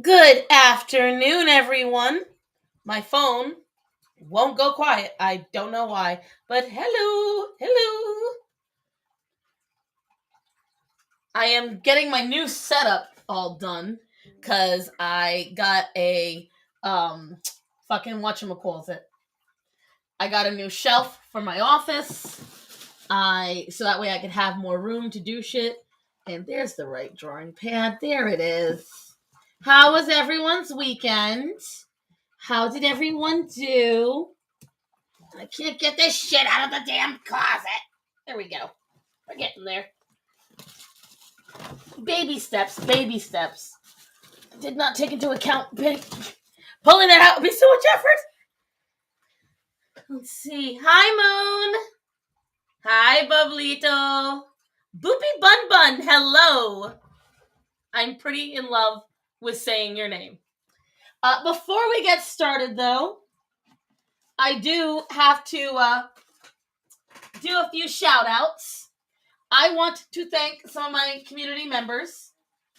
Good afternoon, everyone. My phone won't go quiet. I don't know why, but hello. I am getting my new setup all done because I got a fucking whatchamacallit. I got a new shelf for my office. So that way I could have more room to do shit. And there's the right drawing pad. There it is. How was everyone's weekend? How did everyone do? I can't get this shit out of the damn closet. There we go. We're getting there. Baby steps. Did not take into account pulling that out would be so much effort. Let's see. Hi, Moon. Hi, Bublito. Boopy Bun Bun. Hello. I'm pretty in love with saying your name. Before we get started, though, I do have to do a few shout outs. I want to thank some of my community members.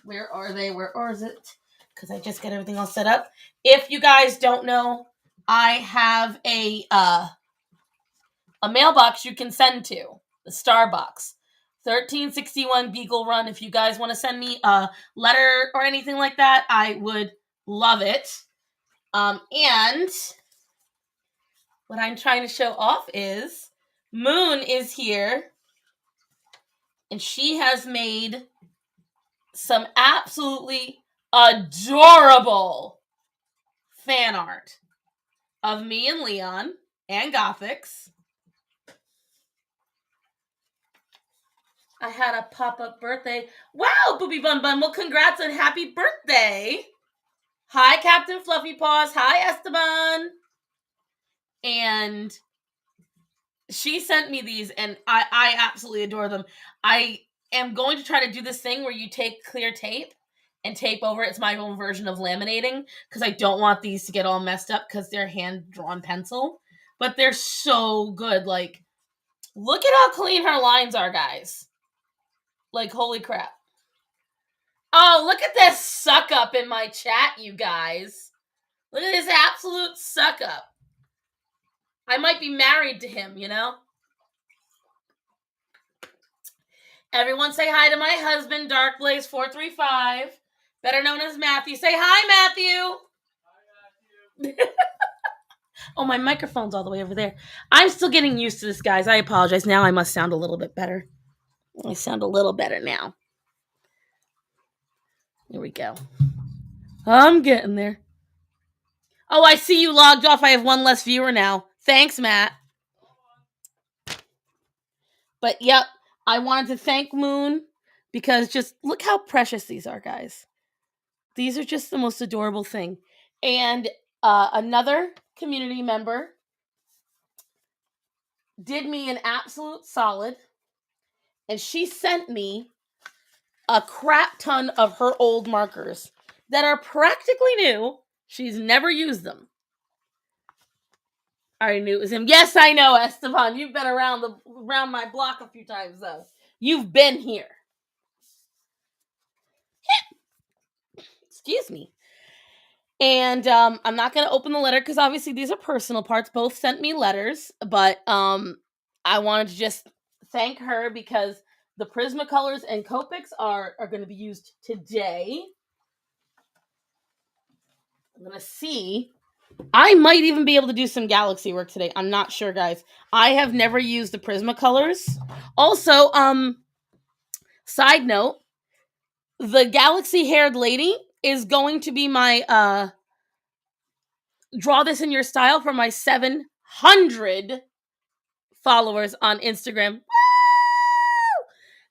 Where are they? Where is it? Because I just got everything all set up. If you guys don't know, I have a mailbox you can send to. The Starbucks. 1361 Beagle Run. If you guys want to send me a letter or anything like that, I would love it. And what I'm trying to show off is Moon is here. And she has made some absolutely adorable fan art of me and Leon and Gothics. I had a pop-up birthday. Wow, Booby Bun Bun. Well, congrats and happy birthday. Hi, Captain Fluffy Paws. Hi, Esteban. And she sent me these, and I absolutely adore them. I am going to try to do this thing where you take clear tape and tape over. It's my own version of laminating because I don't want these to get all messed up because they're hand-drawn pencil. But they're so good. Like, look at how clean her lines are, guys. Like, holy crap. Oh, look at this suck-up in my chat, you guys. Look at this absolute suck-up. I might be married to him, you know? Everyone say hi to my husband, Darkblaze435, better known as Matthew. Say hi, Matthew. Hi, Matthew. Oh, my microphone's all the way over there. I'm still getting used to this, guys. I apologize. Now I must sound a little bit better. I sound a little better now. Here we go. I'm getting there. Oh, I see you logged off. I have one less viewer now. Thanks, Matt. But yep, I wanted to thank Moon because just look how precious these are, guys. These are just the most adorable thing. And another community member did me an absolute solid, and she sent me a crap ton of her old markers that are practically new. She's never used them. I already knew it was him. Yes, I know, Esteban. You've been around my block a few times, though. You've been here. Excuse me. And I'm not going to open the letter because obviously these are personal parts. Both sent me letters, but I wanted to just thank her because the Prismacolors and Copics are going to be used today. I'm going to see. I might even be able to do some Galaxy work today. I'm not sure, guys. I have never used the Prismacolors. Also, side note, the Galaxy-haired lady is going to be my draw this in your style for my 700 followers on Instagram. Woo!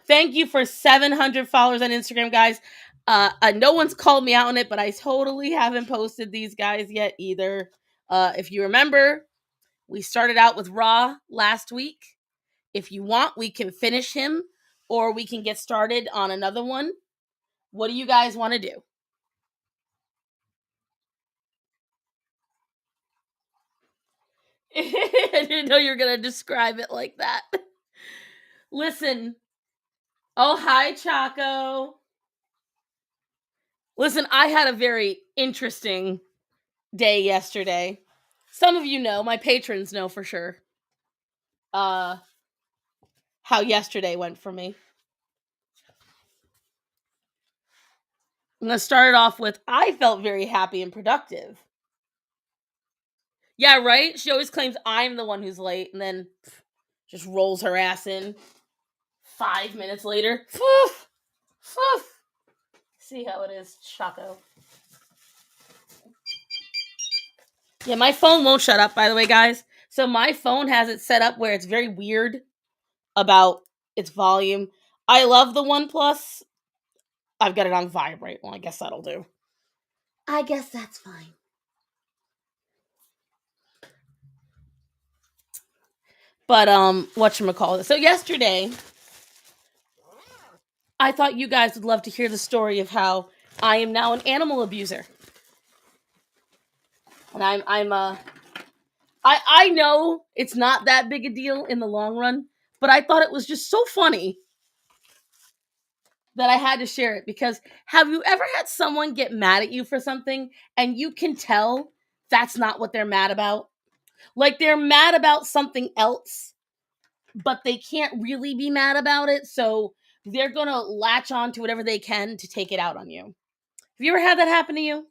Thank you for 700 followers on Instagram, guys. No one's called me out on it, but I totally haven't posted these guys yet either. If you remember, we started out with Raw last week. If you want, we can finish him or we can get started on another one. What do you guys want to do? I didn't know you were going to describe it like that. Listen. Oh, hi, Chaco. Listen, I had a very interesting day yesterday. Some of you know, my patrons know for sure, uh, how yesterday went for me. I'm going to start it off with I felt very happy and productive. Yeah, right? She always claims I'm the one who's late and then just rolls her ass in 5 minutes later. Poof! Poof! See how it is, Choco. Yeah, my phone won't shut up, by the way, guys. So my phone has it set up where it's very weird about its volume. I love the OnePlus. I've got it on vibrate. Well, I guess that'll do. I guess that's fine. But whatchamacallit. So yesterday, I thought you guys would love to hear the story of how I am now an animal abuser. And I know it's not that big a deal in the long run, but I thought it was just so funny that I had to share it. Because have you ever had someone get mad at you for something and you can tell that's not what they're mad about? Like they're mad about something else, but they can't really be mad about it, so they're gonna latch on to whatever they can to take it out on you. Have you ever had that happen to you?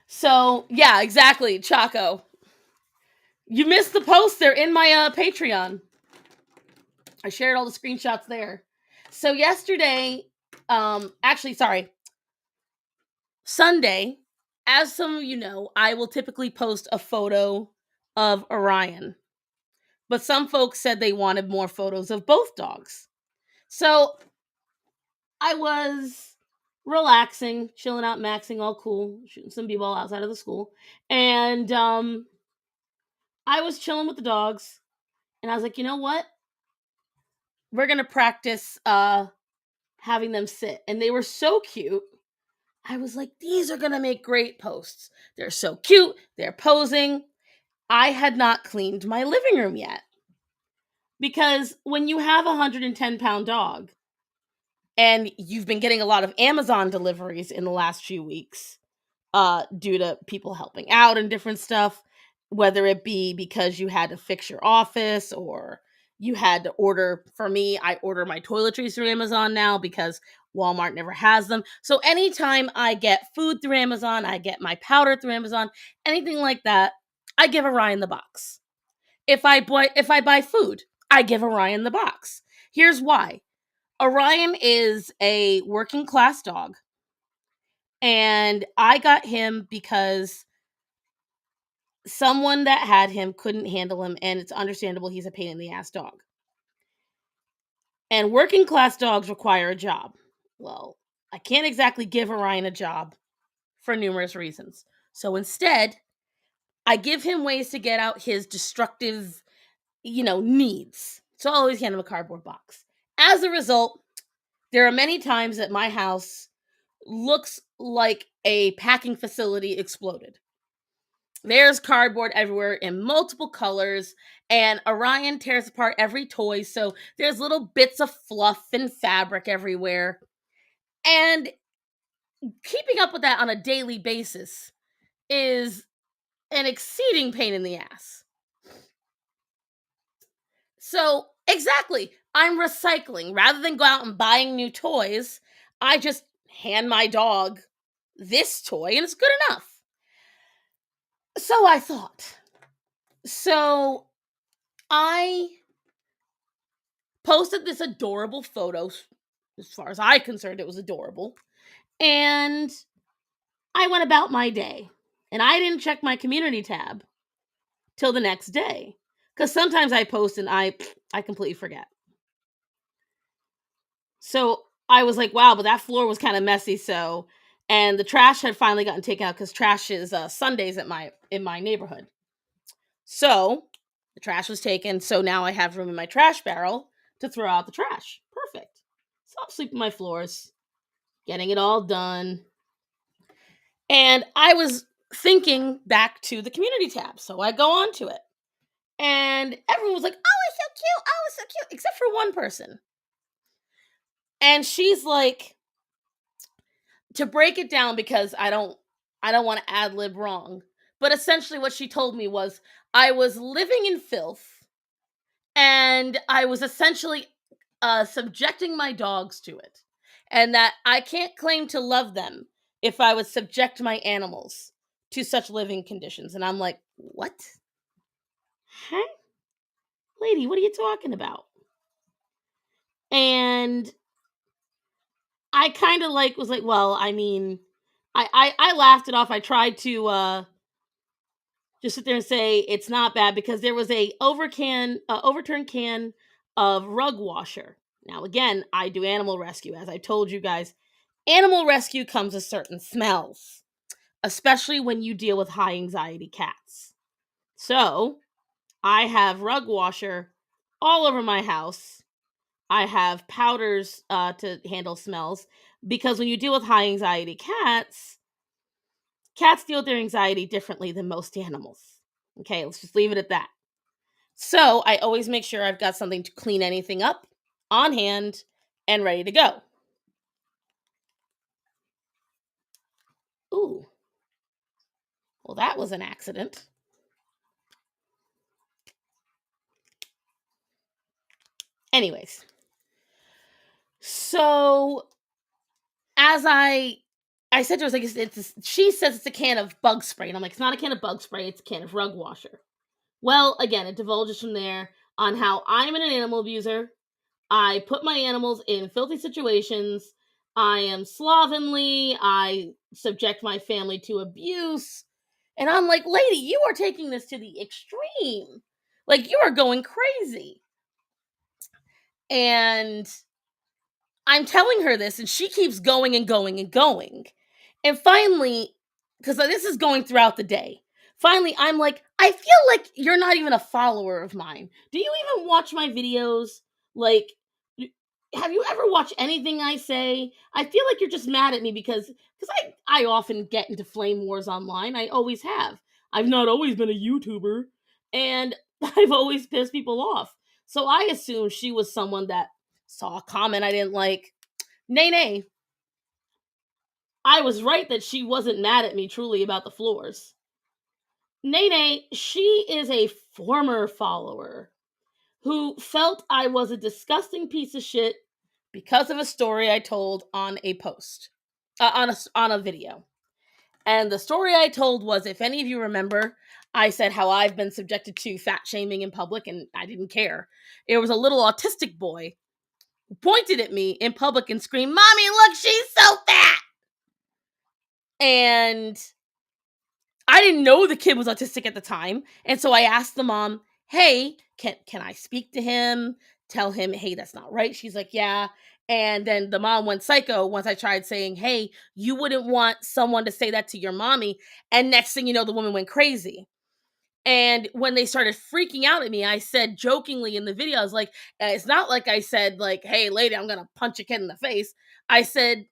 So yeah, exactly, Chaco. You missed the post. They're in my Patreon. I shared all the screenshots there. So yesterday, actually, sorry, Sunday, as some of you know, I will typically post a photo of Orion. But some folks said they wanted more photos of both dogs. So I was relaxing, chilling out, maxing, all cool, shooting some b-ball outside of the school. And I was chilling with the dogs. And I was like, you know what? We're going to practice having them sit. And they were so cute. I was like, these are going to make great posts. They're so cute. They're posing. I had not cleaned my living room yet. Because when you have a 110-pound dog and you've been getting a lot of Amazon deliveries in the last few weeks, due to people helping out and different stuff, whether it be because you had to fix your office or you had to order. For me, I order my toiletries through Amazon now because Walmart never has them. So anytime I get food through Amazon, I get my powder through Amazon, anything like that, I give Orion the box. If I buy food, I give Orion the box. Here's why. Orion is a working class dog. And I got him because someone that had him couldn't handle him, and it's understandable he's a pain in the ass dog. And working class dogs require a job. Well, I can't exactly give Orion a job for numerous reasons. So instead, I give him ways to get out his destructive, needs. So I always hand him a cardboard box. As a result, there are many times that my house looks like a packing facility exploded. There's cardboard everywhere in multiple colors, and Orion tears apart every toy, so there's little bits of fluff and fabric everywhere. And keeping up with that on a daily basis is an exceeding pain in the ass. So, exactly, I'm recycling. Rather than go out and buying new toys, I just hand my dog this toy and it's good enough. So I thought. So I posted this adorable photo. As far as I'm concerned, it was adorable. And I went about my day. And I didn't check my community tab till the next day. Because sometimes I post and I completely forget. So I was like, wow, but that floor was kind of messy. And the trash had finally gotten taken out because trash is Sundays in my neighborhood. So the trash was taken. So now I have room in my trash barrel to throw out the trash. Perfect. So I'm sweeping my floors, getting it all done. And I was thinking back to the community tab. So I go on to it. And everyone was like, oh, it's so cute. Oh, it's so cute. Except for one person. And she's like, to break it down because I don't want to ad lib wrong, but essentially what she told me was I was living in filth and I was essentially subjecting my dogs to it, and that I can't claim to love them if I would subject my animals to such living conditions. And I'm like, what? Huh? Lady, what are you talking about? And I kind of like was like, well, I mean, I laughed it off. I tried to just sit there and say it's not bad because there was a overturned can of rug washer. Now again, I do animal rescue, as I told you guys. Animal rescue comes with certain smells, especially when you deal with high anxiety cats. So I have rug washer all over my house. I have powders to handle smells because when you deal with high anxiety cats deal with their anxiety differently than most animals. Okay, let's just leave it at that. So I always make sure I've got something to clean anything up on hand and ready to go. Ooh, well, that was an accident. Anyways, so as I said to her, I was like, she says it's a can of bug spray. And I'm like, it's not a can of bug spray, it's a can of rug washer. Well, again, it divulges from there on how I'm an animal abuser. I put my animals in filthy situations. I am slovenly. I subject my family to abuse. And I'm like, lady, you are taking this to the extreme. Like, you are going crazy. And I'm telling her this, and she keeps going and going and going. And finally, because this is going throughout the day, finally, I'm like, I feel like you're not even a follower of mine. Do you even watch my videos? Like, have you ever watched anything I say? I feel like you're just mad at me because I often get into flame wars online. I always have. I've not always been a YouTuber, and I've always pissed people off. So I assumed she was someone that saw a comment I didn't like. Nay, nay. I was right that she wasn't mad at me truly about the floors. Nay, nay, she is a former follower who felt I was a disgusting piece of shit because of a story I told on a post, on a video. And the story I told was, if any of you remember, I said how I've been subjected to fat shaming in public and I didn't care. It was a little autistic boy who pointed at me in public and screamed, "Mommy, look, she's so fat!" And I didn't know the kid was autistic at the time. And so I asked the mom, "Hey, can I speak to him? Tell him, hey, that's not right." She's like, "Yeah." And then the mom went psycho once I tried saying, "Hey, you wouldn't want someone to say that to your mommy." And next thing you know, the woman went crazy. And when they started freaking out at me, I said jokingly in the video, I was like, it's not like I said, like, "Hey, lady, I'm gonna punch a kid in the face." I said,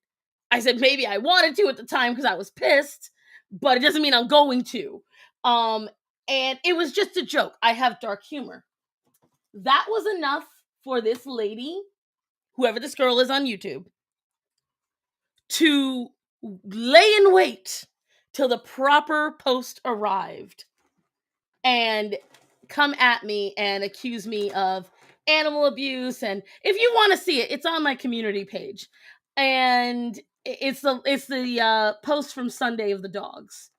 maybe I wanted to at the time because I was pissed, but it doesn't mean I'm going to. Um, and it was just a joke. I have dark humor. That was enough for this lady, whoever this girl is on YouTube, to lay in wait till the proper post arrived and come at me and accuse me of animal abuse. And if you want to see it, it's on my community page. And it's the post from Sunday of the Dogs.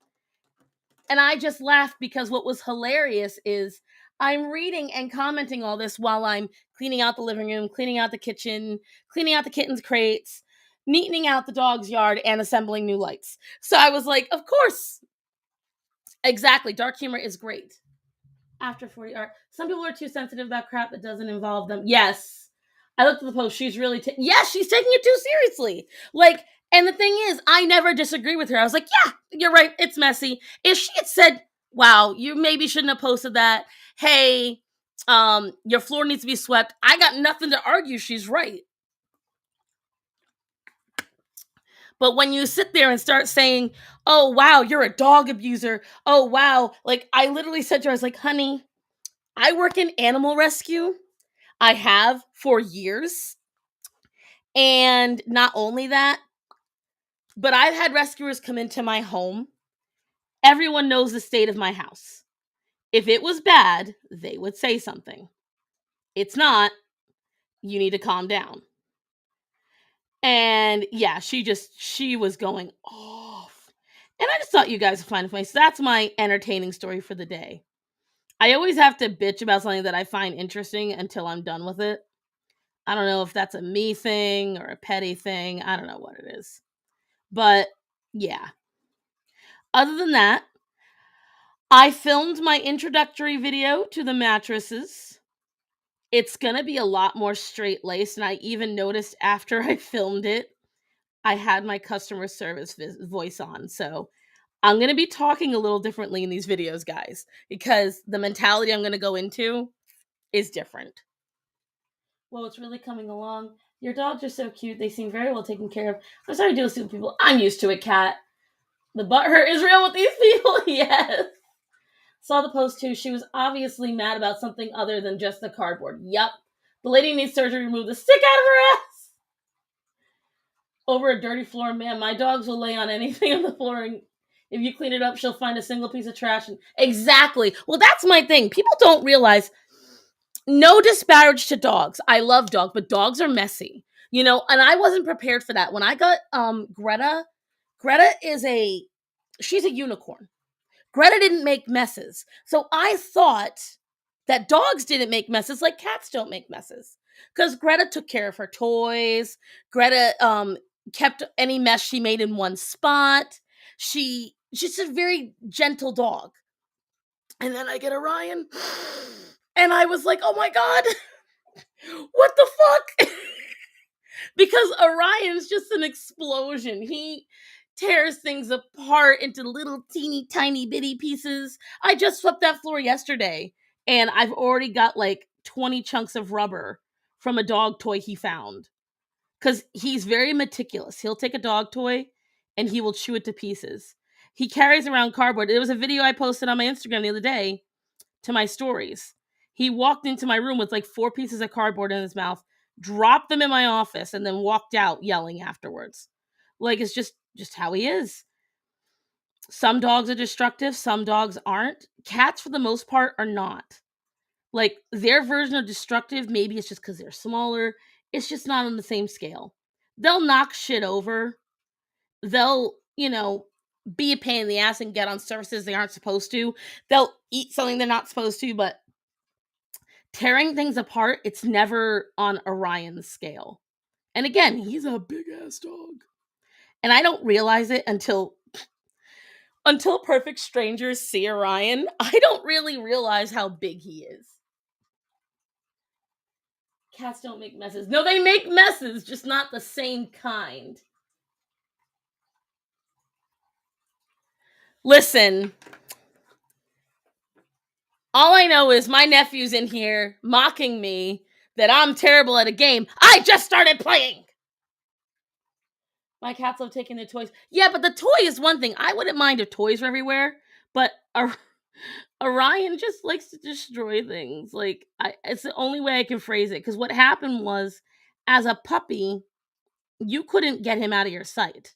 And I just laughed because what was hilarious is I'm reading and commenting all this while I'm cleaning out the living room, cleaning out the kitchen, cleaning out the kittens' crates, neatening out the dog's yard, and assembling new lights. So I was like, of course. Exactly. Dark humor is great. After 40 art. Some people are too sensitive about crap that doesn't involve them. Yes. I looked at the post. She's really, yes, she's taking it too seriously. Like, and the thing is, I never disagree with her. I was like, yeah, you're right. It's messy. If she had said, wow, you maybe shouldn't have posted that. Hey, your floor needs to be swept. I got nothing to argue. She's right. But when you sit there and start saying, oh, wow, you're a dog abuser. Oh, wow. Like, I literally said to her, I was like, honey, I work in animal rescue. I have for years. And not only that, but I've had rescuers come into my home. Everyone knows the state of my house. If it was bad, they would say something. It's not. You need to calm down. And yeah, she was going off. And I just thought you guys would find it funny. So that's my entertaining story for the day. I always have to bitch about something that I find interesting until I'm done with it. I don't know if that's a me thing or a petty thing. I don't know what it is. But yeah. Other than that, I filmed my introductory video to the mattresses. It's going to be a lot more straight laced. And I even noticed after I filmed it, I had my customer service voice on. So I'm going to be talking a little differently in these videos, guys, because the mentality I'm going to go into is different. Well, it's really coming along. Your dogs are so cute. They seem very well taken care of. I'm sorry to deal with stupid people. I'm used to it, Kat. The butthurt is real with these people. Yes. Saw the post too. She was obviously mad about something other than just the cardboard. Yup. The lady needs surgery to remove the stick out of her ass. Over a dirty floor, man. My dogs will lay on anything on the floor, and if you clean it up, she'll find a single piece of trash. Exactly. Well, that's my thing. People don't realize. No disparage to dogs. I love dogs, but dogs are messy. And I wasn't prepared for that. When I got Greta she's a unicorn. Greta didn't make messes. So I thought that dogs didn't make messes like cats don't make messes. Because Greta took care of her toys. Greta kept any mess she made in one spot. She's a very gentle dog. And then I get Orion. And I was like, oh my God, what the fuck? Because Orion's just an explosion. He tears things apart into little teeny tiny bitty pieces. I just swept that floor yesterday, and I've already got like 20 chunks of rubber from a dog toy he found. Because he's very meticulous. He'll take a dog toy and he will chew it to pieces. He carries around cardboard. There was a video I posted on my Instagram the other day to my stories. He walked into my room with like 4 pieces of cardboard in his mouth, dropped them in my office, and then walked out yelling afterwards. Like, it's just how he is. Some dogs are destructive, some dogs aren't. Cats, for the most part, are not. Like, their version of destructive, maybe it's just because they're smaller. It's just not on the same scale. They'll knock shit over. They'll, be a pain in the ass and get on surfaces they aren't supposed to. They'll eat something they're not supposed to, but tearing things apart, it's never on Orion's scale. And again, he's a big ass dog. And I don't realize it until perfect strangers see Orion. I don't really realize how big he is. Cats don't make messes. No, they make messes, just not the same kind. Listen, all I know is my nephew's in here mocking me that I'm terrible at a game I just started playing. My cats love taking their toys. Yeah, but the toy is one thing. I wouldn't mind if toys were everywhere, but Orion just likes to destroy things. Like, it's the only way I can phrase it. Because what happened was, as a puppy, you couldn't get him out of your sight.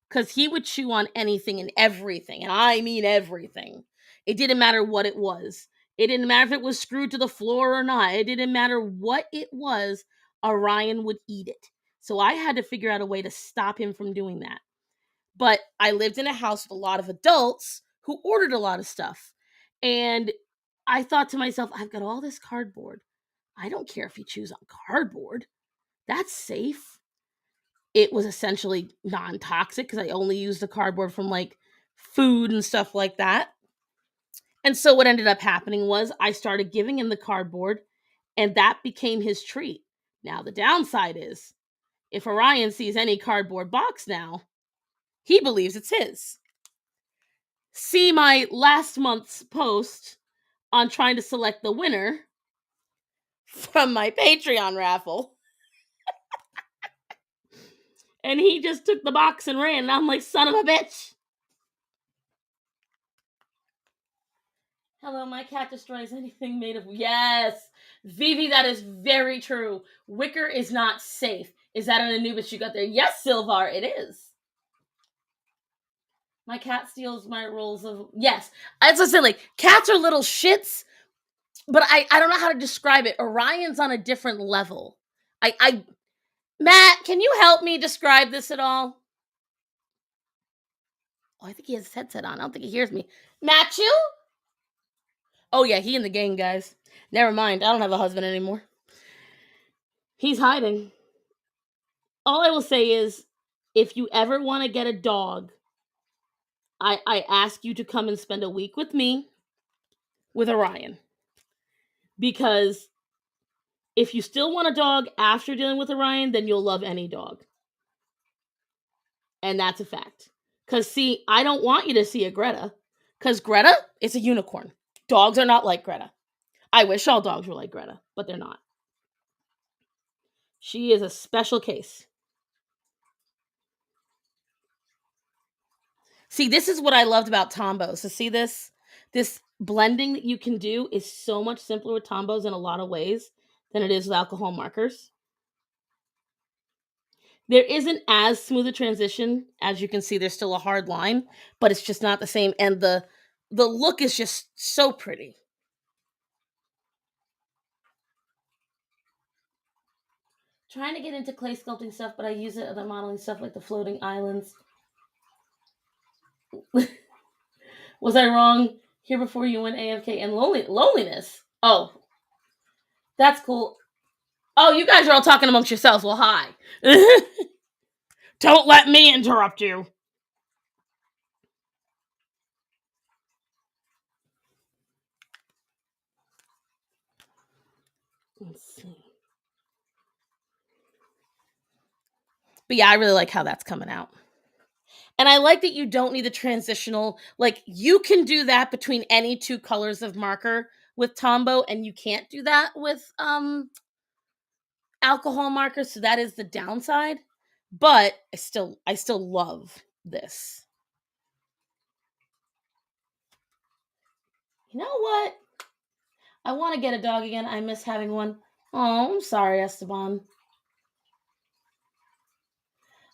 Because he would chew on anything and everything. And I mean everything. It didn't matter what it was. It didn't matter if it was screwed to the floor or not. It didn't matter what it was. Orion would eat it. So I had to figure out a way to stop him from doing that. But I lived in a house with a lot of adults who ordered a lot of stuff. And I thought to myself, I've got all this cardboard. I don't care if he chews on cardboard. That's safe. It was essentially non-toxic because I only used the cardboard from like food and stuff like that. And so what ended up happening was I started giving him the cardboard, and that became his treat. Now, the downside is, if Orion sees any cardboard box now, he believes it's his. See my last month's post on trying to select the winner from my Patreon raffle. And he just took the box and ran, and I'm like, son of a bitch. Hello, my cat destroys anything made of... Yes! Vivi, that is very true. Wicker is not safe. Is that an Anubis you got there? Yes, Silvar, it is. My cat steals my rolls of... Yes. As I said, like, cats are little shits, but I don't know how to describe it. Orion's on a different level. Matt, can you help me describe this at all? Oh, I think he has his headset on. I don't think he hears me. Matthew? Oh, yeah, he in the gang, guys. Never mind. I don't have a husband anymore. He's hiding. All I will say is, if you ever want to get a dog, I ask you to come and spend a week with me with Orion. Because if you still want a dog after dealing with Orion, then you'll love any dog. And that's a fact. Because, see, I don't want you to see a Greta. Because Greta is a unicorn. Dogs are not like Greta. I wish all dogs were like Greta, but they're not. She is a special case. See, this is what I loved about Tombos. So see this? This blending that you can do is so much simpler with Tombos in a lot of ways than it is with alcohol markers. There isn't as smooth a transition. As you can see, there's still a hard line, but it's just not the same. And the look is just so pretty. Trying to get into clay sculpting stuff, but I use it other modeling stuff like the floating islands. Was I wrong here before you went AFK? And loneliness. Oh, that's cool. Oh, you guys are all talking amongst yourselves. Well, hi. Don't let me interrupt you. Let's see. But yeah, I really like how that's coming out. And I like that you don't need the transitional, like you can do that between any two colors of marker with Tombow, and you can't do that with alcohol markers, so that is the downside. But I still love this. You know what? I want to get a dog again. I miss having one. Oh, I'm sorry, Esteban.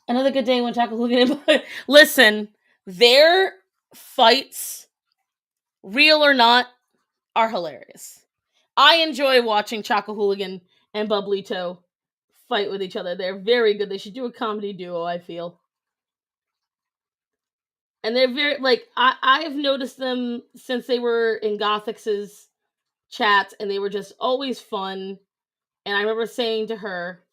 Another good day when Taco Hooligan. Listen, their fights, real or not, are hilarious. I enjoy watching Choco Hooligan and Bublito fight with each other. They're very good. They should do a comedy duo, I feel. And they're very, like, I've noticed them since they were in Gothix's chats, and they were just always fun. And I remember saying to her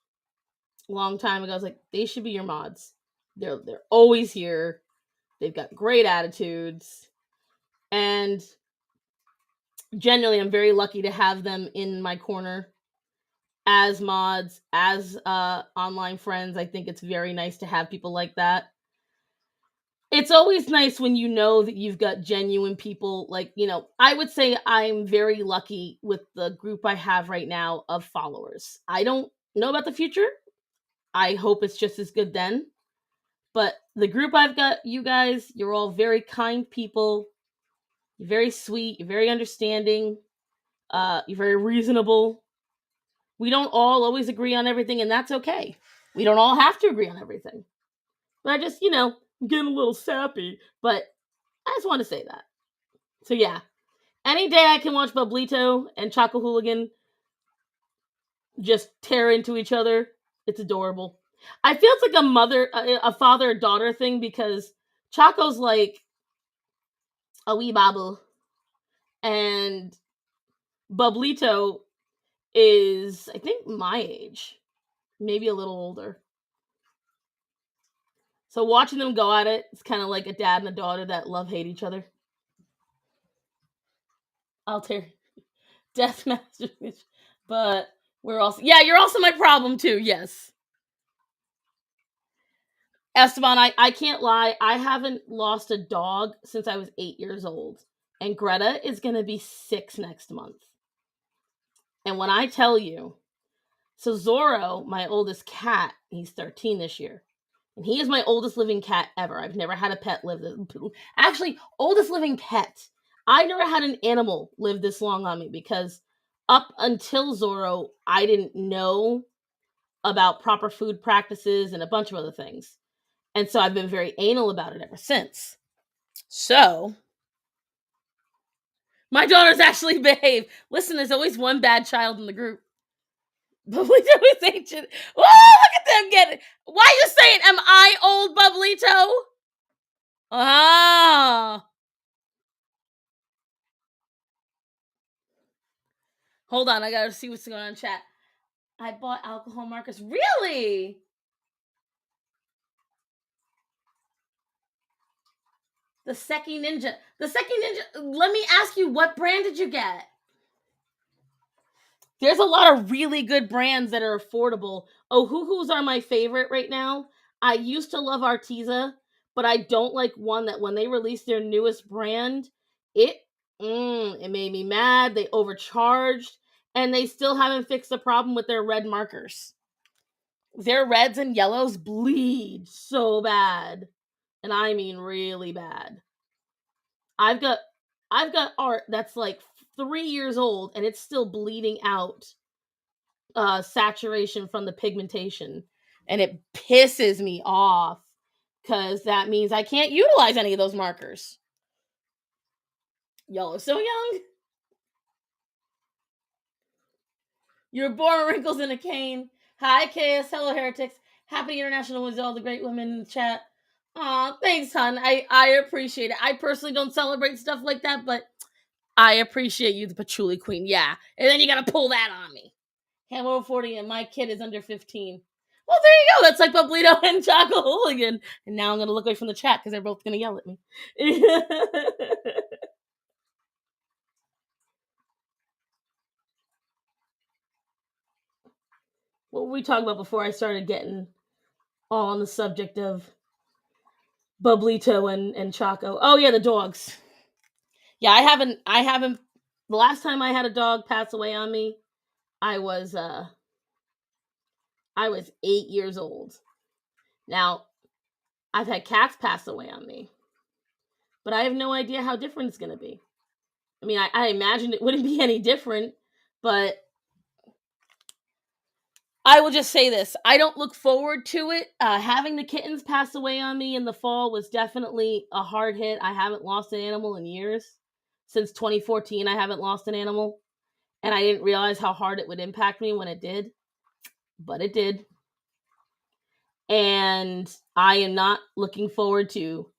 a long time ago, I was like, they should be your mods. They're always here. They've got great attitudes. And genuinely, I'm very lucky to have them in my corner as mods, as online friends. I think it's very nice to have people like that. It's always nice when you know that you've got genuine people. Like, you know, I would say I'm very lucky with the group I have right now of followers. I don't know about the future. I hope it's just as good then. But the group I've got, you guys, you're all very kind people. You're very sweet. You're very understanding. You're very reasonable. We don't all always agree on everything, and that's okay. We don't all have to agree on everything. But I just, I'm getting a little sappy. But I just want to say that. So yeah, any day I can watch Bublito and Choco Hooligan just tear into each other, it's adorable. I feel it's like a father-daughter thing, because Choco's like a wee babu, and Bublito is, I think, my age, maybe a little older. So watching them go at it, it's kind of like a dad and a daughter that love-hate each other. Altair. Death Master. But we're also... Yeah, you're also my problem, too, yes. Esteban, I can't lie. I haven't lost a dog since I was 8 years old. And Greta is going to be 6 next month. And when I tell you... So Zorro, my oldest cat, he's 13 this year. And he is my oldest living cat ever. I've never had a pet live this... Actually, oldest living pet. I never had an animal live this long on me, because up until Zorro, I didn't know about proper food practices and a bunch of other things. And so I've been very anal about it ever since. So my daughters actually behave. Listen, there's always one bad child in the group. Bubblyto is ancient. Oh, look at them getting. Why are you saying, am I old, Bubblyto? Ah. Hold on, I gotta see what's going on in chat. I bought alcohol markers. Really? The Seki Ninja. The Seki Ninja. Let me ask you, what brand did you get? There's a lot of really good brands that are affordable. Oh, Hoo-Hoos are my favorite right now. I used to love Arteza, but I don't like one that when they released their newest brand, it made me mad. They overcharged, and they still haven't fixed the problem with their red markers. Their reds and yellows bleed so bad, and I mean really bad. I've got art that's like 3 years old, and it's still bleeding out saturation from the pigmentation, and it pisses me off because that means I can't utilize any of those markers. Y'all are so young. You're born with wrinkles in a cane. Hi, KS. Hello, heretics. Happy International Women's Day, all the great women in the chat. Aw, thanks, hon. I appreciate it. I personally don't celebrate stuff like that, but I appreciate you, the patchouli queen. Yeah. And then you gotta pull that on me. I'm over 40 and my kid is under 15. Well, there you go. That's like Bubblyto and Choco Hooligan. And now I'm going to look away from the chat because they're both going to yell at me. What were we talking about before I started getting all on the subject of Bubblyto and Choco? Oh, yeah, the dogs. Yeah, I haven't, the last time I had a dog pass away on me, I was 8 years old. Now, I've had cats pass away on me, but I have no idea how different it's going to be. I mean, I imagine it wouldn't be any different, but I will just say this. I don't look forward to it. Having the kittens pass away on me in the fall was definitely a hard hit. I haven't lost an animal in years. Since 2014, I haven't lost an animal. And I didn't realize how hard it would impact me when it did. But it did. And I am not looking forward to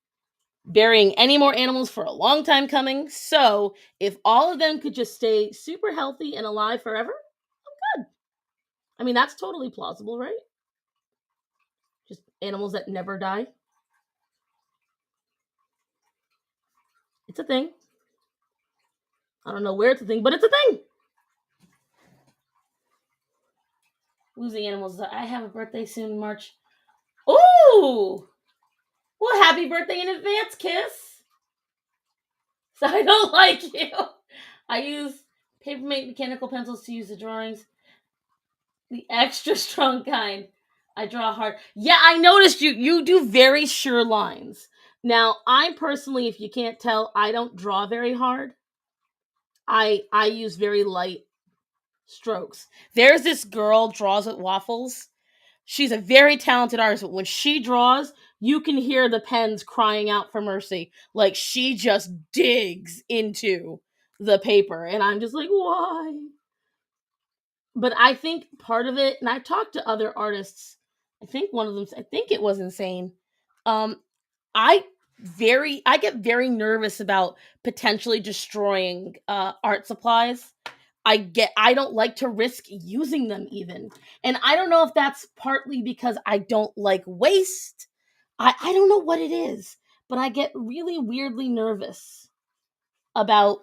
burying any more animals for a long time coming. So if all of them could just stay super healthy and alive forever, I'm good. I mean, that's totally plausible, right? Just animals that never die. It's a thing. I don't know where it's a thing, but it's a thing. Losing animals. I have a birthday soon in March. Ooh! Well, happy birthday in advance, Kiss. So I don't like you. I use Papermate mechanical pencils to use the drawings. The extra strong kind. I draw hard. Yeah, I noticed you do very sure lines. Now, I personally, if you can't tell, I don't draw very hard. I use very light strokes. There's this girl draws with waffles. She's a very talented artist, but when she draws, you can hear the pens crying out for mercy. Like, she just digs into the paper, and I'm just like, why? But I think part of it, and I've talked to other artists, I think one of them, I think it was Insane. I get very nervous about potentially destroying art supplies. I don't like to risk using them even. And I don't know if that's partly because I don't like waste. I don't know what it is, but I get really weirdly nervous about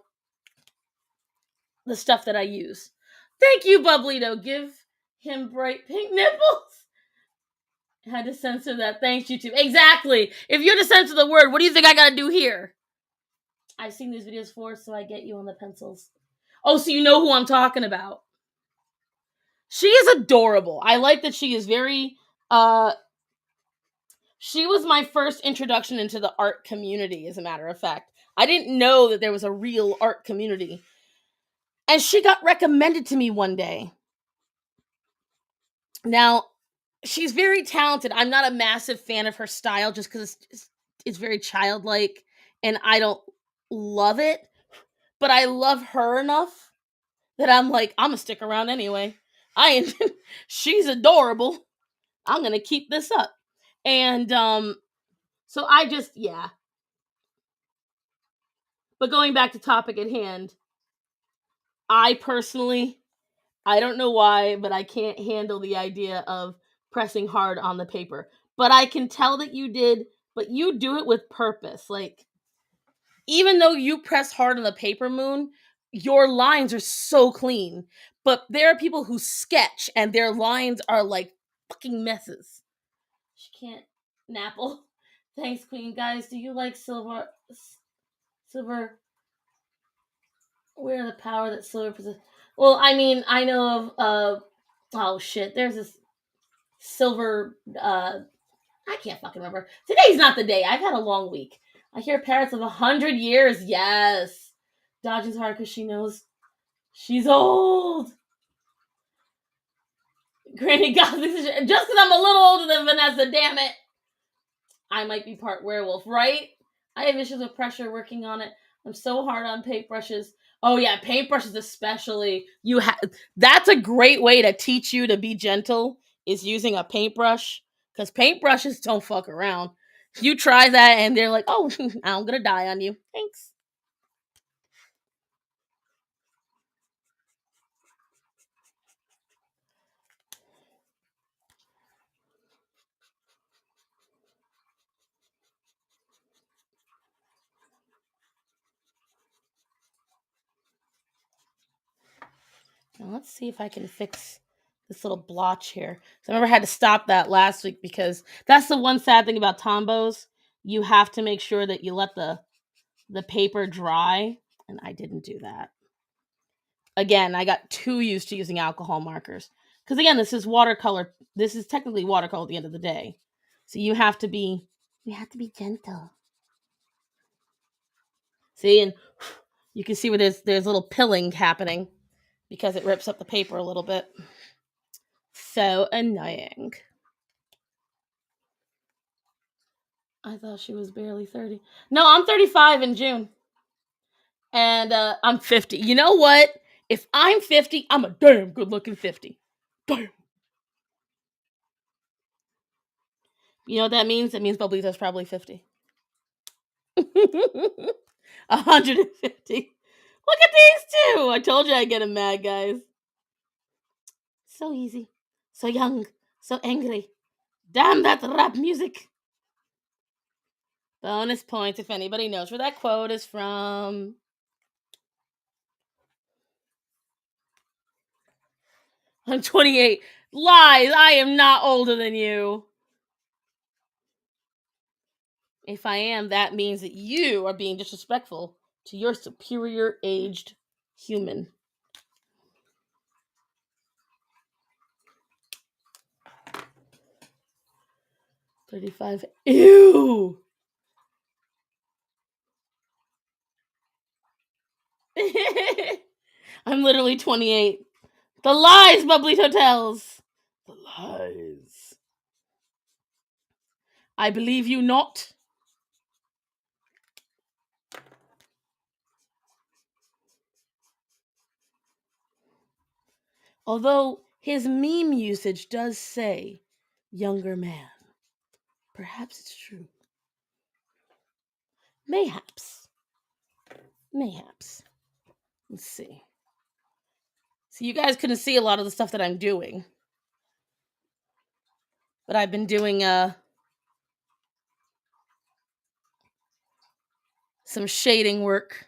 the stuff that I use. Thank you, Bubblyto. Give him bright pink nipples. Had to censor that. Thanks, YouTube. Exactly. If you're to censor the word, what do you think I gotta do here? I've seen these videos before, so I get you on the pencils. Oh, so you know who I'm talking about. She is adorable. I like that she is very, she was my first introduction into the art community, as a matter of fact. I didn't know that there was a real art community. And she got recommended to me one day. Now, she's very talented. I'm not a massive fan of her style just because it's very childlike and I don't love it, but I love her enough that I'm like, I'm gonna stick around anyway. She's adorable. I'm gonna keep this up. And so I just, yeah. But going back to topic at hand, I personally, I don't know why, but I can't handle the idea of pressing hard on the paper. But I can tell that you did, but you do it with purpose. Like, even though you press hard on the paper, Moon, your lines are so clean. But there are people who sketch and their lines are like fucking messes. She can't napple. Thanks, Queen. Guys, do you like silver? Silver. Where the power that silver possesses? Well, I mean, I know of. Oh shit! There's this silver. I can't fucking remember. Today's not the day. I've had a long week. I hear parrots of 100 years. Yes. Dodges hard because she knows she's old. Granny Gothic. Just because I'm a little older than Vanessa, damn it. I might be part werewolf, right? I have issues with pressure working on it. I'm so hard on paintbrushes. Oh yeah, paintbrushes especially. That's a great way to teach you to be gentle is using a paintbrush cuz paintbrushes don't fuck around. You try that and they're like, "Oh, I'm going to die on you." Thanks. Now let's see if I can fix this little blotch here. So I remember I had to stop that last week because that's the one sad thing about Tombos. You have to make sure that you let the paper dry, and I didn't do that. Again, I got too used to using alcohol markers. Because again, this is technically watercolor at the end of the day. So you have to be gentle. See, and you can see where there's little pilling happening because it rips up the paper a little bit. So annoying. I thought she was barely 30. No, I'm 35 in June. And I'm 50. You know what? If I'm 50, I'm a damn good looking 50. Damn. You know what that means? It means Boblito's probably 50. 150. Look at these two. I told you I'd get him mad, guys. So easy. So young. So angry. Damn that rap music. Bonus points if anybody knows where that quote is from. I'm 28. Lies. I am not older than you. If I am, that means that you are being disrespectful to your superior aged human. 35. Ew. I'm literally 28. The lies, Bubbly tells. The lies. I believe you not. Although his meme usage does say younger man. Perhaps it's true. Mayhaps. Mayhaps. Let's see. So you guys couldn't see a lot of the stuff that I'm doing. But I've been doing some shading work.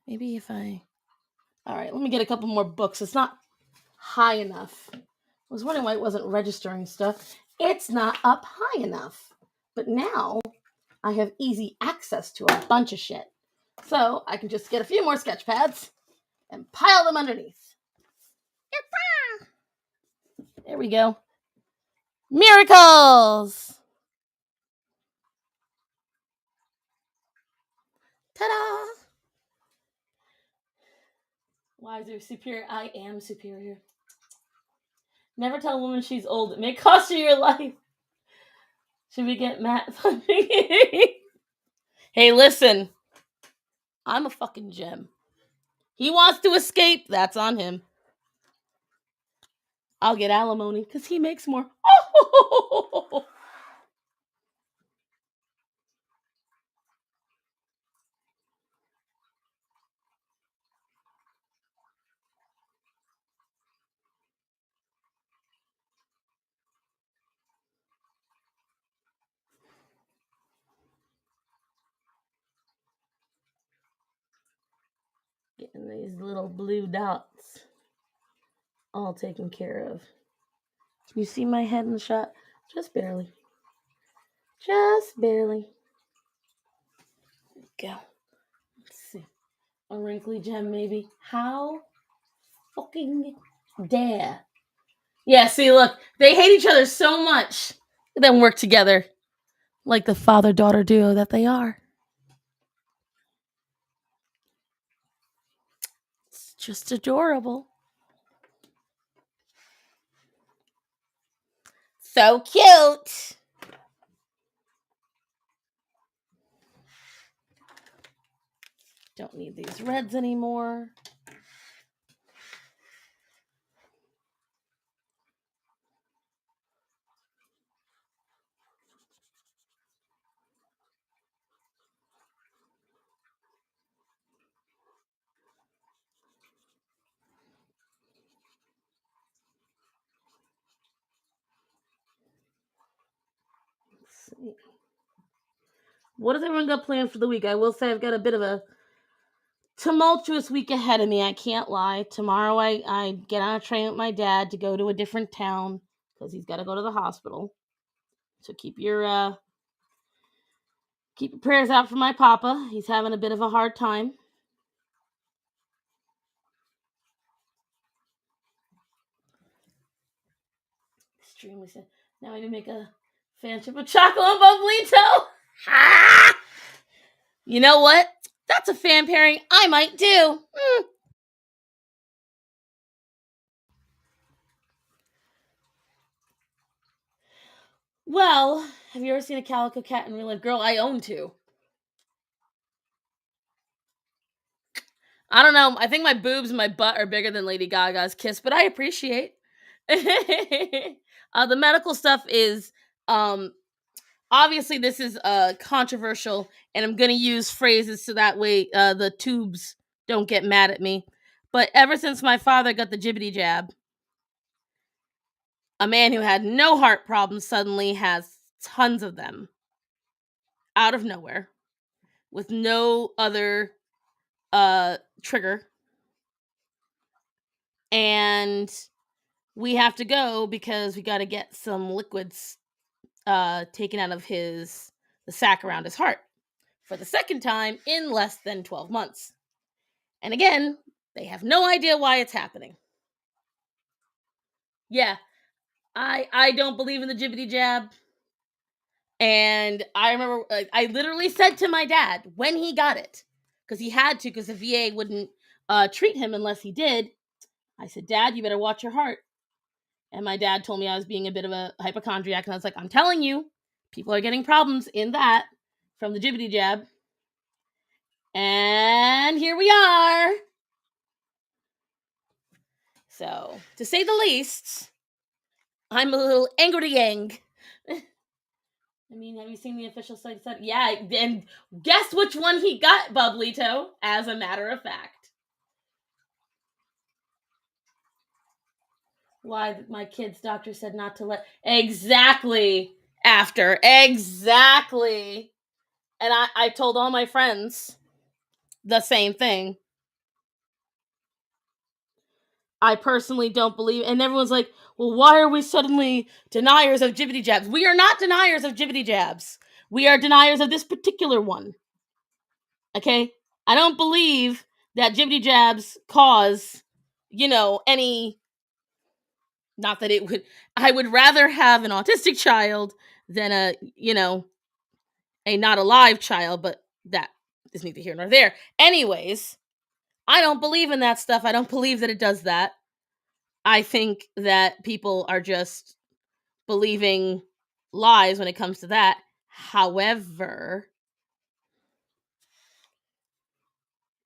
Maybe if I... Alright, let me get a couple more books. It's not high enough. I was wondering why it wasn't registering stuff. It's not up high enough. But now I have easy access to a bunch of shit. So I can just get a few more sketch pads and pile them underneath. There we go. Miracles! Ta-da! Wiser, superior. I am superior. Never tell a woman she's old. It may cost you your life. Should we get Matt funding? Hey, listen. I'm a fucking gem. He wants to escape. That's on him. I'll get alimony because he makes more. Oh! Getting these little blue dots all taken care of. Can you see my head in the shot? Just barely. Just barely. Go. Let's see. A wrinkly gem, maybe. How fucking dare. Yeah, see, look. They hate each other so much. They then work together like the father-daughter duo that they are. It's just adorable. So cute. Don't need these reds anymore. Let's see. What does everyone got planned for the week? I will say I've got a bit of a tumultuous week ahead of me. I can't lie. Tomorrow I get on a train with my dad to go to a different town because he's got to go to the hospital. So keep your prayers out for my papa. He's having a bit of a hard time. Extremely sad. Now I need to make a fan chip with chocolate and bublito. Ah! You know what? That's a fan pairing I might do. Well, have you ever seen a calico cat in real life? Girl, I own two. I don't know. I think my boobs and my butt are bigger than Lady Gaga's kiss, but I appreciate. The medical stuff is obviously this is controversial, and I'm gonna use phrases so that way the tubes don't get mad at me. But ever since my father got the jibbity jab, a man who had no heart problems suddenly has tons of them out of nowhere with no other trigger. And we have to go because we got to get some liquids taken out of the sac around his heart for the second time in less than 12 months. And again, they have no idea why it's happening. Yeah, I don't believe in the jibbity jab. And I remember I literally said to my dad when he got it, because he had to, because the VA wouldn't treat him unless he did. I said, Dad, you better watch your heart. And my dad told me I was being a bit of a hypochondriac. And I was like, I'm telling you, people are getting problems in that from the jibbity jab. And here we are. So, to say the least, I'm a little angry-yang. I mean, have you seen the official site? Yeah, and guess which one he got, Bublito, as a matter of fact. Why my kid's doctor said not to let... Exactly. Exactly. And I told all my friends the same thing. I personally don't believe, and everyone's like, well, why are we suddenly deniers of jibbity jabs? We are not deniers of jibbity jabs. We are deniers of this particular one. Okay? I don't believe that jibbity jabs cause, any... Not that it would... I would rather have an autistic child than a not alive child, but that is neither here nor there. Anyways, I don't believe in that stuff. I don't believe that it does that. I think that people are just believing lies when it comes to that. However,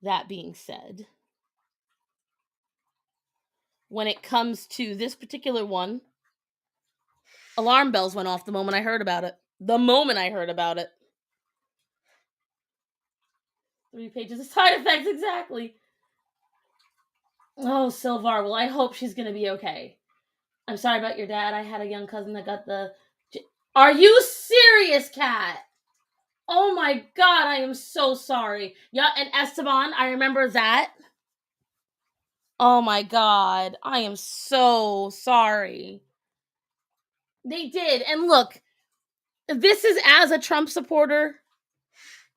that being said, when it comes to this particular one, alarm bells went off the moment I heard about it. The moment I heard about it. 3 pages of side effects, exactly. Oh, Sylvar. Well, I hope she's going to be okay. I'm sorry about your dad. I had a young cousin that got the... Are you serious, Kat? Oh my god, I am so sorry. Yeah, and Esteban, I remember that. Oh my god, I am so sorry. They did. And look, this is as a Trump supporter.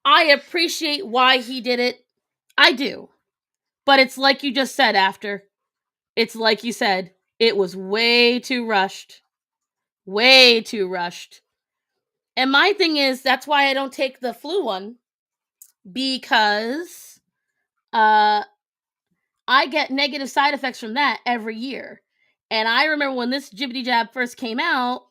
I appreciate why he did it. I do. But it's like you just said after. It's like you said. It was way too rushed. Way too rushed. And my thing is, that's why I don't take the flu one. Because I get negative side effects from that every year. And I remember when this jibbity jab first came out,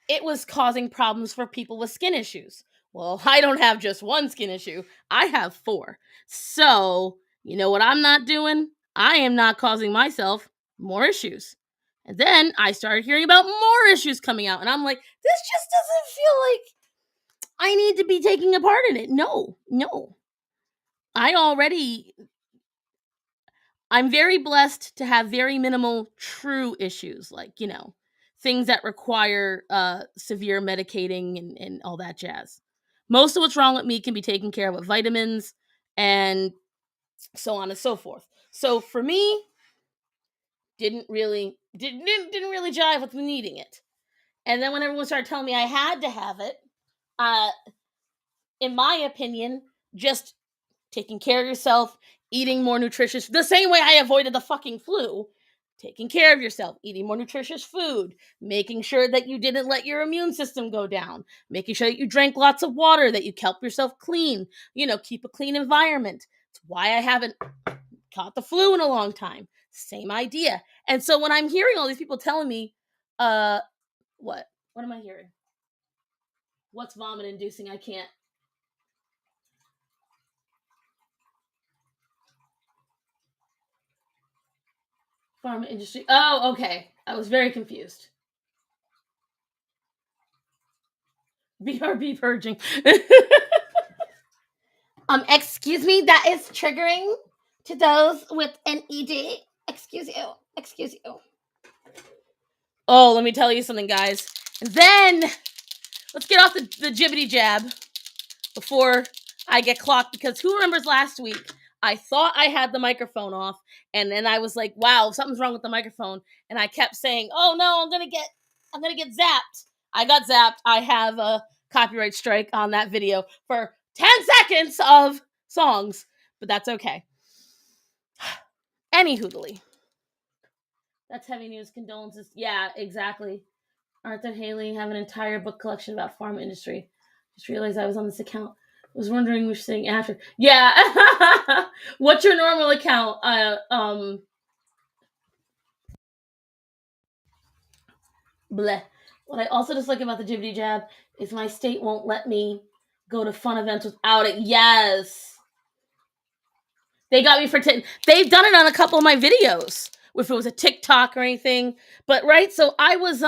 it was causing problems for people with skin issues. Well, I don't have just one skin issue, I have 4. So, you know what I'm not doing? I am not causing myself more issues. And then I started hearing about more issues coming out. And I'm like, this just doesn't feel like I need to be taking a part in it. No. I'm very blessed to have very minimal true issues, like, things that require severe medicating and all that jazz. Most of what's wrong with me can be taken care of with vitamins and so on and so forth. So for me, didn't really jive with me needing it. And then when everyone started telling me I had to have it, uh, in my opinion, just taking care of yourself, eating more nutritious, the same way I avoided the fucking flu, taking care of yourself, eating more nutritious food, making sure that you didn't let your immune system go down, making sure that you drank lots of water, that you kept yourself clean, keep a clean environment. It's why I haven't caught the flu in a long time. Same idea. And so when I'm hearing all these people telling me, what? What am I hearing? What's vomit inducing? I can't. Pharma industry. Oh, okay. I was very confused. BRB purging. Excuse me, that is triggering to those with an ED. Excuse you. Oh, let me tell you something, guys. And then let's get off the jibbity jab before I get clocked, because who remembers last week? I thought I had the microphone off, and then I was like, wow, something's wrong with the microphone. And I kept saying, oh no, I'm gonna get zapped. I got zapped. I have a copyright strike on that video for 10 seconds of songs, but that's okay. Any hoodly. That's heavy news. Condolences. Yeah, exactly. Arthur Haley have an entire book collection about pharma industry. Just realized I was on this account. I was wondering which thing after. Yeah. What's your normal account? Bleh. What I also dislike about the jibbity jab is my state won't let me go to fun events without it. Yes. They got me for they've done it on a couple of my videos, if it was a TikTok or anything. But right, so I was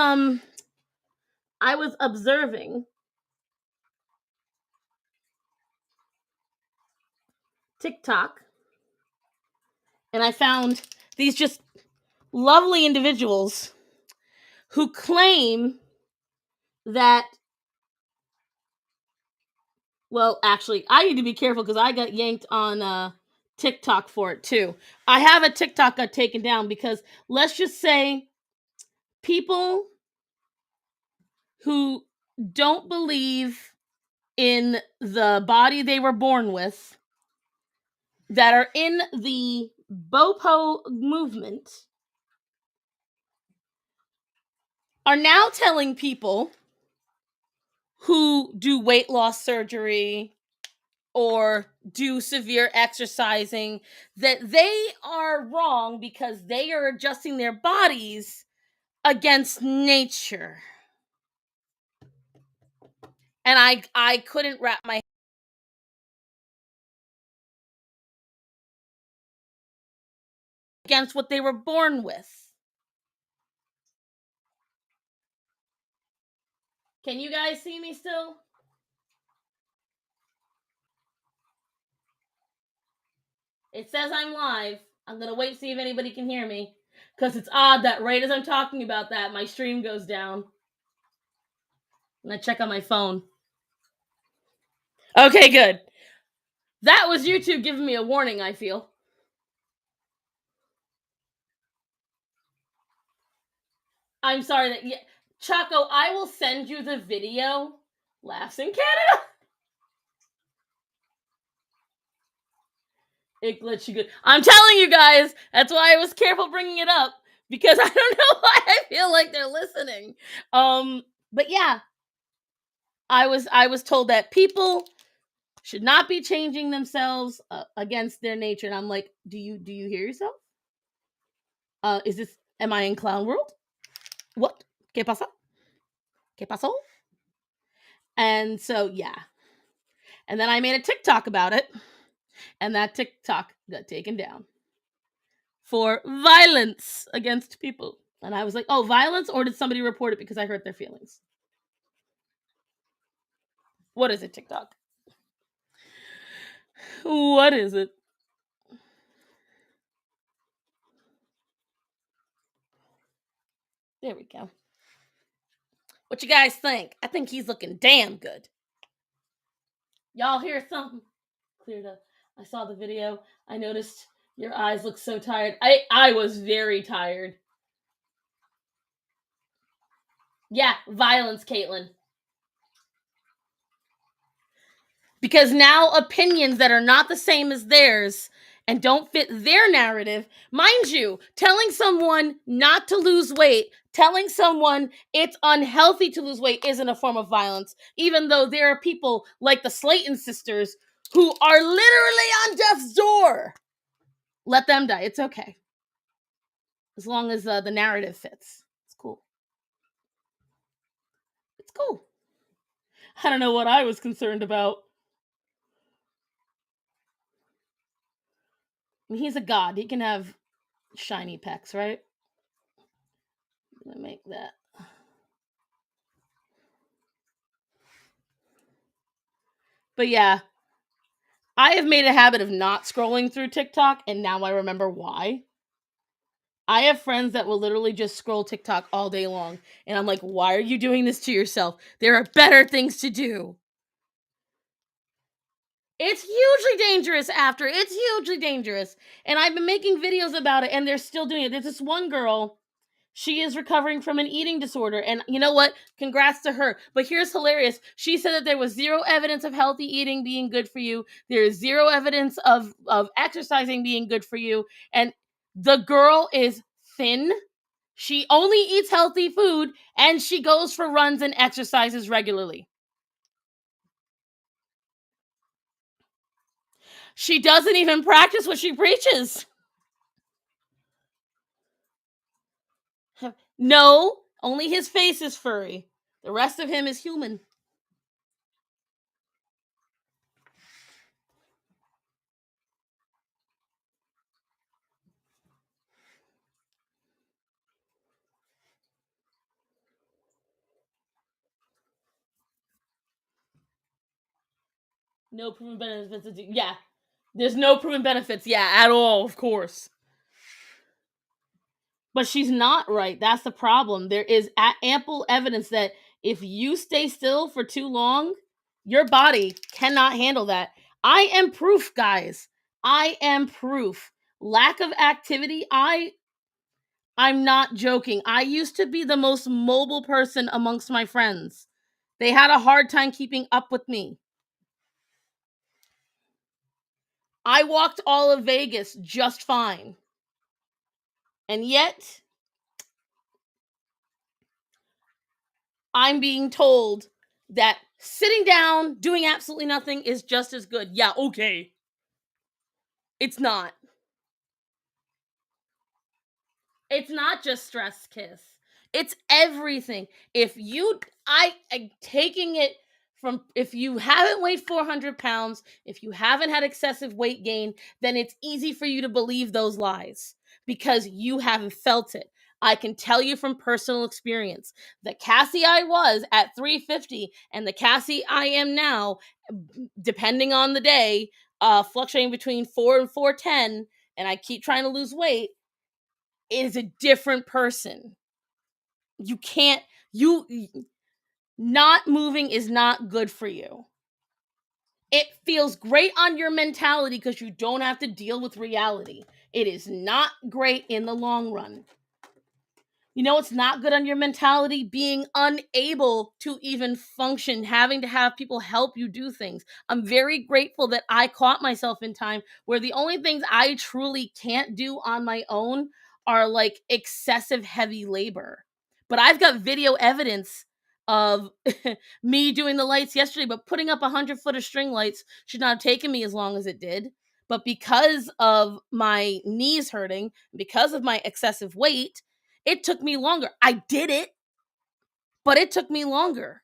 observing TikTok, and I found these just lovely individuals who claim that, well, actually, I need to be careful because I got yanked on TikTok for it too. I have a TikTok got taken down because, let's just say, people who don't believe in the body they were born with, that are in the BOPO movement, are now telling people who do weight loss surgery, or do severe exercising, that they are wrong because they are adjusting their bodies against nature. And I couldn't wrap my against what they were born with. Can you guys see me still? It says I'm live. I'm gonna wait to see if anybody can hear me, because it's odd that right as I'm talking about that, my stream goes down. And I check on my phone. Okay, good. That was YouTube giving me a warning, I feel. I'm sorry that... Yeah, Chaco, I will send you the video. Laughs in Canada. It glitched you good. I'm telling you guys, that's why I was careful bringing it up, because I don't know why I feel like they're listening. But yeah, I was told that people should not be changing themselves against their nature, and I'm like, do you hear yourself? Am I in clown world? What? ¿Qué pasa? ¿Qué pasó? And so yeah, and then I made a TikTok about it, and that TikTok got taken down for violence against people. And I was like, oh, violence, or did somebody report it because I hurt their feelings? What is it, TikTok? What is it? There we go. What you guys think? I think he's looking damn good. Y'all hear something? Cleared up. I saw the video. I noticed your eyes look so tired. I was very tired. Yeah, violence, Caitlin. Because now opinions that are not the same as theirs and don't fit their narrative, mind you, telling someone not to lose weight, telling someone it's unhealthy to lose weight isn't a form of violence, even though there are people like the Slayton sisters who are literally on death's door. Let them die. It's okay. As long as the narrative fits. It's cool. It's cool. I don't know what I was concerned about. I mean, he's a god. He can have shiny pecs, right? Let me make that. But yeah, I have made a habit of not scrolling through TikTok, and now I remember why. I have friends that will literally just scroll TikTok all day long, and I'm like, why are you doing this to yourself? There are better things to do. It's hugely dangerous after. It's hugely dangerous. And I've been making videos about it, and they're still doing it. There's this one girl. She is recovering from an eating disorder. And you know what? Congrats to her. But here's hilarious. She said that there was zero evidence of healthy eating being good for you. There is zero evidence of exercising being good for you. And the girl is thin. She only eats healthy food, and she goes for runs and exercises regularly. She doesn't even practice what she preaches. No, only his face is furry. The rest of him is human. No proven benefits. Yeah, there's no proven benefits. Yeah, at all, of course. But she's not right. That's the problem. There is ample evidence that if you stay still for too long, your body cannot handle that. I am proof, guys. I am proof. Lack of activity, I'm not joking. I used to be the most mobile person amongst my friends. They had a hard time keeping up with me. I walked all of Vegas just fine. And yet, I'm being told that Sitting down, doing absolutely nothing is just as good. Yeah, okay. It's not. It's not just stress, Kiss. It's everything. If you, I taking it from, if you haven't weighed 400 pounds, if you haven't had excessive weight gain, then it's easy for you to believe those lies because you haven't felt it. I can tell you from personal experience, the Cassie I was at 350 and the Cassie I am now, depending on the day, fluctuating between 4 and 410, and I keep trying to lose weight, is a different person. You can't, you, not moving is not good for you. It feels great on your mentality because you don't have to deal with reality. It is not great in the long run. You know, it's not good on your mentality being unable to even function, having to have people help you do things. I'm very grateful that I caught myself in time where the only things I truly can't do on my own are like excessive heavy labor. But I've got video evidence of me doing the lights yesterday, but putting up 100 foot of string lights should not have taken me as long as it did. But because of my knees hurting, because of my excessive weight, it took me longer. I did it, but it took me longer.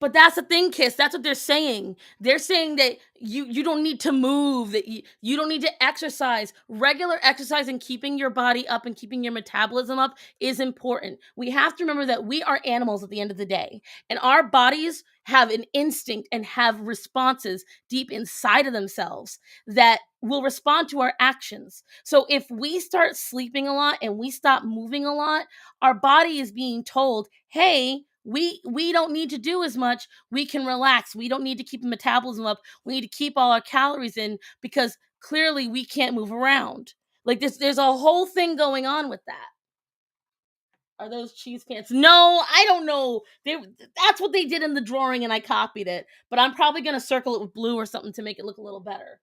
But that's the thing, Kiss. That's what they're saying. They're saying that you don't need to move, that you don't need to exercise. Regular exercise and keeping your body up and keeping your metabolism up is important. We have to remember that we are animals at the end of the day, and our bodies have an instinct and have responses deep inside of themselves that will respond to our actions. So if we start sleeping a lot and we stop moving a lot, our body is being told, "Hey, we don't need to do as much. We can relax. We don't need to keep the metabolism up. We need to keep all our calories in because clearly we can't move around." Like there's a whole thing going on with that. Are those cheese pants? No, I don't know. That's what they did in the drawing and I copied it. But I'm probably going to circle it with blue or something to make it look a little better.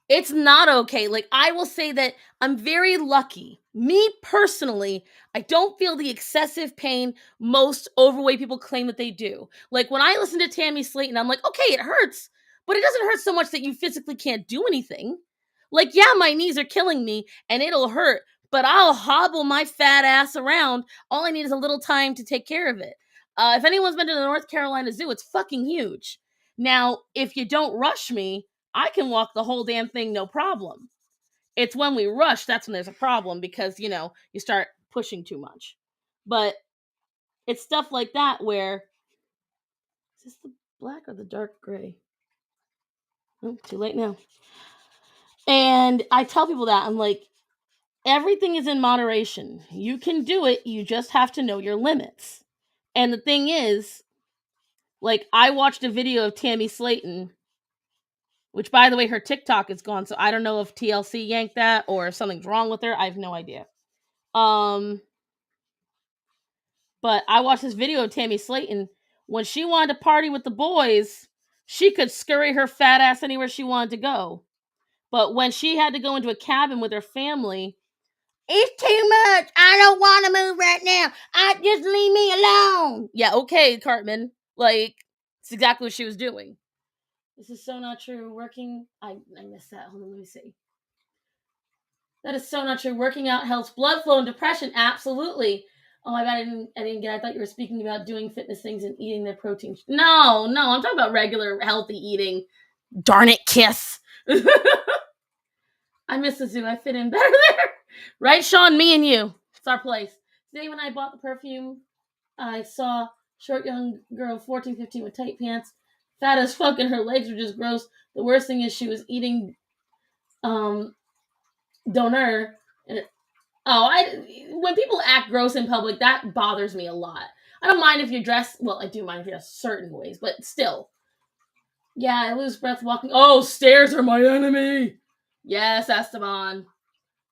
It's not okay. Like, I will say that I'm very lucky. Me personally, I don't feel the excessive pain most overweight people claim that they do. Like, when I listen to Tammy Slayton, I'm like, okay, it hurts, but it doesn't hurt so much that you physically can't do anything. Like, yeah, my knees are killing me and it'll hurt, but I'll hobble my fat ass around. All I need is a little time to take care of it. If anyone's been to the North Carolina Zoo, it's fucking huge. Now, if you don't rush me, I can walk the whole damn thing no problem. It's when we rush that's when there's a problem because, you start pushing too much. But it's stuff like that where is this the black or the dark gray? Oh, too late now. And I tell people that I'm like, everything is in moderation. You can do it, you just have to know your limits. And the thing is, like, I watched a video of Tammy Slayton, which, by the way, her TikTok is gone, so I don't know if TLC yanked that or if something's wrong with her. I have no idea. Um, but I watched this video of Tammy Slayton. When she wanted to party with the boys, she could scurry her fat ass anywhere she wanted to go. But when she had to go into a cabin with her family, it's too much. I don't want to move right now. I just leave me alone. Yeah, okay, Cartman. Like, it's exactly what she was doing. This is so not true. I missed that. Hold on, let me see. That is so not true. Working out helps blood flow and depression. Absolutely. Oh my god, I didn't get. I thought you were speaking about doing fitness things and eating their protein. No, I'm talking about regular healthy eating. Darn it, Kiss. I miss the zoo. I fit in better there. Right, Sean? Me and you. It's our place. Today when I bought the perfume, I saw short young girl, 14, 15 with tight pants, fat as fuck, and her legs were just gross. The worst thing is she was eating doner. And when people act gross in public, that bothers me a lot. I don't mind if you dress, well, I do mind if you dress certain ways, but still. Yeah, I lose breath walking. Oh, stairs are my enemy. Yes, Esteban.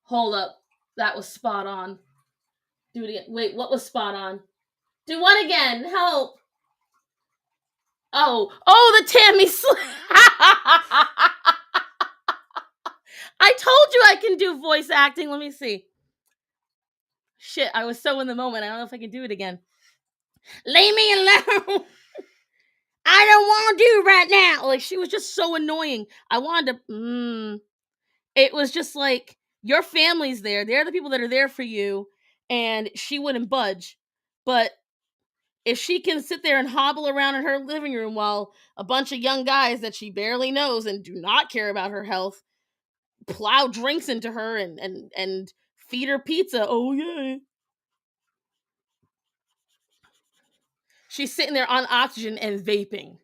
Hold up. That was spot on. Do it again. Wait, what was spot on? Do one again. Help. Oh, the Tammy I told you I can do voice acting. Let me see. Shit, I was so in the moment. I don't know if I can do it again. Leave me alone. I don't want to do right now. Like, she was just so annoying. I wanted to. It was just like, your family's there. They're the people that are there for you. And she wouldn't budge. But if she can sit there and hobble around in her living room while a bunch of young guys that she barely knows and do not care about her health plow drinks into her and feed her pizza. Oh yeah. She's sitting there on oxygen and vaping.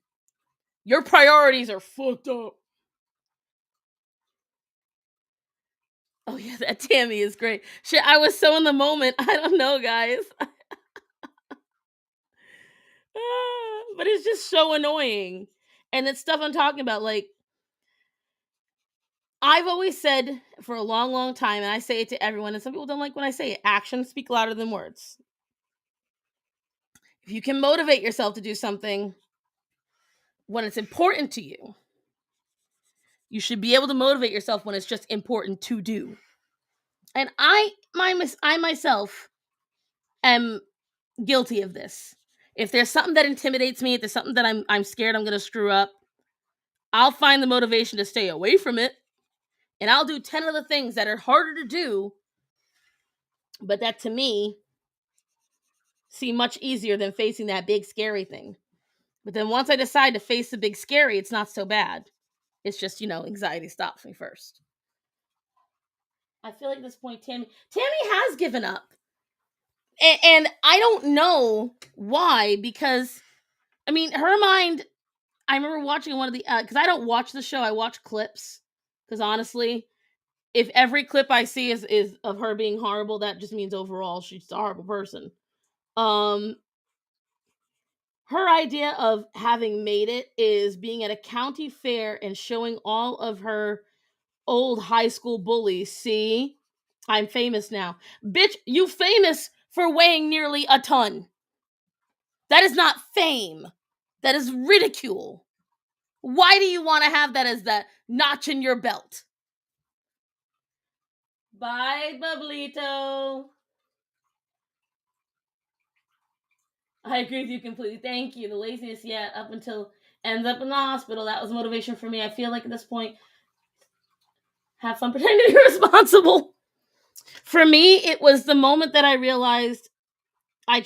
Your priorities are fucked up. Oh yeah, that Tammy is great. Shit, I was so in the moment. I don't know, guys. But it's just so annoying. And it's stuff I'm talking about. Like, I've always said for a long, long time, and I say it to everyone, and some people don't like when I say it, actions speak louder than words. If you can motivate yourself to do something when it's important to you, you should be able to motivate yourself when it's just important to do. And I myself am guilty of this. If there's something that intimidates me, if there's something that I'm scared I'm going to screw up, I'll find the motivation to stay away from it, and I'll do 10 other things that are harder to do, but that to me seem much easier than facing that big scary thing. But then once I decide to face the big scary, it's not so bad. It's just, anxiety stops me first. I feel like at this point, Tammy has given up. And I don't know why, because, I mean, her mind, I remember watching one of the, because I don't watch the show, I watch clips. Because honestly, if every clip I see is of her being horrible, that just means overall she's a horrible person. Her idea of having made it is being at a county fair and showing all of her old high school bullies. See, I'm famous now. Bitch, you famous for weighing nearly a ton. That is not fame. That is ridicule. Why do you want to have that as that notch in your belt? Bye, Bublito. I agree with you completely. Thank you. The laziness, yeah, up until ends up in the hospital. That was motivation for me. I feel like at this point, have fun pretending to be responsible. For me, it was the moment that I realized I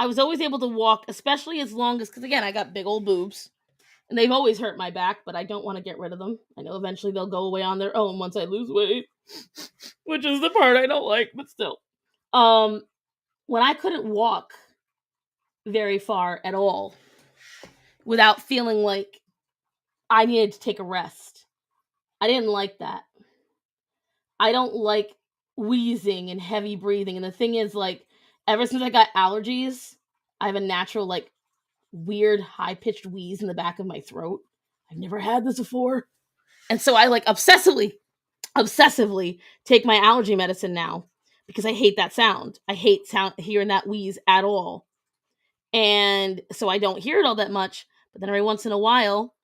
was always able to walk, especially as long as, because again, I got big old boobs. And they've always hurt my back, but I don't want to get rid of them. I know eventually they'll go away on their own once I lose weight, which is the part I don't like, but still. When I couldn't walk very far at all without feeling like I needed to take a rest, I didn't like that. I don't like wheezing and heavy breathing. And the thing is, like, ever since I got allergies, I have a natural, like, weird high-pitched wheeze in the back of my throat. I've never had this before. And so I, like, obsessively take my allergy medicine now because I hate that sound. I hate hearing that wheeze at all. And so I don't hear it all that much. But then every once in a while,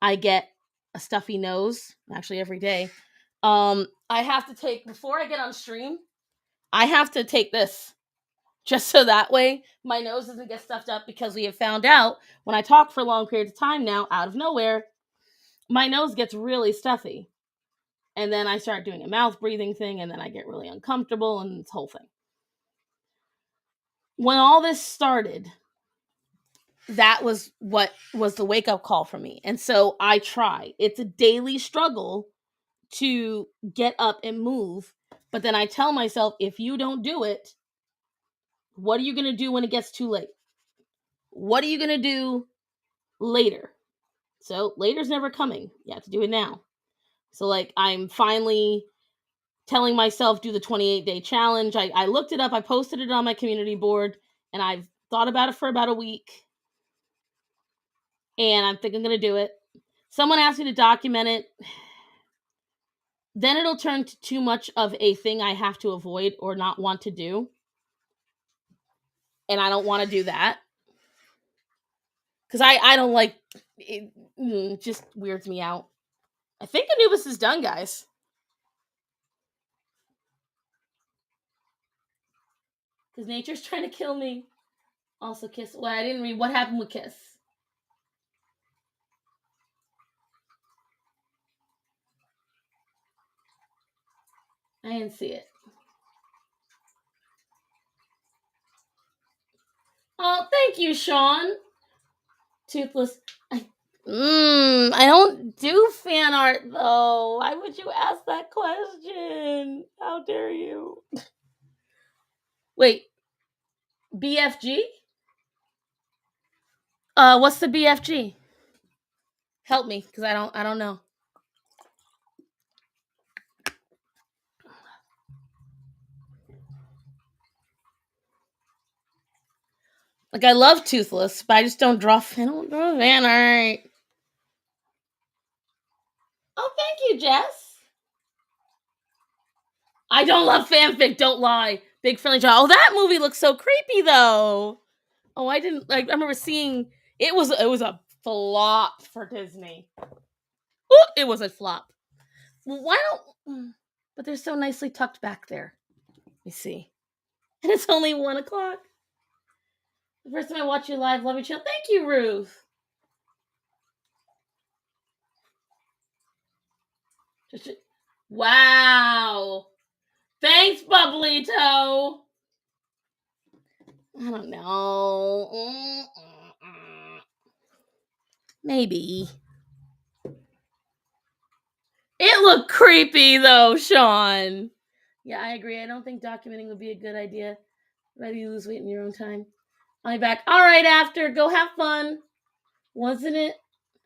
I get a stuffy nose. Actually, every day. I have to take, before I get on stream, I have to take this just so that way my nose doesn't get stuffed up, because we have found out when I talk for long periods of time now, out of nowhere, my nose gets really stuffy. And then I start doing a mouth breathing thing, and then I get really uncomfortable, and this whole thing. When all this started, that was what was the wake-up call for me. And so I try. It's a daily struggle to get up and move. But then I tell myself, if you don't do it, what are you going to do when it gets too late? What are you going to do later? So later's never coming. You have to do it now. So, like, I'm finally telling myself, do the 28-day challenge. I looked it up. I posted it on my community board, and I've thought about it for about a week. And I'm thinking I'm going to do it. Someone asked me to document it. Then it'll turn to too much of a thing I have to avoid or not want to do. And I don't want to do that. Because I don't like it. Just weirds me out. I think Anubis is done, guys. Because nature's trying to kill me. Also, Kiss. Well, I didn't read what happened with Kiss. I didn't see it. Oh, thank you, Sean. Toothless. I don't do fan art though. Why would you ask that question? How dare you? Wait, BFG? What's the BFG? Help me, because I don't know. Like I love Toothless, but I just don't draw fan art. Oh, thank you, Jess. I don't love fanfic, don't lie. Big friendly jaw. Oh, that movie looks so creepy though. Oh, I didn't like I remember seeing it was a flop for Disney. Ooh, it was a flop. Well, why don't but they're so nicely tucked back there. Let me see. And it's only 1:00. The first time I watch you live, love you chill. Thank you, Ruth. Wow. Thanks, Bubbly Toe. I don't know. Maybe. It looked creepy though, Sean. Yeah, I agree. I don't think documenting would be a good idea. Rather you lose weight in your own time. I'll be back. All right, after. Go have fun. Wasn't it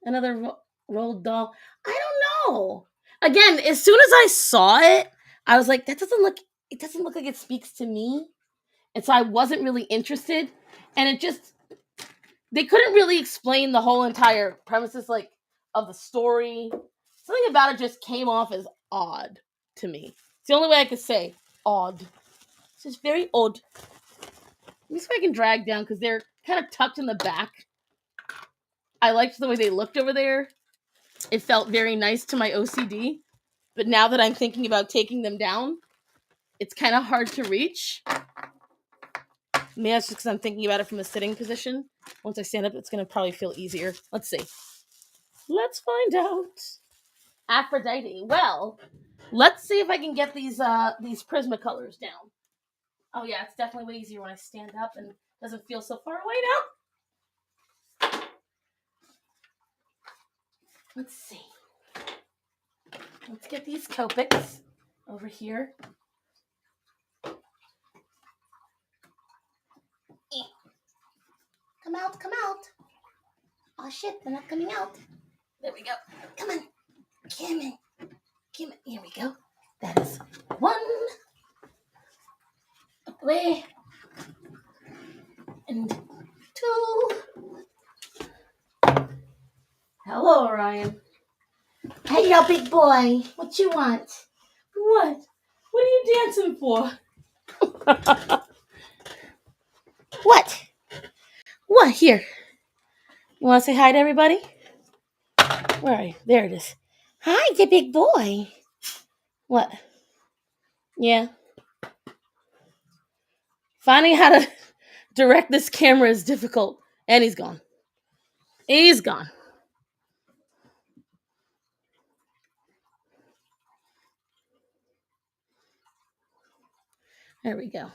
another rolled doll? I don't know. Again, as soon as I saw it, I was like, it doesn't look like it speaks to me. And so I wasn't really interested. And it just, they couldn't really explain the whole entire premises, like, of the story. Something about it just came off as odd to me. It's the only way I could say odd. It's just very odd. Let me see if I can drag down because they're kind of tucked in the back. I liked the way they looked over there. It felt very nice to my OCD. But now that I'm thinking about taking them down, it's kind of hard to reach. Maybe that's just because I'm thinking about it from a sitting position. Once I stand up, it's going to probably feel easier. Let's see. Let's find out. Aphrodite. Well, let's see if I can get these Prismacolors down. Oh yeah, it's definitely way easier when I stand up and doesn't feel so far away now. Let's see. Let's get these Copics over here. Come out, come out. Oh shit, they're not coming out. There we go. Come on. Come in. Come in. Here we go. That is one. Away. And two. Hello, Orion. Hello, big boy. What you want? What? What are you dancing for? What? What? Here. You want to say hi to everybody? Where are you? There it is. Hi, the big boy. What? Yeah. Finding how to direct this camera is difficult. And he's gone. He's gone. There we go.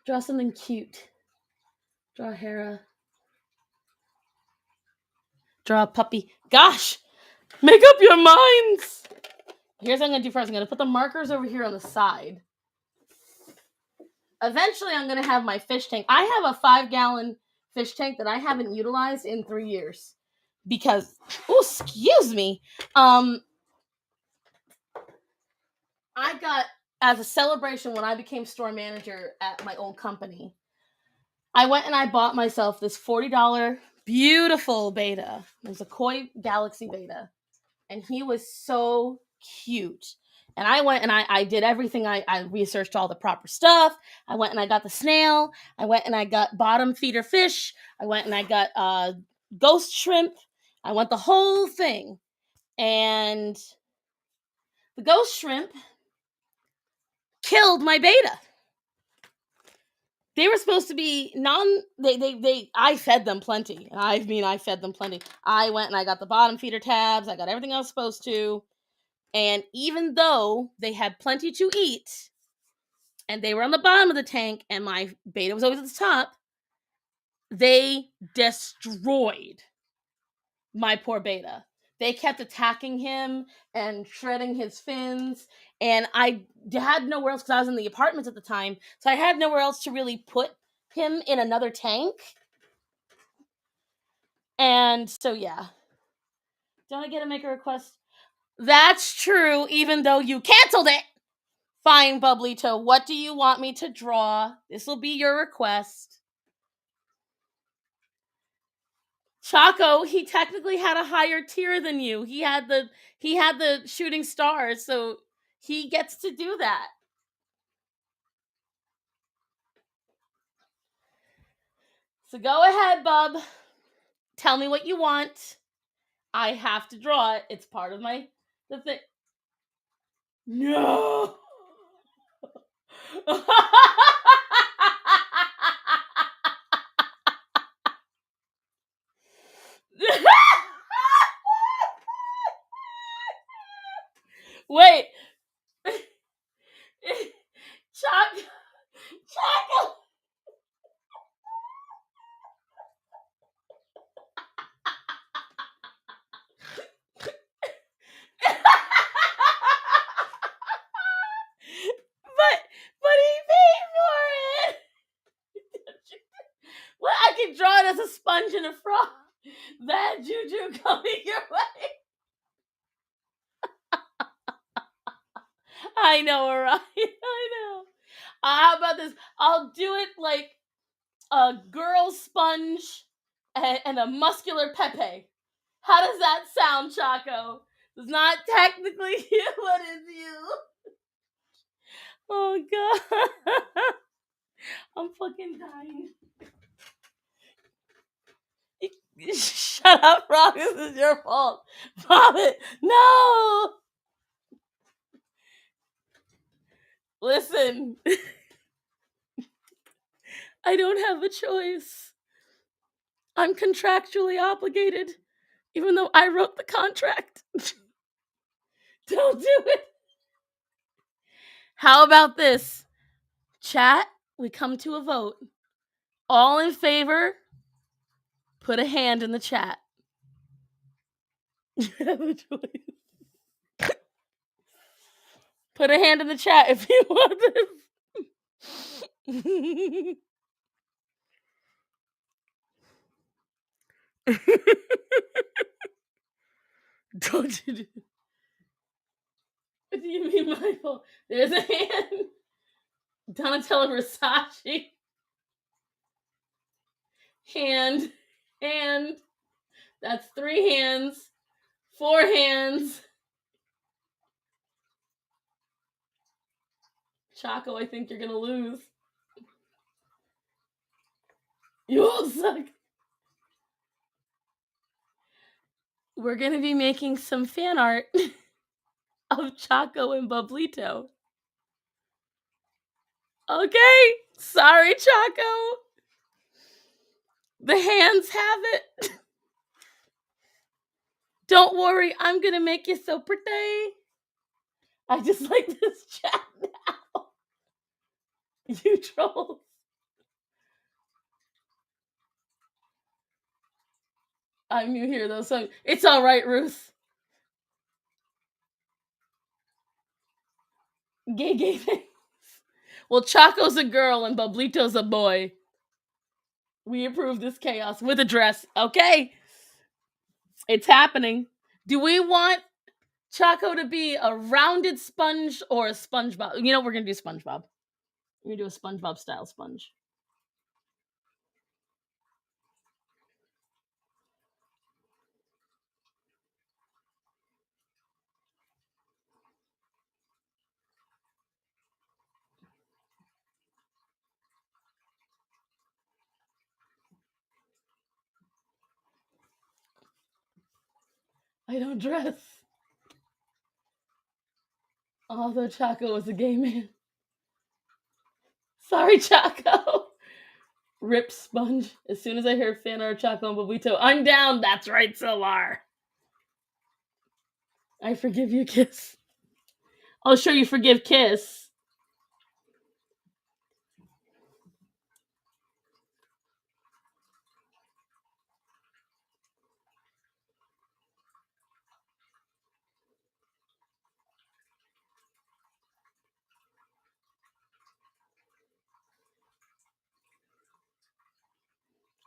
Draw something cute. Draw Hera. Draw a puppy. Gosh! Make up your minds! Here's what I'm going to do first. I'm going to put the markers over here on the side. Eventually, I'm going to have my fish tank. I have a 5-gallon fish tank that I haven't utilized in 3 years. Because, oh, excuse me. I got, as a celebration when I became store manager at my old company, I went and I bought myself this $40 beautiful beta. It was a Koi Galaxy beta. And he was so cute. And I went and I did everything. I researched all the proper stuff. I went and I got the snail. I went and I got bottom feeder fish. I went and I got ghost shrimp. I went the whole thing. And the ghost shrimp killed my beta. They were supposed to be I fed them plenty. I fed them plenty. I went and I got the bottom feeder tabs. I got everything I was supposed to. And even though they had plenty to eat, and they were on the bottom of the tank, and my beta was always at the top, they destroyed my poor beta. They kept attacking him and shredding his fins, and I had nowhere else, because I was in the apartments at the time, so I had nowhere else to really put him in another tank. And so, yeah. Don't I get to make a request? That's true, even though you canceled it. Fine, Bubblito. What do you want me to draw? This will be your request. Chaco, he technically had a higher tier than you. He had the shooting stars, so he gets to do that. So go ahead, bub. Tell me what you want. I have to draw it. It's part of the thing. No. Wait. Chaco. but he paid for it. Well, I can draw it as a sponge and a frog. That juju coming your way. I know, right? I know. How about this? I'll do it like a girl sponge and a muscular Pepe. How does that sound, Chaco? It's not technically you, but it's you. Oh, God. I'm fucking dying. Shut up, Rock. This is your fault. Vomit. No. Listen. I don't have a choice. I'm contractually obligated, even though I wrote the contract. Don't do it. How about this? Chat, we come to a vote. All in favor, put a hand in the chat. You have a choice. Put a hand in the chat if you want this. Don't you do? What do you mean, Michael? There's a hand. Donatella Versace. Hand. That's 3 hands. 4 hands. Chaco, I think you're gonna lose. You all suck. We're gonna be making some fan art of Chaco and Bublito. Okay. Sorry, Chaco. The hands have it. Don't worry, I'm gonna make you so pretty. I just like this chat now. You trolls. I'm new here though, so it's all right, Ruth. Gay things. Well, Chaco's a girl and Bublito's a boy. We approve this chaos with a dress. Okay. It's happening. Do we want Chaco to be a rounded sponge or a SpongeBob? You know, we're going to do SpongeBob. We're going to do a SpongeBob style sponge. I don't dress. Although Chaco was a gay man. Sorry, Chaco. Rip Sponge. As soon as I heard fan art Chaco and Bobito, I'm down. That's right, Solar. I forgive you, Kiss. Oh, sure, you forgive Kiss.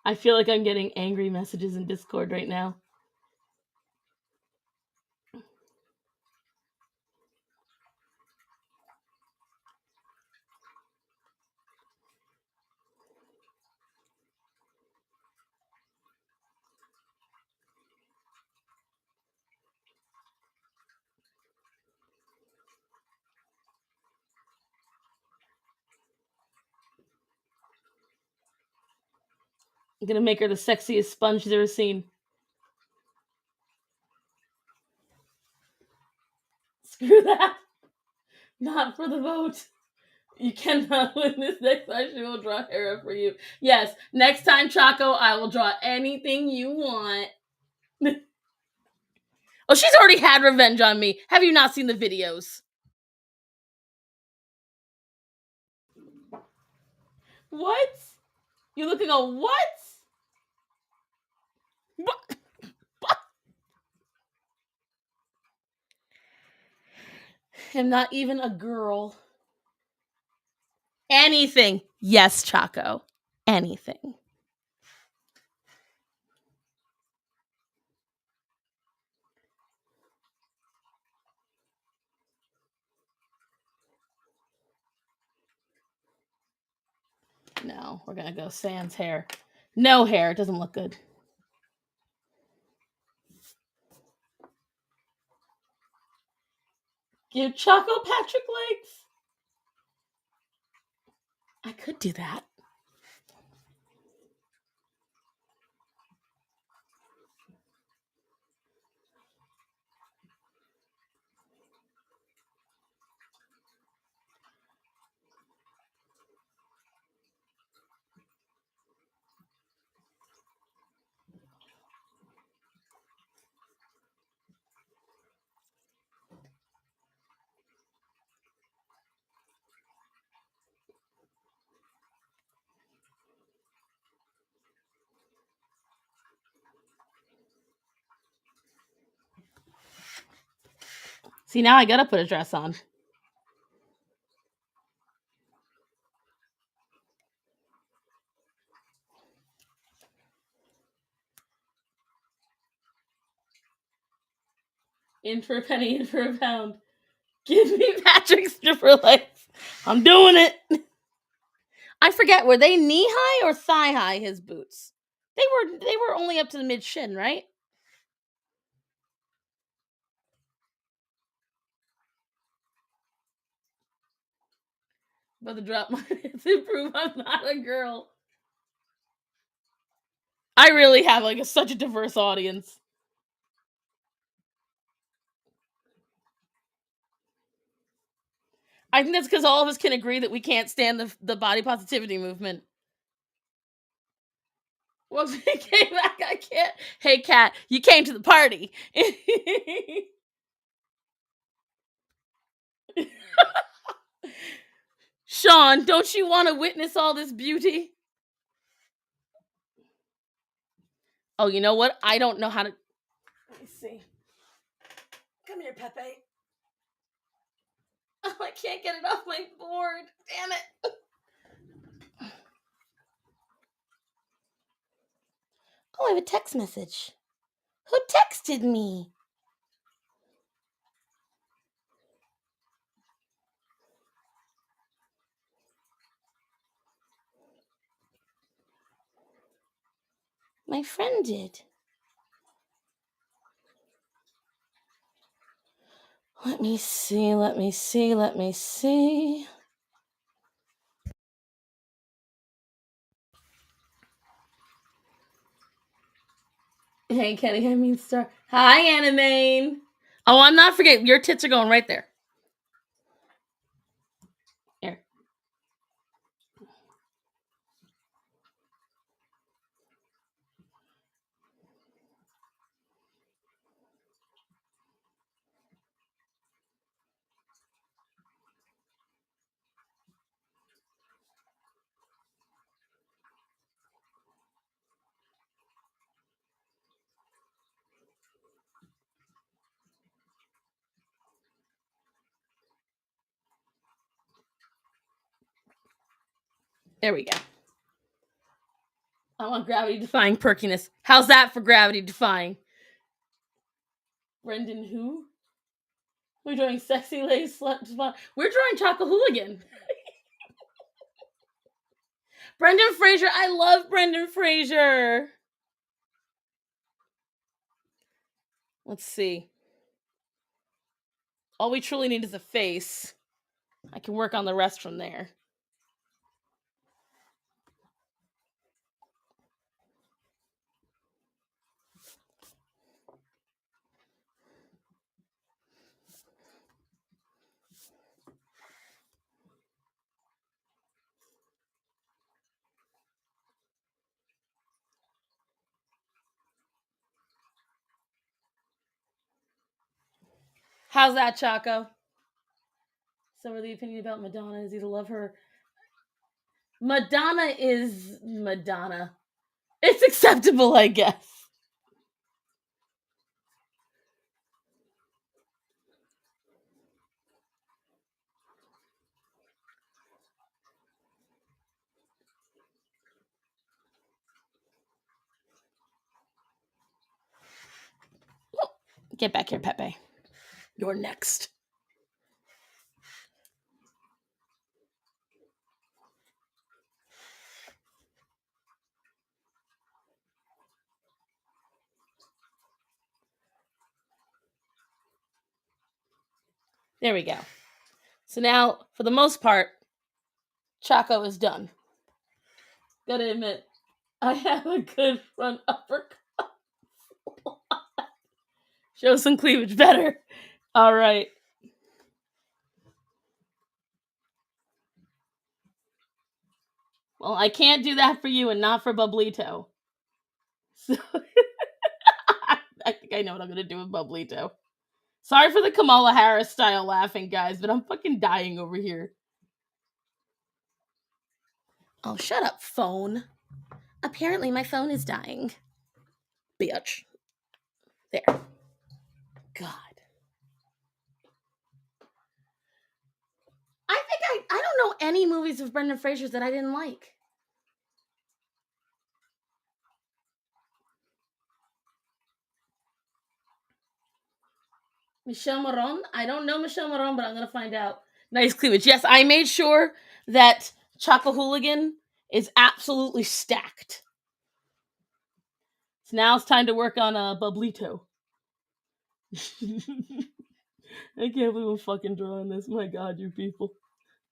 I feel like I'm getting angry messages in Discord right now. I'm gonna make her the sexiest sponge she's ever seen. Screw that. Not for the vote. You cannot win this next time. She will draw Hera for you. Yes, next time, Chaco, I will draw anything you want. Oh, she's already had revenge on me. Have you not seen the videos? What? You looking on what? What? I'm not even a girl. Anything. Yes, Chaco. Anything. No, we're gonna go sans hair. No hair. It doesn't look good. Give Chaco Patrick legs. I could do that. See, now I gotta put a dress on. In for a penny, in for a pound. Give me Patrick's stripper legs. I'm doing it. I forget, were they knee high or thigh high, his boots? They were only up to the mid shin, right? But the drop my hits to prove I'm not a girl. I really have such a diverse audience. I think that's because all of us can agree that we can't stand the body positivity movement. Well, he came back. I can't. Hey, Kat, you came to the party. Sean, don't you want to witness all this beauty? Oh, you know what? I don't know how to. Let me see. Come here, Pepe. Oh, I can't get it off my board. Damn it. Oh, I have a text message. Who texted me? My friend did. Let me see. Hey, Kenny, I mean Star. Hi, Animane. Oh, I'm not forgetting. Your tits are going right there. Here. There we go. I want gravity defying perkiness. How's that for gravity defying? Brendan who? We're doing sexy lace slut spot. We're drawing Chocolate Hooligan. Brendan Fraser. I love Brendan Fraser. Let's see. All we truly need is a face. I can work on the rest from there. How's that, Choco? So, are the opinion about Madonna is either love her. Madonna is Madonna. It's acceptable, I guess. Get back here, Pepe. You're next. There we go. So now, for the most part, Choco is done. Gotta admit, I have a good front uppercut. Show some cleavage better. All right. Well, I can't do that for you and not for Bublito. So I think I know what I'm gonna do with Bublito. Sorry for the Kamala Harris style laughing, guys, but I'm fucking dying over here. Oh, shut up, phone. Apparently my phone is dying. Bitch. There. God. I don't know any movies of Brendan Fraser's that I didn't like. Michelle Maron? I don't know Michelle Maron, but I'm gonna find out. Nice cleavage. Yes, I made sure that Chocolate Hooligan is absolutely stacked. So now it's time to work on Bublito. I can't believe I'm fucking drawing this. My God, you people.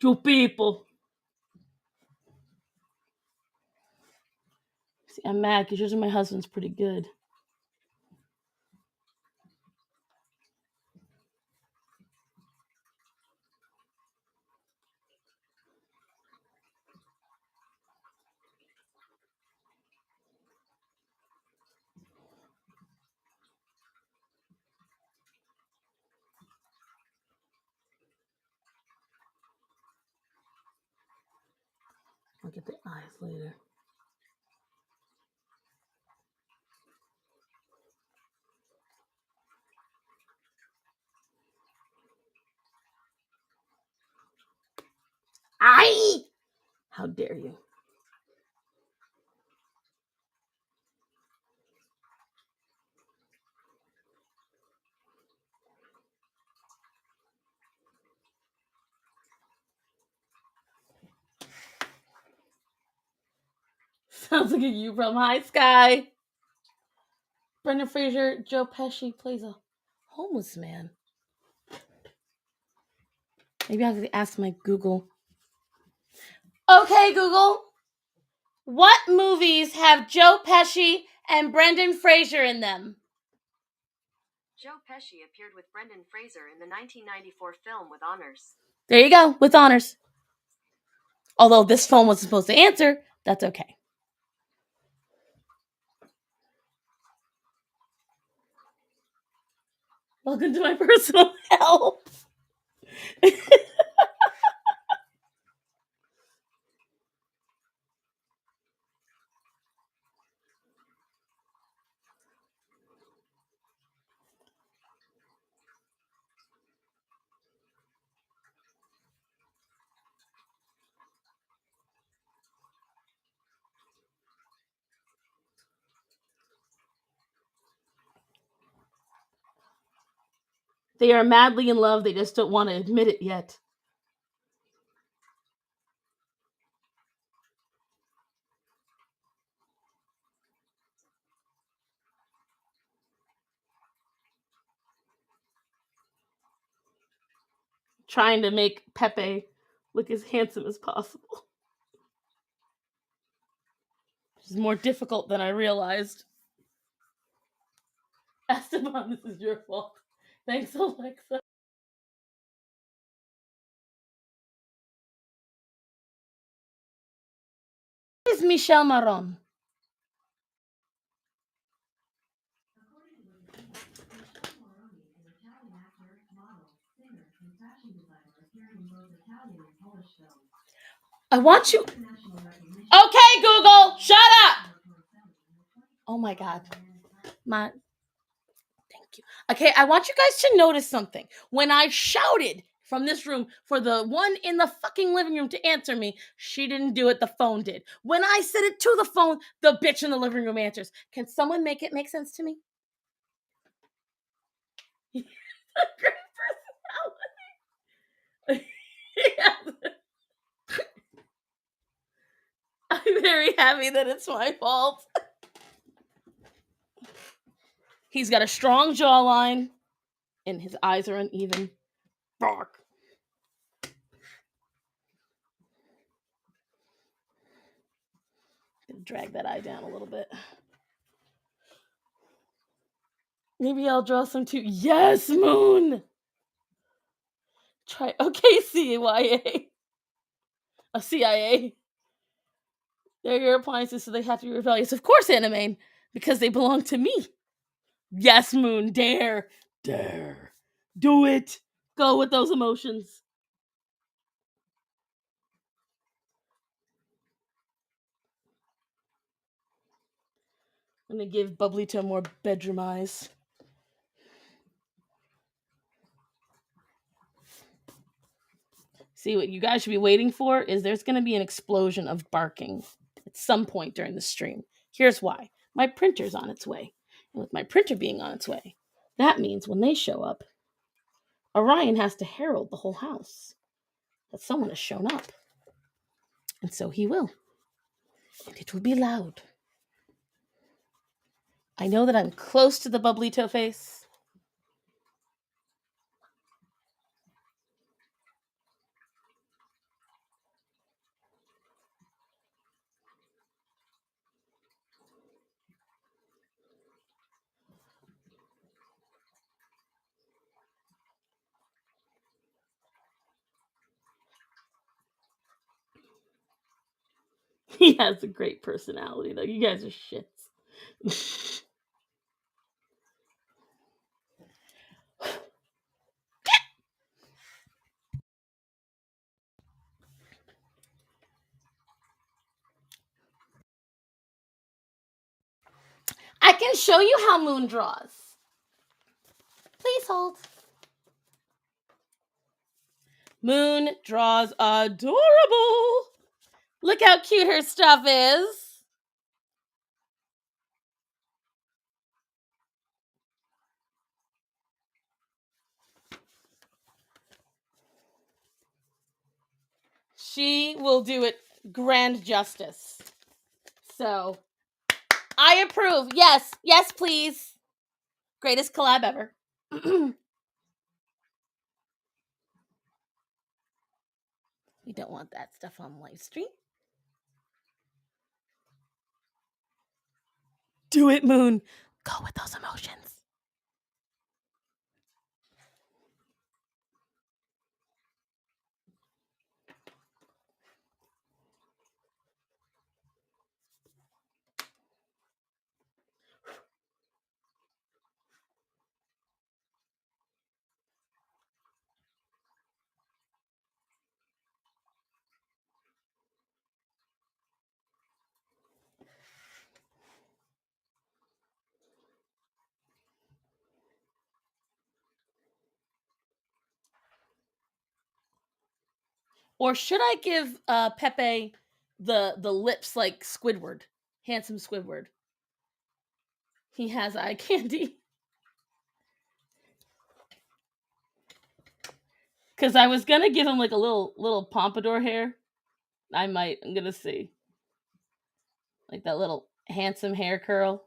You people. See, I'm mad because yours and my husband's pretty good. I'll get the eyes later. Aye! How dare you? Sounds like a you from High Sky. Brendan Fraser, Joe Pesci plays a homeless man. Maybe I have to ask my Google. Okay, Google. What movies have Joe Pesci and Brendan Fraser in them. Joe Pesci appeared with Brendan Fraser in the 1994 film With Honors. There you go, With Honors. Although this phone wasn't supposed to answer, that's okay. Welcome to my personal hell. They are madly in love, they just don't want to admit it yet. Trying to make Pepe look as handsome as possible. Which is more difficult than I realized. Esteban, this is your fault. Thanks, Alexa. Who is Michelle Maron? I want you. Okay, Google, shut up. Oh my God. Thank you. Okay, I want you guys to notice something. When I shouted from this room for the one in the fucking living room to answer me, she didn't do it, the phone did. When I said it to the phone, the bitch in the living room answers. Can someone make it make sense to me? Great personality. Yeah. I'm very happy that it's my fault. He's got a strong jawline, and his eyes are uneven. Bark. Drag that eye down a little bit. Maybe I'll draw some too. Yes, Moon. Try. Okay, CIA. A CIA. They're your appliances, so they have to be rebellious. Of course, Animane, because they belong to me. Yes, Moon. Dare. Do it. Go with those emotions. I'm gonna give Bubblito more bedroom eyes. See, what you guys should be waiting for is there's gonna be an explosion of barking at some point during the stream. Here's why. My printer's on its way. And with my printer being on its way, that means when they show up, Orion has to herald the whole house that someone has shown up. And so he will. And it will be loud. I know that I'm close to the Bubblito face. He has a great personality, though. You guys are shits. I can show you how Moon draws. Please hold. Moon draws adorable. Look how cute her stuff is. She will do it grand justice. So, I approve. Yes, yes, please. Greatest collab ever. We don't want that stuff on Livestream. Do it, Moon. Go with those emotions. Or should I give Pepe the lips like Squidward, handsome Squidward? He has eye candy. Because I was gonna give him like a little pompadour hair. I'm gonna see, like that little handsome hair curl,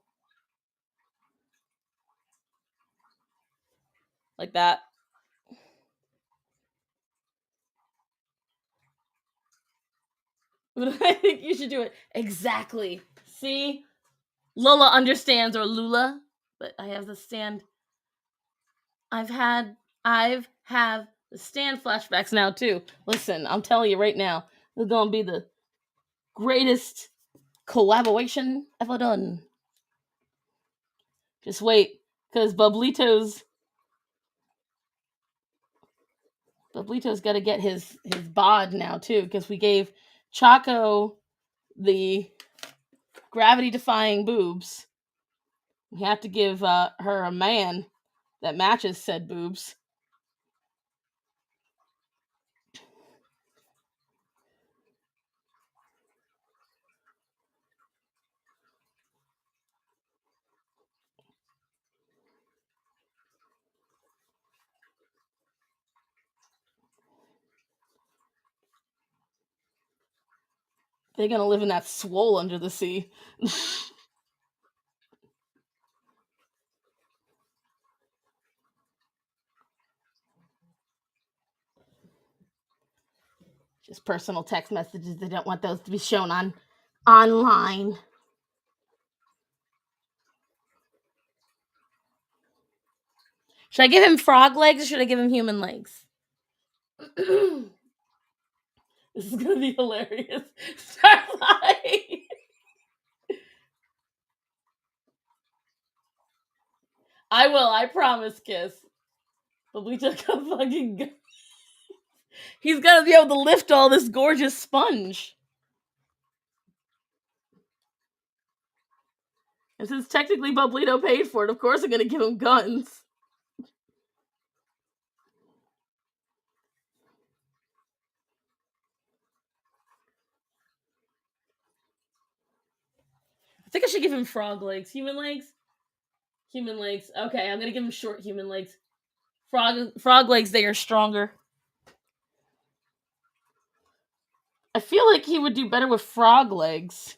like that. But I think you should do it exactly. See, Lola understands, or Lula, but I have the stand. I've have the stand flashbacks now too. Listen, I'm telling you right now, this is gonna be the greatest collaboration ever done. Just wait, because Bublito's got to get his bod now too, because we gave Chaco the gravity defying boobs. We have to give her a man that matches said boobs. They're gonna live in that swole under the sea. Just personal text messages. They don't want those to be shown online. Should I give him frog legs or should I give him human legs? This is gonna be hilarious. Starlight. I will. I promise, Kiss. But we took a fucking. He's gonna be able to lift all this gorgeous sponge. And since technically Bublito paid for it, of course I'm gonna give him guns. I think I should give him frog legs. Human legs? Human legs. Okay, I'm gonna give him short human legs. Frog legs, they are stronger. I feel like he would do better with frog legs.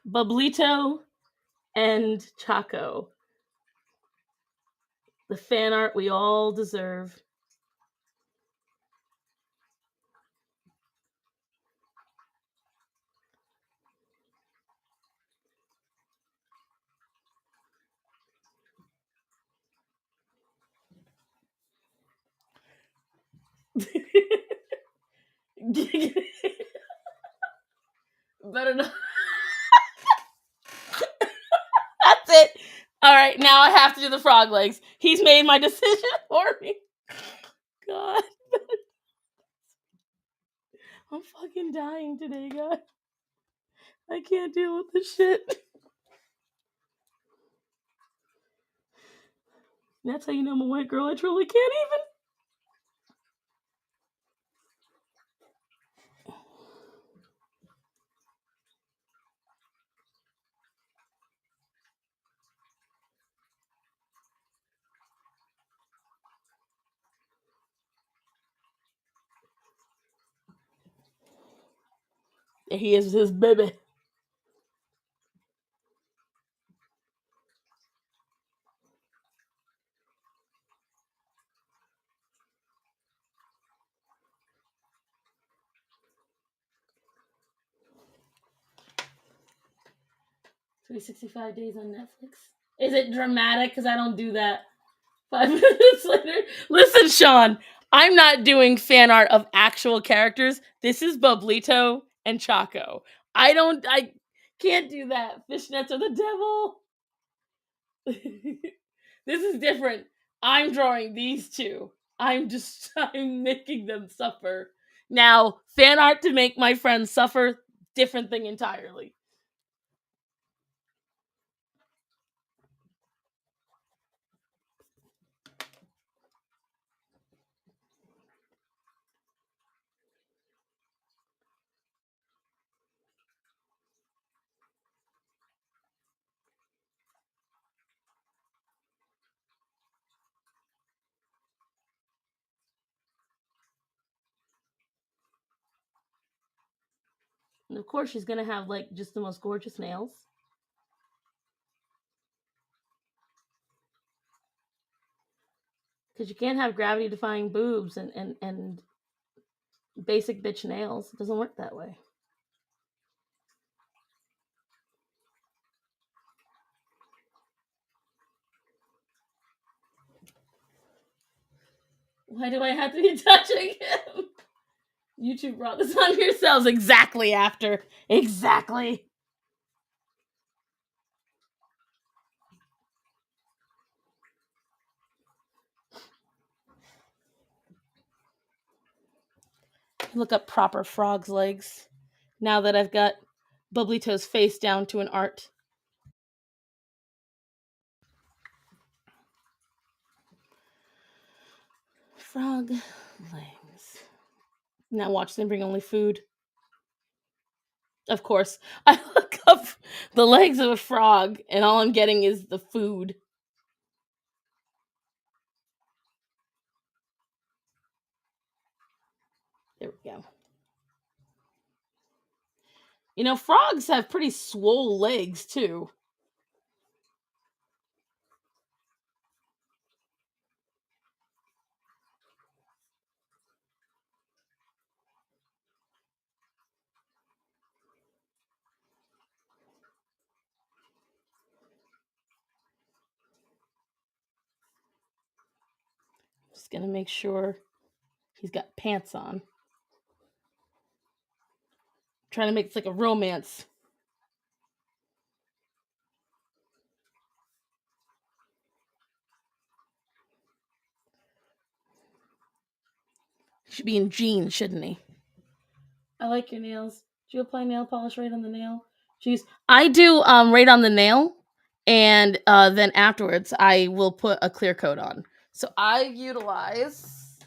Bublito and Chaco. The fan art we all deserve. Better not. That's it. All right, now I have to do the frog legs. He's made my decision for me. God. I'm fucking dying today, guys. I can't deal with this shit. That's how you know I'm a white girl. I truly can't even. He is his baby. $365 days on Netflix. Is it dramatic? Because I don't do that. 5 minutes later. Listen, Sean, I'm not doing fan art of actual characters. This is Bublito and Chaco. I can't do that. Fishnets are the devil. This is different. I'm drawing these two. I'm making them suffer. Now, fan art to make my friends suffer, different thing entirely. And of course, she's gonna have like just the most gorgeous nails. Because you can't have gravity defying boobs and basic bitch nails. It doesn't work that way. Why do I have to be touching him? You two brought this on yourselves exactly after. Exactly. Look up proper frog's legs. Now that I've got Bublito's face down to an art. Frog legs. Now watch them bring only food. Of course, I look up the legs of a frog, and all I'm getting is the food. There we go. You know, frogs have pretty swole legs, too. Just gonna make sure he's got pants on. Trying to make it like a romance. He should be in jeans, shouldn't he? I like your nails. Do you apply nail polish right on the nail? Jeez, I do right on the nail, and then afterwards I will put a clear coat on. So I utilize,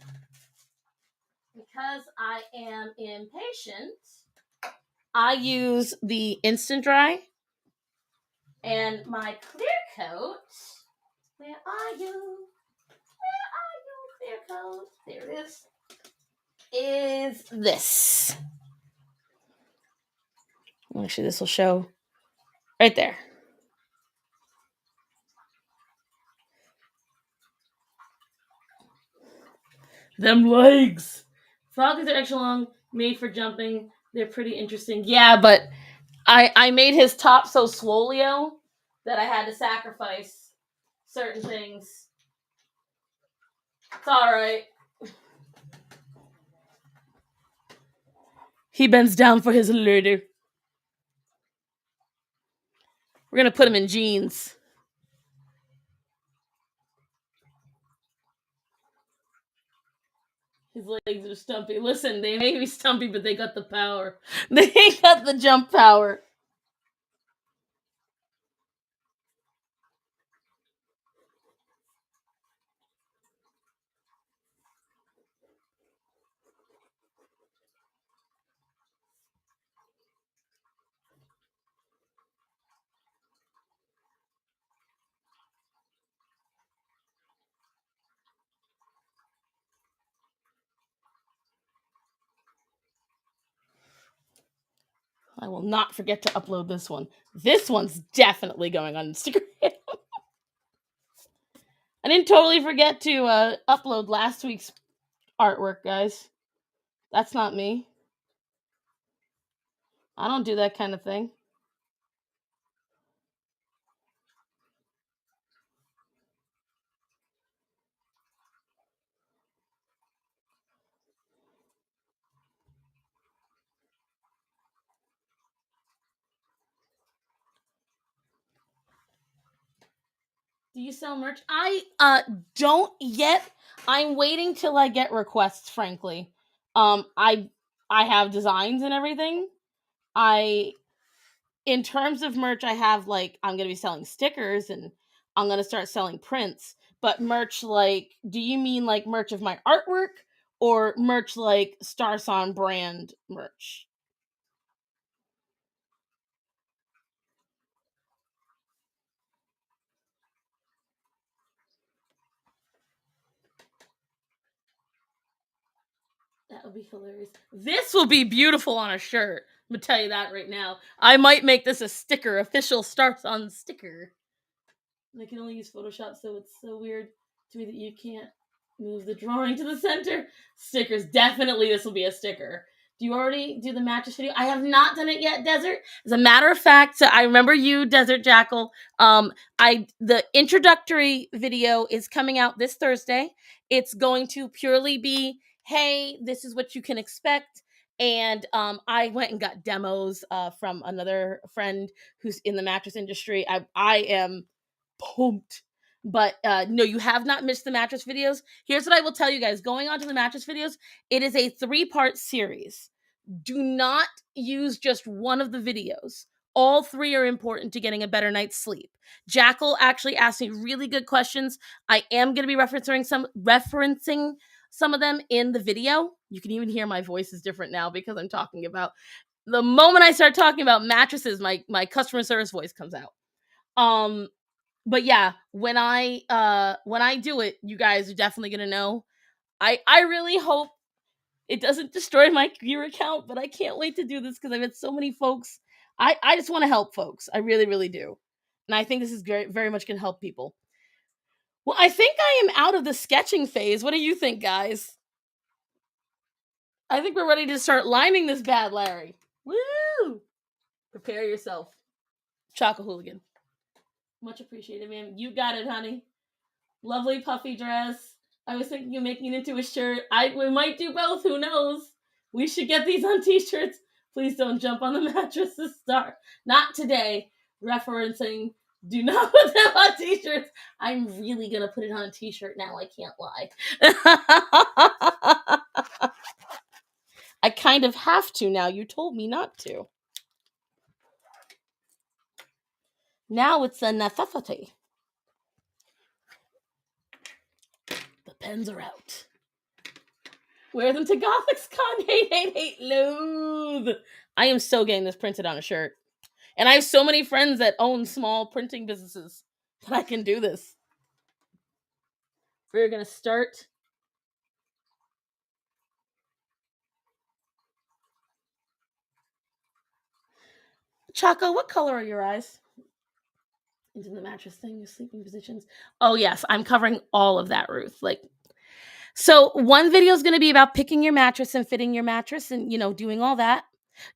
because I am impatient, I use the Instant Dry and my clear coat. Where are you? Where are you, clear coat? There it is. Is this. Actually, this will show right there. Them legs. Frogs are extra long, made for jumping. They're pretty interesting. Yeah, but I made his top so swolio that I had to sacrifice certain things. It's alright. He bends down for his lady. We're gonna put him in jeans. His legs are stumpy. Listen, they may be stumpy, but they got the power. They got the jump power. I will not forget to upload this one. This one's definitely going on Instagram. I didn't totally forget to upload last week's artwork, guys. That's not me. I don't do that kind of thing. Do you sell merch? I don't yet. I'm waiting till I get requests, frankly. I have designs and everything. In terms of merch, I have like I'm gonna be selling stickers and I'm gonna start selling prints. But merch, like, do you mean like merch of my artwork or merch like Starson brand merch? That would be hilarious. This will be beautiful on a shirt. I'm gonna tell you that right now. I might make this a sticker, official Starson sticker. I can only use Photoshop, so it's so weird to me that you can't move the drawing to the center. Stickers, definitely this will be a sticker. Do you already do the mattress video? I have not done it yet, Desert. As a matter of fact, so I remember you, Desert Jackal. The introductory video is coming out this Thursday. It's going to purely be, hey, this is what you can expect. And I went and got demos from another friend who's in the mattress industry. I am pumped. But no, you have not missed the mattress videos. Here's what I will tell you guys. Going on to the mattress videos, it is a 3-part series. Do not use just one of the videos. All 3 are important to getting a better night's sleep. Jackal actually asked me really good questions. I am going to be referencing some of them in the video. You can even hear my voice is different now because I'm talking about the moment I start talking about mattresses, my customer service voice comes out. But yeah, when I do it, you guys are definitely gonna know. I really hope it doesn't destroy my gear account, but I can't wait to do this because I've had so many folks. I just want to help folks. I really, really do. And I think this is very, very much gonna help people. Well, I think I am out of the sketching phase. What do you think, guys? I think we're ready to start lining this bad Larry. Woo! Prepare yourself. Choco Hooligan. Much appreciated, man. You got it, honey. Lovely puffy dress. I was thinking of making it into a shirt. We might do both. Who knows? We should get these on t-shirts. Please don't jump on the mattresses star. Not today. Referencing. Do not put them on t-shirts. I'm really gonna put it on a t-shirt now. I can't lie. I kind of have to now. You told me not to. Now it's a necessity. The pens are out. Wear them to GothicsCon 888 loathe. I am so getting this printed on a shirt. And I have so many friends that own small printing businesses that I can do this. We're going to start. Choco, what color are your eyes? Into the mattress thing, your sleeping positions. Oh, yes. I'm covering all of that, Ruth. So one video is going to be about picking your mattress and fitting your mattress and, doing all that.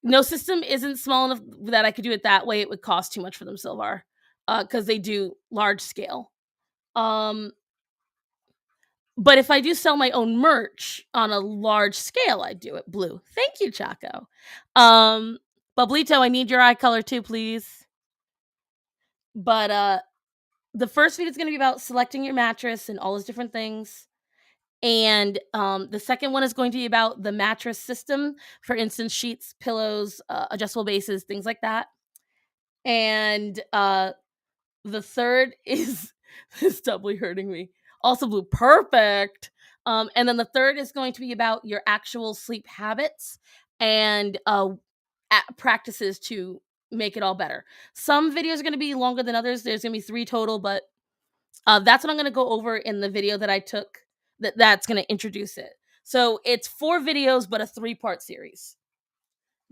No system isn't small enough that I could do it that way. It would cost too much for them, Silvar, because they do large scale. But if I do sell my own merch on a large scale, I'd do it blue. Thank you, Chaco. Bublito, I need your eye color too, please. But the first video is going to be about selecting your mattress and all those different things. And the second one is going to be about the mattress system, for instance, sheets, pillows, adjustable bases, things like that. And the third is it's doubly hurting me. Also blue, perfect. And then the third is going to be about your actual sleep habits and practices to make it all better. Some videos are going to be longer than others. There's going to be 3 total, but that's what I'm going to go over in the video that I took that's going to introduce it. So it's 4 videos, but a 3-part series.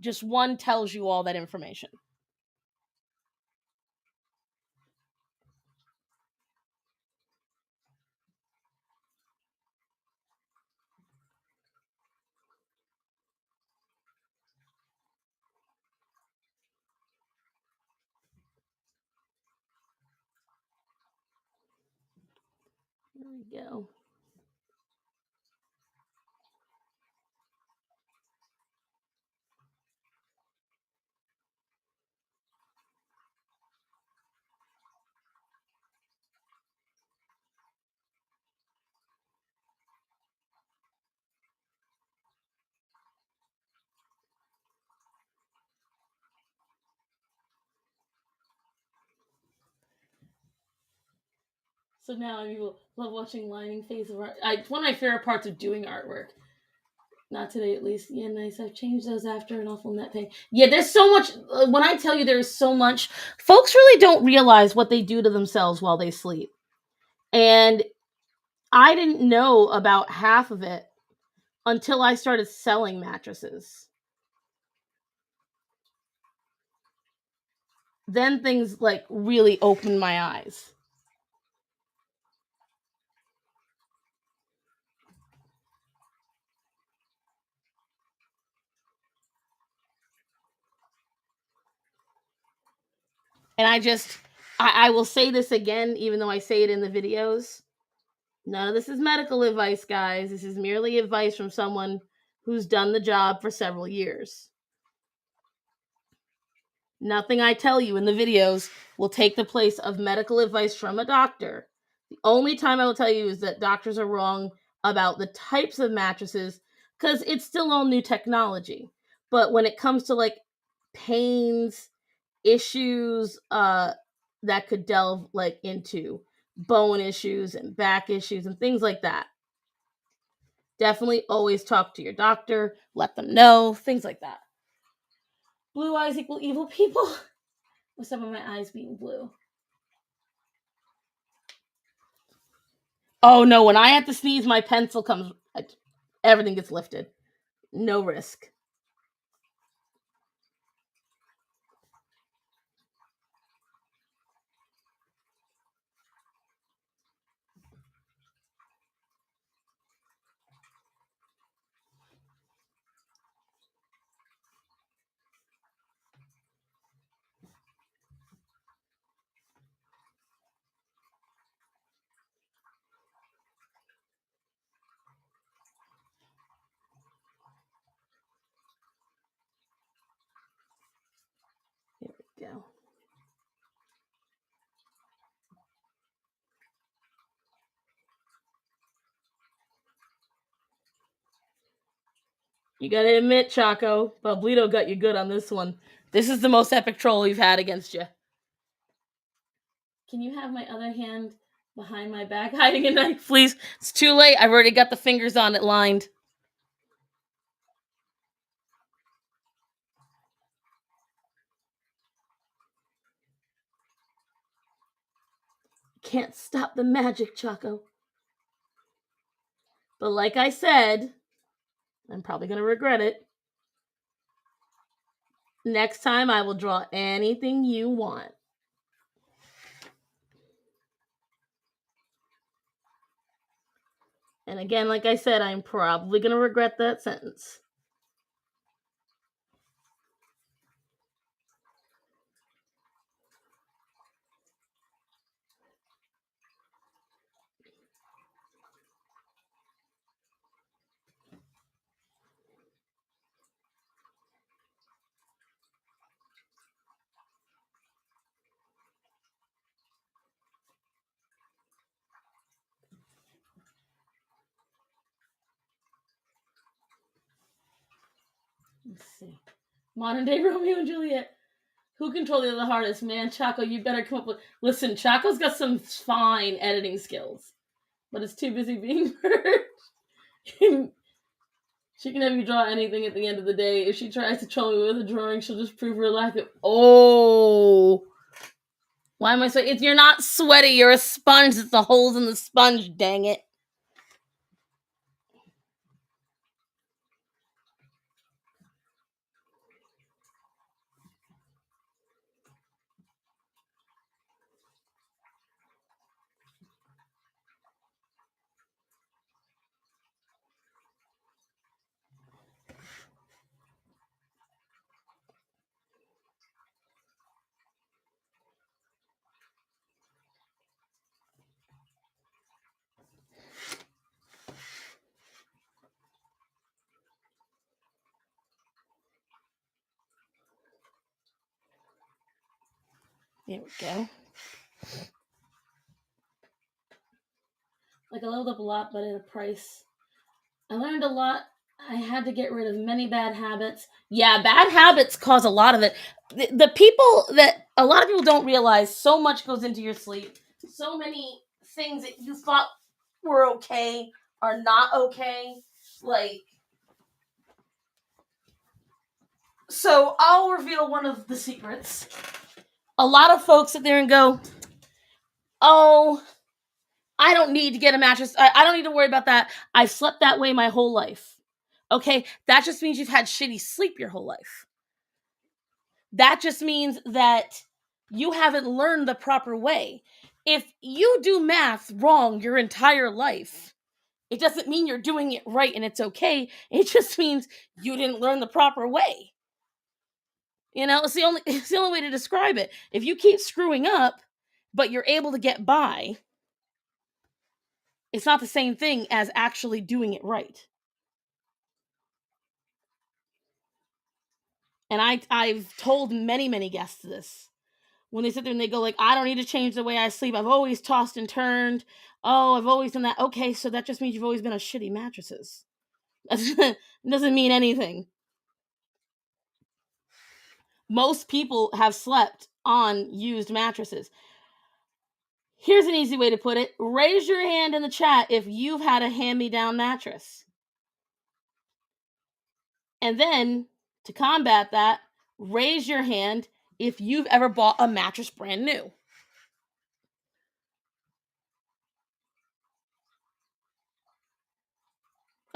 Just one tells you all that information. There we go. So now I love watching lining phase of art. It's one of my favorite parts of doing artwork. Not today, at least. Yeah, nice. I've changed those after an awful net pain. Yeah, there's so much. When I tell you there's so much, folks really don't realize what they do to themselves while they sleep. And I didn't know about half of it until I started selling mattresses. Then things like really opened my eyes. And I will say this again, even though I say it in the videos. None of this is medical advice, guys. This is merely advice from someone who's done the job for several years. Nothing I tell you in the videos will take the place of medical advice from a doctor. The only time I will tell you is that doctors are wrong about the types of mattresses because it's still all new technology. But when it comes to like pains, issues that could delve like into bone issues and back issues and things like that, definitely always talk to your doctor, let them know, things like that. Blue eyes equal evil people. With some of my eyes being blue. Oh no, when I have to sneeze, my pencil comes, everything gets lifted. No risk. Here we go. You gotta admit, Chaco, Pablito got you good on this one. This is the most epic troll we've had against you. Can you have my other hand behind my back hiding a knife, please? It's too late. I've already got the fingers on it lined. Can't stop the magic, Chaco. But like I said, I'm probably gonna regret it. Next time I will draw anything you want. And again, like I said, I'm probably going to regret that sentence. Let's see. Modern day Romeo and Juliet. Who controlled the hardest? Man, Chaco, you better come up with... Listen, Chaco's got some fine editing skills. But it's too busy being hurt. She can have you draw anything at the end of the day. If she tries to troll me with a drawing, she'll just prove her lack of... Oh! Why am I sweaty? You're not sweaty. You're a sponge. It's the holes in the sponge, dang it. There we go. Like, I leveled up a lot, but at a price. I learned a lot. I had to get rid of many bad habits. Yeah, bad habits cause a lot of it. The people that a lot of people don't realize, so much goes into your sleep. So many things that you thought were okay are not okay. Like, so I'll reveal one of the secrets. A lot of folks sit there and go, "Oh, I don't need to get a mattress. I don't need to worry about that. I've slept that way my whole life." Okay, that just means you've had shitty sleep your whole life. That just means that you haven't learned the proper way. If you do math wrong your entire life, it doesn't mean you're doing it right and it's okay. It just means you didn't learn the proper way. You know, it's the only way to describe it. If you keep screwing up, but you're able to get by, it's not the same thing as actually doing it right. And I've told many guests this. When they sit there and they go like, I don't need to change the way I sleep. I've always tossed and turned. Oh, I've always done that. Okay, so that just means you've always been on shitty mattresses. That doesn't mean anything. Most people have slept on used mattresses. Here's an easy way to put it. Raise your hand in the chat if you've had a hand-me-down mattress. And then, to combat that, raise your hand if you've ever bought a mattress brand new.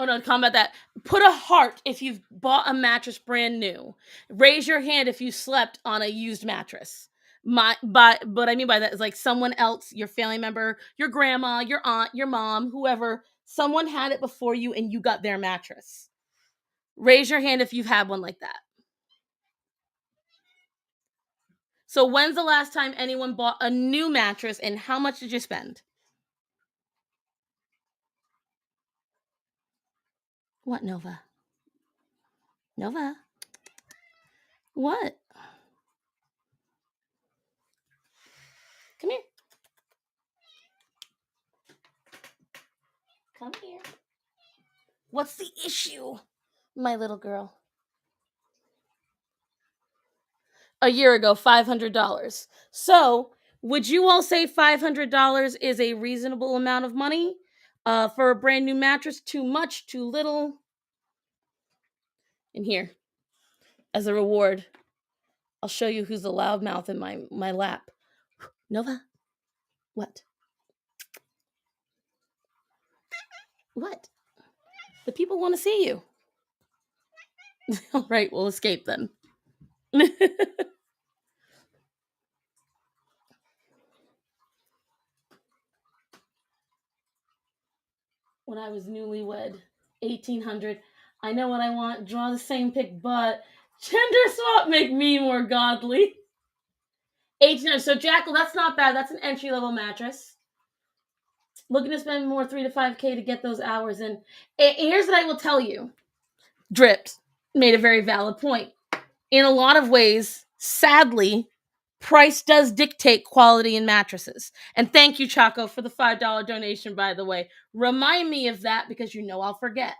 Oh no, to combat that, put a heart if you've bought a mattress brand new. Raise your hand if you slept on a used mattress. What I mean by that is like someone else, your family member, your grandma, your aunt, your mom, whoever, someone had it before you and you got their mattress. Raise your hand if you've had one like that. So when's the last time anyone bought a new mattress and how much did you spend? What, Nova? Nova? What? Come here. Come here. What's the issue, my little girl? A year ago, $500. So, would you all say $500 is a reasonable amount of money for a brand new mattress? Too much, too little? And here, as a reward, I'll show you who's the loudmouth in my lap. Nova? What? What? The people want to see you. All right, we'll escape then. When I was newlywed, 1800. I know what I want. Draw the same pic, but gender swap make me more godly. 1800. So Jackal, that's not bad. That's an entry level mattress. Looking to spend more 3 to 5K to get those hours in. Here's what I will tell you. Dripped made a very valid point. In a lot of ways, sadly, price does dictate quality in mattresses. And thank you, Chaco, for the $5 donation, by the way. Remind me of that because you know I'll forget.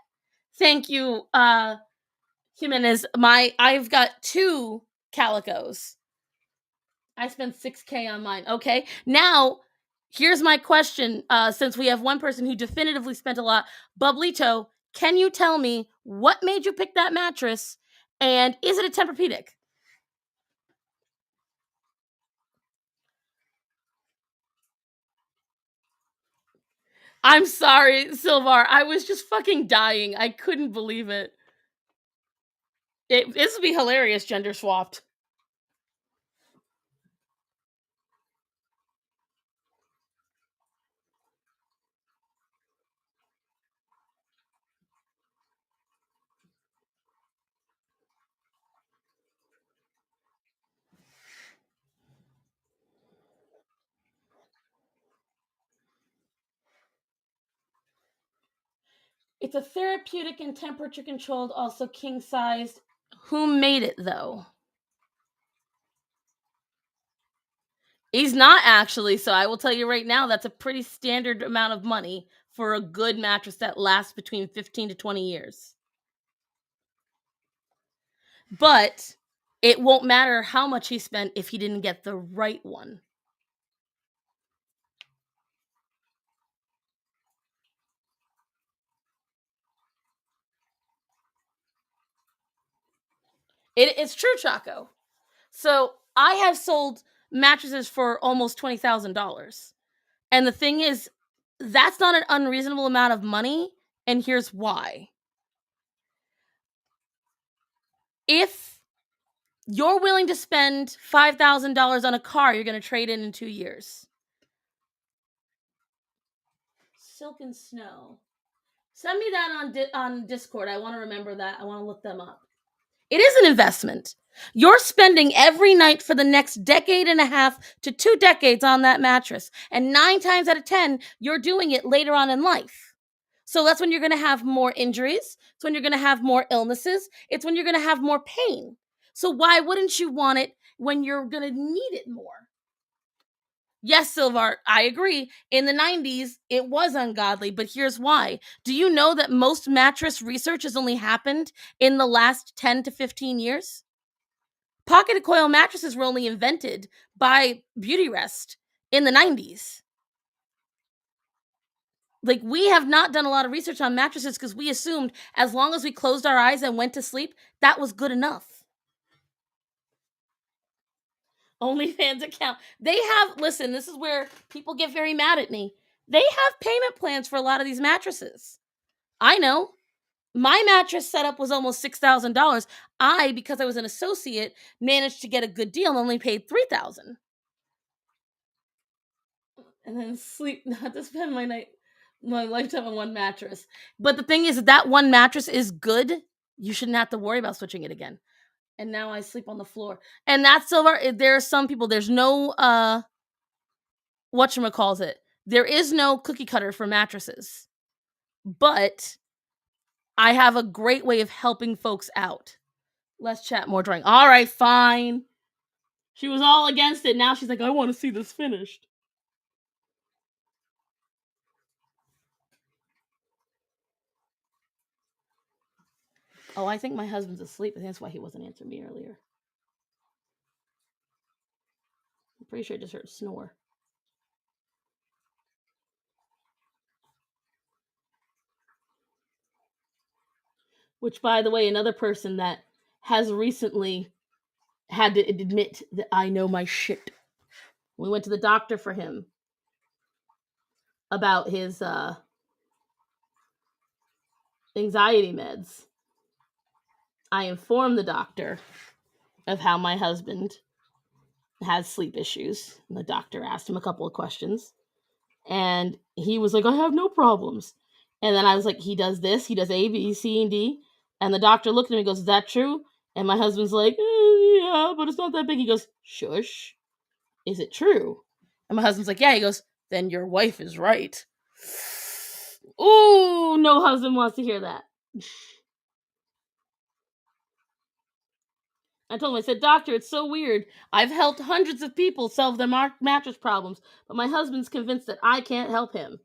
Thank you, Jimenez. I've got 2 calicos. I spent 6K on mine. Okay. Now, here's my question. Since we have one person who definitively spent a lot, Bublito, can you tell me what made you pick that mattress? And is it a Tempur-Pedic? I'm sorry, Silvar. I was just fucking dying. I couldn't believe it. This would be hilarious, gender swapped. It's a therapeutic and temperature controlled, also king sized. Who made it though? He's not actually, so I will tell you right now, that's a pretty standard amount of money for a good mattress that lasts between 15 to 20 years. But it won't matter how much he spent if he didn't get the right one. It's true, Chaco. So I have sold mattresses for almost $20,000. And the thing is, that's not an unreasonable amount of money. And here's why. If you're willing to spend $5,000 on a car you're going to trade in 2 years. Silk and Snow. Send me that on Discord. I want to remember that. I want to look them up. It is an investment. You're spending every night for the next decade and a half to 2 decades on that mattress. And 9 times out of 10, you're doing it later on in life. So that's when you're going to have more injuries. It's when you're going to have more illnesses. It's when you're going to have more pain. So why wouldn't you want it when you're going to need it more? Yes, Silvar, I agree. In the 90s, it was ungodly, but here's why. Do you know that most mattress research has only happened in the last 10 to 15 years? Pocket coil mattresses were only invented by Beauty Rest in the 90s. Like, we have not done a lot of research on mattresses because we assumed as long as we closed our eyes and went to sleep, that was good enough. OnlyFans account. They have, listen, this is where people get very mad at me. They have payment plans for a lot of these mattresses. I know. My mattress setup was almost $6,000. I, because I was an associate, managed to get a good deal and only paid $3,000. And then sleep, not to spend my lifetime on one mattress. But the thing is, that one mattress is good. You shouldn't have to worry about switching it again. And now I sleep on the floor. And that's Silver. There are some people, there's no whatchamacallit. There is no cookie cutter for mattresses. But I have a great way of helping folks out. Let's chat more drawing. All right, fine. She was all against it. Now she's like, I want to see this finished. Oh, I think my husband's asleep. I think that's why he wasn't answering me earlier. I'm pretty sure I just heard a snore. Which, by the way, another person that has recently had to admit that I know my shit. We went to the doctor for him about his anxiety meds. I informed the doctor of how my husband has sleep issues. And the doctor asked him a couple of questions. And he was like, I have no problems. And then I was like, he does this, he does A, B, C, and D. And the doctor looked at me and goes, is that true? And my husband's like, yeah, but it's not that big. He goes, shush. Is it true? And my husband's like, yeah. He goes, then your wife is right. Ooh, no husband wants to hear that. I told him, I said, doctor, it's so weird. I've helped hundreds of people solve their mattress problems, but my husband's convinced that I can't help him.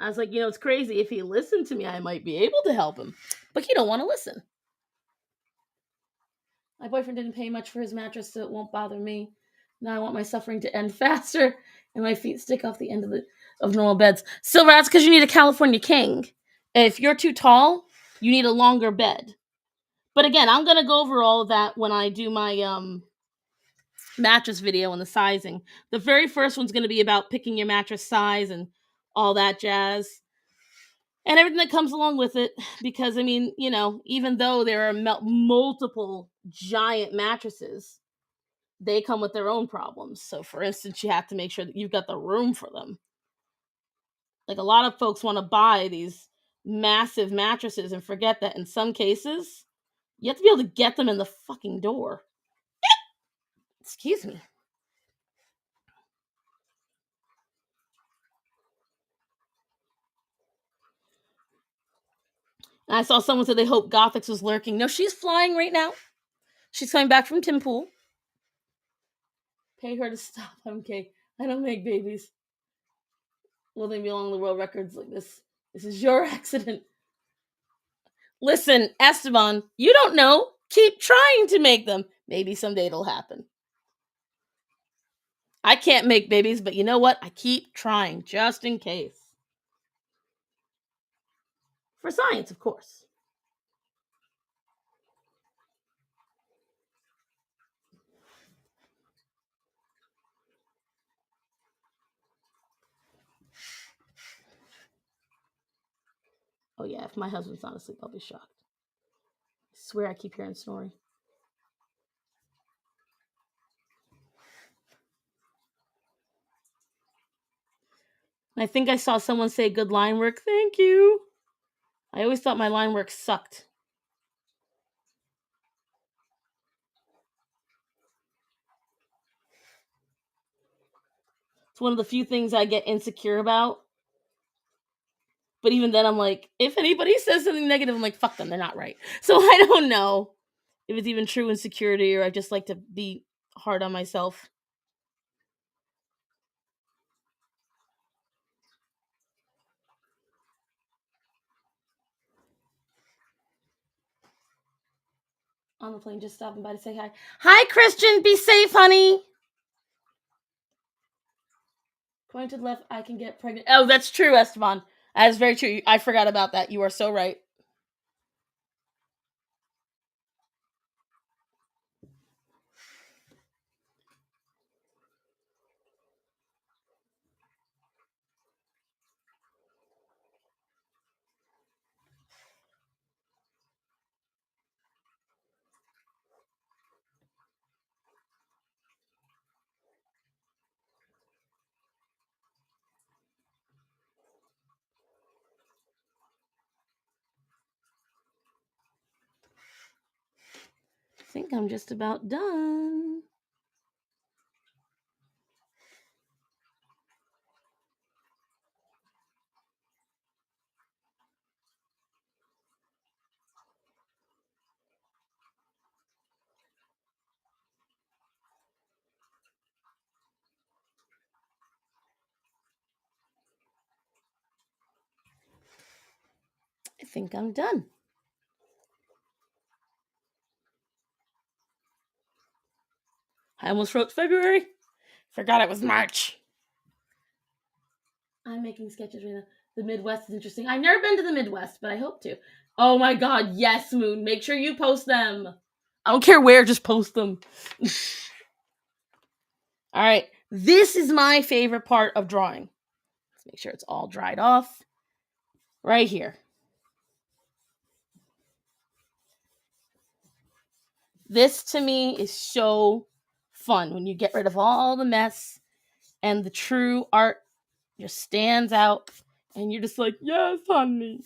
I was like, it's crazy. If he listened to me, I might be able to help him. But he don't want to listen. My boyfriend didn't pay much for his mattress, so it won't bother me. Now I want my suffering to end faster, and my feet stick off the end of normal beds. Silver, that's because you need a California king. If you're too tall, you need a longer bed. But again, I'm going to go over all of that when I do my mattress video and the sizing. The very first one's going to be about picking your mattress size and all that jazz. And everything that comes along with it, because I mean, even though there are multiple giant mattresses, they come with their own problems. So for instance, you have to make sure that you've got the room for them. Like, a lot of folks want to buy these massive mattresses and forget that in some cases, you have to be able to get them in the fucking door. Excuse me. And I saw someone say they hope Gothix was lurking. No, she's flying right now. She's coming back from Timpool. Pay her to stop. I'm okay. I don't make babies. Will they belong on the world records like this? This is your accident. Listen, Esteban, you don't know. Keep trying to make them. Maybe someday it'll happen. I can't make babies, but you know what? I keep trying, just in case. For science, of course. Oh yeah, if my husband's not asleep, I'll be shocked. I swear I keep hearing snoring. I think I saw someone say good line work. Thank you. I always thought my line work sucked. It's one of the few things I get insecure about. But even then, I'm like, if anybody says something negative, I'm like, fuck them, they're not right. So I don't know if it's even true insecurity or I just like to be hard on myself. On the plane, just stopping by to say hi. Hi, Christian. Be safe, honey. Going to the left, I can get pregnant. Oh, that's true, Esteban. That is very true. I forgot about that. You are so right. I think I'm just about done. I think I'm done. I almost wrote February. Forgot it was March. I'm making sketches right now. The Midwest is interesting. I've never been to the Midwest, but I hope to. Oh my god, yes, Moon. Make sure you post them. I don't care where, just post them. All right. This is my favorite part of drawing. Let's make sure it's all dried off. Right here. This to me is so fun when you get rid of all the mess and the true art just stands out and you're just like, yes, honey.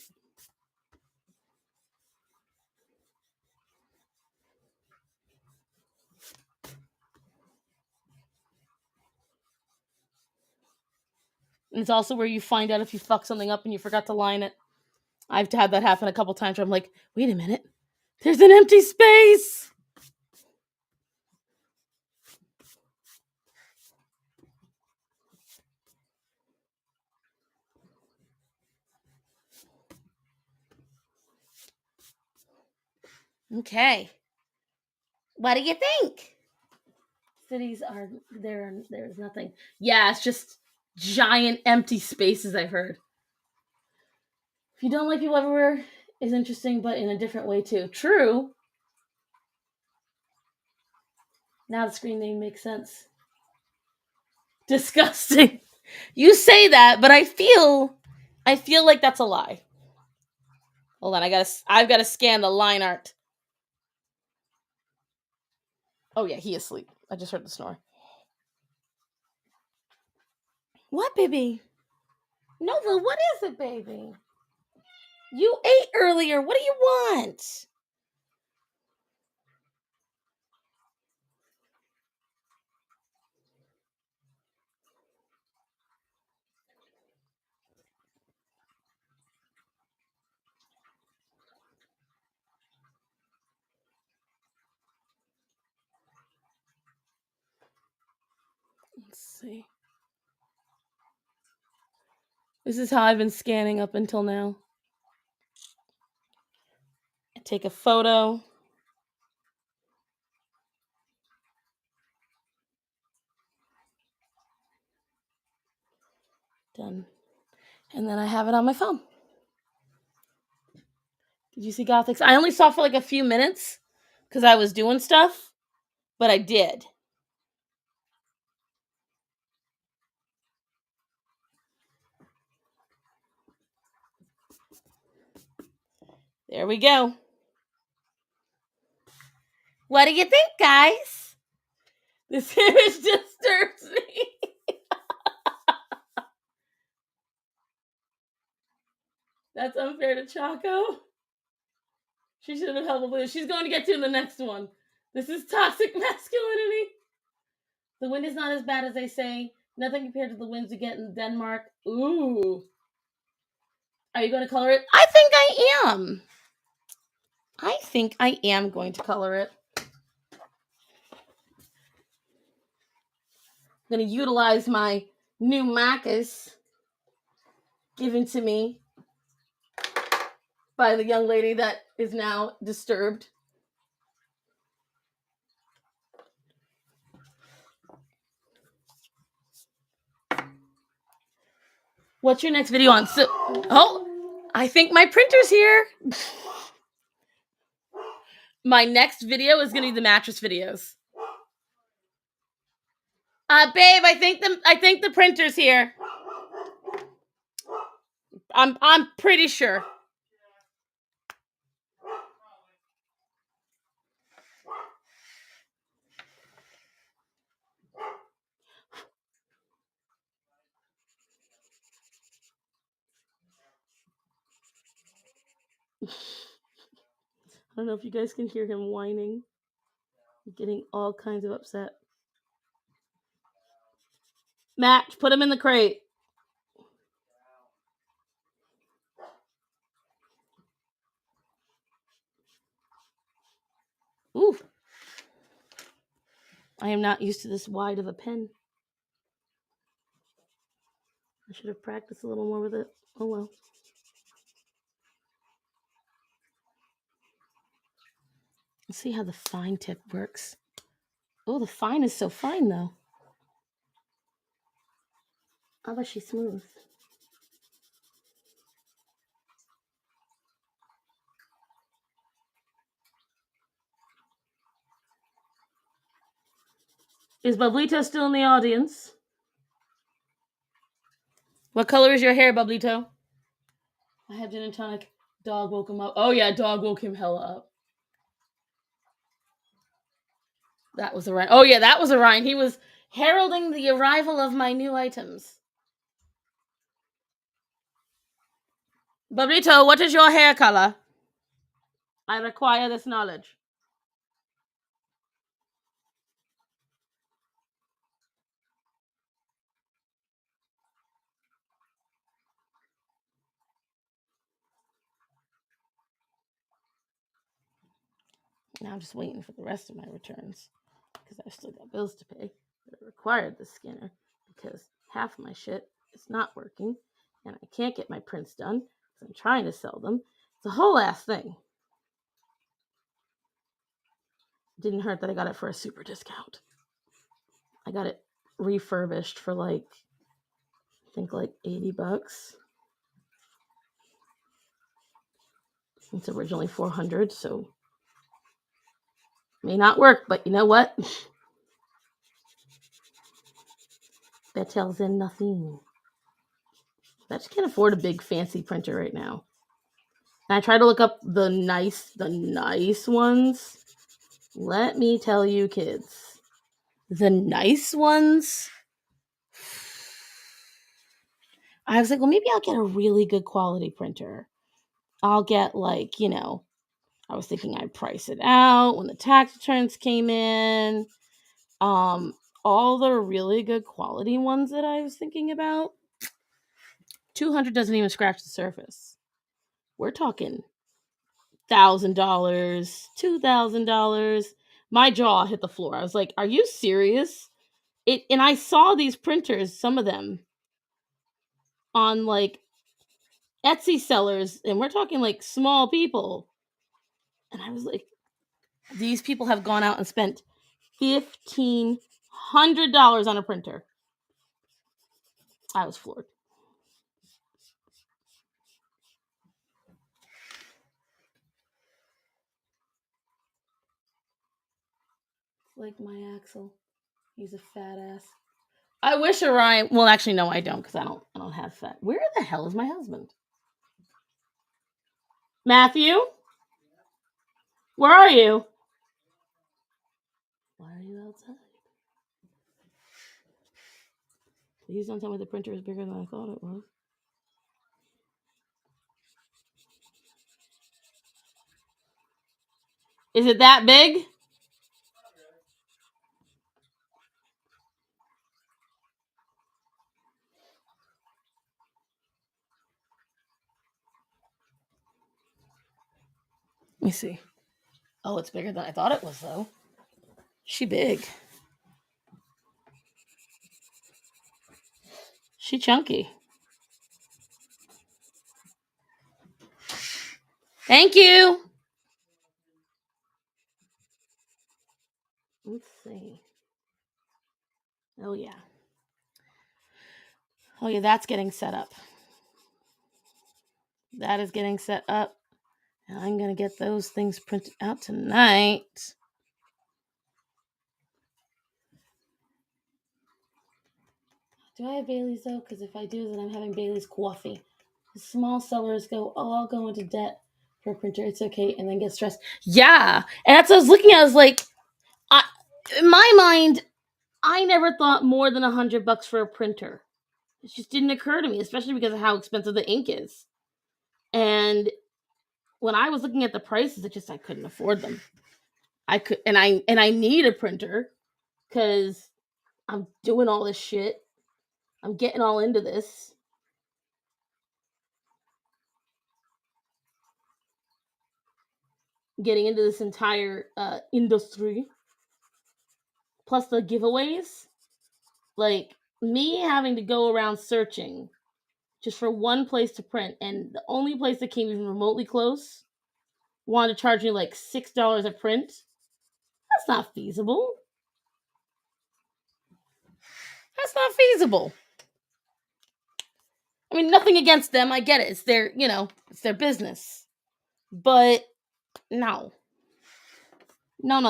And it's also where you find out if you fuck something up and you forgot to line it. I've had that happen a couple times where I'm like, wait a minute, there's an empty space. Okay. What do you think? Cities are there's nothing. Yeah, it's just giant empty spaces, I've heard. If you don't like people everywhere is interesting, but in a different way too. True. Now the screen name makes sense. Disgusting. You say that, but I feel like that's a lie. Hold on, I've gotta scan the line art. Oh yeah, he is asleep. I just heard the snore. What, baby? Nova, what is it, baby? You ate earlier. What do you want? Let's see. This is how I've been scanning up until now. I take a photo. Done. And then I have it on my phone. Did you see Gothics? I only saw for like a few minutes because I was doing stuff, but I did. There we go. What do you think, guys? This image disturbs me. That's unfair to Choco. She should have held the. She's going to get to in the next one. This is toxic masculinity. The wind is not as bad as they say. Nothing compared to the winds we get in Denmark. Ooh. Are you going to color it? I think I am. I think I am going to color it. I'm going to utilize my new Macus given to me by the young lady that is now disturbed. What's your next video on? I think my printer's here. My next video is gonna be the mattress videos. Babe, I think the printer's here. I'm pretty sure. I don't know if you guys can hear him whining. Getting all kinds of upset. Matt, put him in the crate. Ooh. I am not used to this wide of a pen. I should have practiced a little more with it. Oh well. Let's see how the fine tip works. Oh, the fine is so fine though. How about she smooth? Is Bublito still in the audience? What color is your hair, Bublito? I had gin and tonic. Dog woke him up. Oh yeah, dog woke him hella up. That was a Ryan. Oh yeah, that was a Ryan. He was heralding the arrival of my new items. Bublito, what is your hair color? I require this knowledge. Now I'm just waiting for the rest of my returns because I've still got bills to pay. But I required the scanner because half of my shit is not working and I can't get my prints done because I'm trying to sell them. It's a whole ass thing. Didn't hurt that I got it for a super discount. I got it refurbished for like, I think like $80. It's originally $400, so may not work, but you know what? Bettel's in nothing. I just can't afford a big fancy printer right now. And I try to look up the nice ones. Let me tell you, kids, the nice ones. I was like, well, maybe I'll get a really good quality printer. I'll get like, I was thinking I'd price it out when the tax returns came in. All the really good quality ones that I was thinking about, $200 doesn't even scratch the surface. We're talking $1,000, $2,000. My jaw hit the floor. I was like, are you serious? And I saw these printers, some of them, on like Etsy sellers, and we're talking like small people. And I was like, these people have gone out and spent $1,500 on a printer. I was floored. Like my Axel. He's a fat ass. I wish Orion. Well, actually, no, I don't, because I don't have fat. Where the hell is my husband? Matthew? Where are you? Why are you outside? Please don't tell me the printer is bigger than I thought it was. Is it that big? Let me see. Oh, it's bigger than I thought it was, though. She big. She chunky. Thank you. Let's see. Oh, yeah. Oh, yeah, that's getting set up. That is getting set up. And I'm going to get those things printed out tonight. Do I have Bailey's, though? Because if I do, then I'm having Bailey's coffee. The small sellers go, oh, I'll go into debt for a printer. It's okay. And then get stressed. Yeah. And that's what I was looking at. I was like, in my mind, I never thought more than $100 for a printer. It just didn't occur to me, especially because of how expensive the ink is. And when I was looking at the prices, I couldn't afford them. I need a printer because I'm doing all this shit. I'm getting all into this. Getting into this entire industry. Plus the giveaways. Like, me having to go around searching just for one place to print, and the only place that came even remotely close wanted to charge me like $6 a print. That's not feasible. That's not feasible. I mean, nothing against them. I get it. It's their, it's their business. But no. No.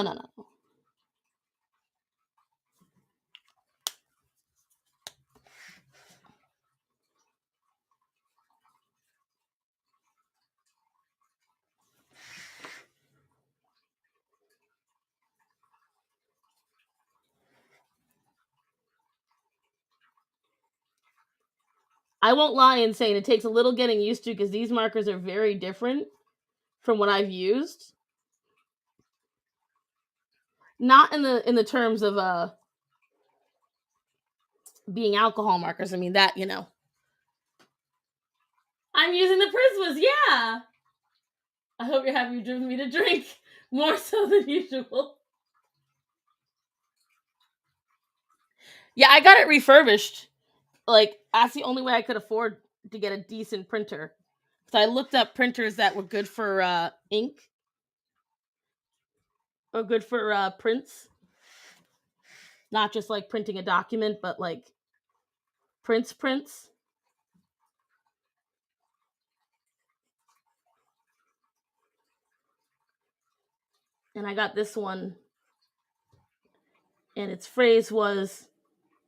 I won't lie in saying it takes a little getting used to, because these markers are very different from what I've used. Not in the terms of being alcohol markers. I mean, that, I'm using the Prismas, yeah. I hope you're happy you've driven me to drink more so than usual. Yeah, I got it refurbished. Like, that's the only way I could afford to get a decent printer. So I looked up printers that were good for ink, or good for prints. Not just like printing a document, but like prints. And I got this one, and its phrase was,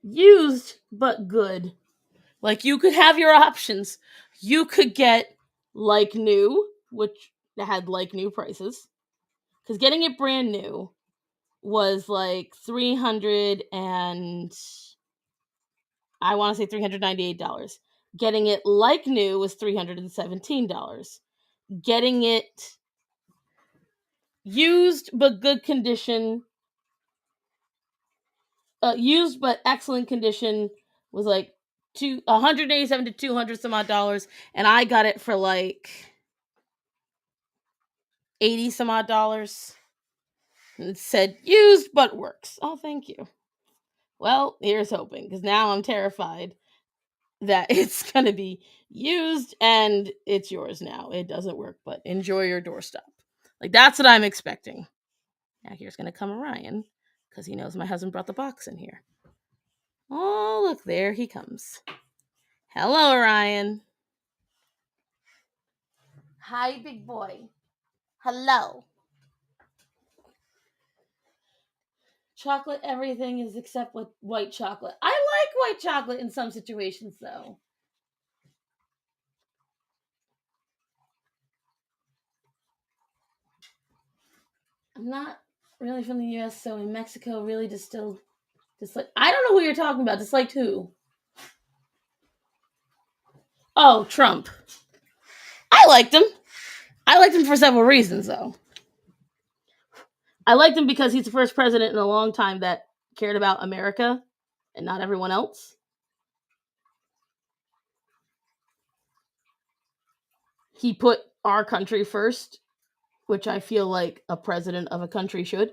used but good. Like, you could have your options. You could get like new, which had like new prices, because getting it brand new was like $398. Getting it like new was $317. Getting it used but good condition, used but excellent condition, was like $187 to $200 some odd dollars, and I got it for like $80 some odd dollars. And it said used but works. Oh, thank you. Well, here's hoping, because now I'm terrified that it's going to be used and it's yours now. It doesn't work, but enjoy your doorstop. Like, that's what I'm expecting. Now, here's going to come Orion, because he knows my husband brought the box in here. Oh, look, there he comes. Hello, Orion. Hi, big boy. Hello. Chocolate everything is except with white chocolate. I like white chocolate in some situations, though. I'm not really from the U.S., so in Mexico, really distilled. Dislike. I don't know who you're talking about. Disliked who? Oh, Trump. I liked him. I liked him for several reasons, though. I liked him because he's the first president in a long time that cared about America and not everyone else. He put our country first, which I feel like a president of a country should.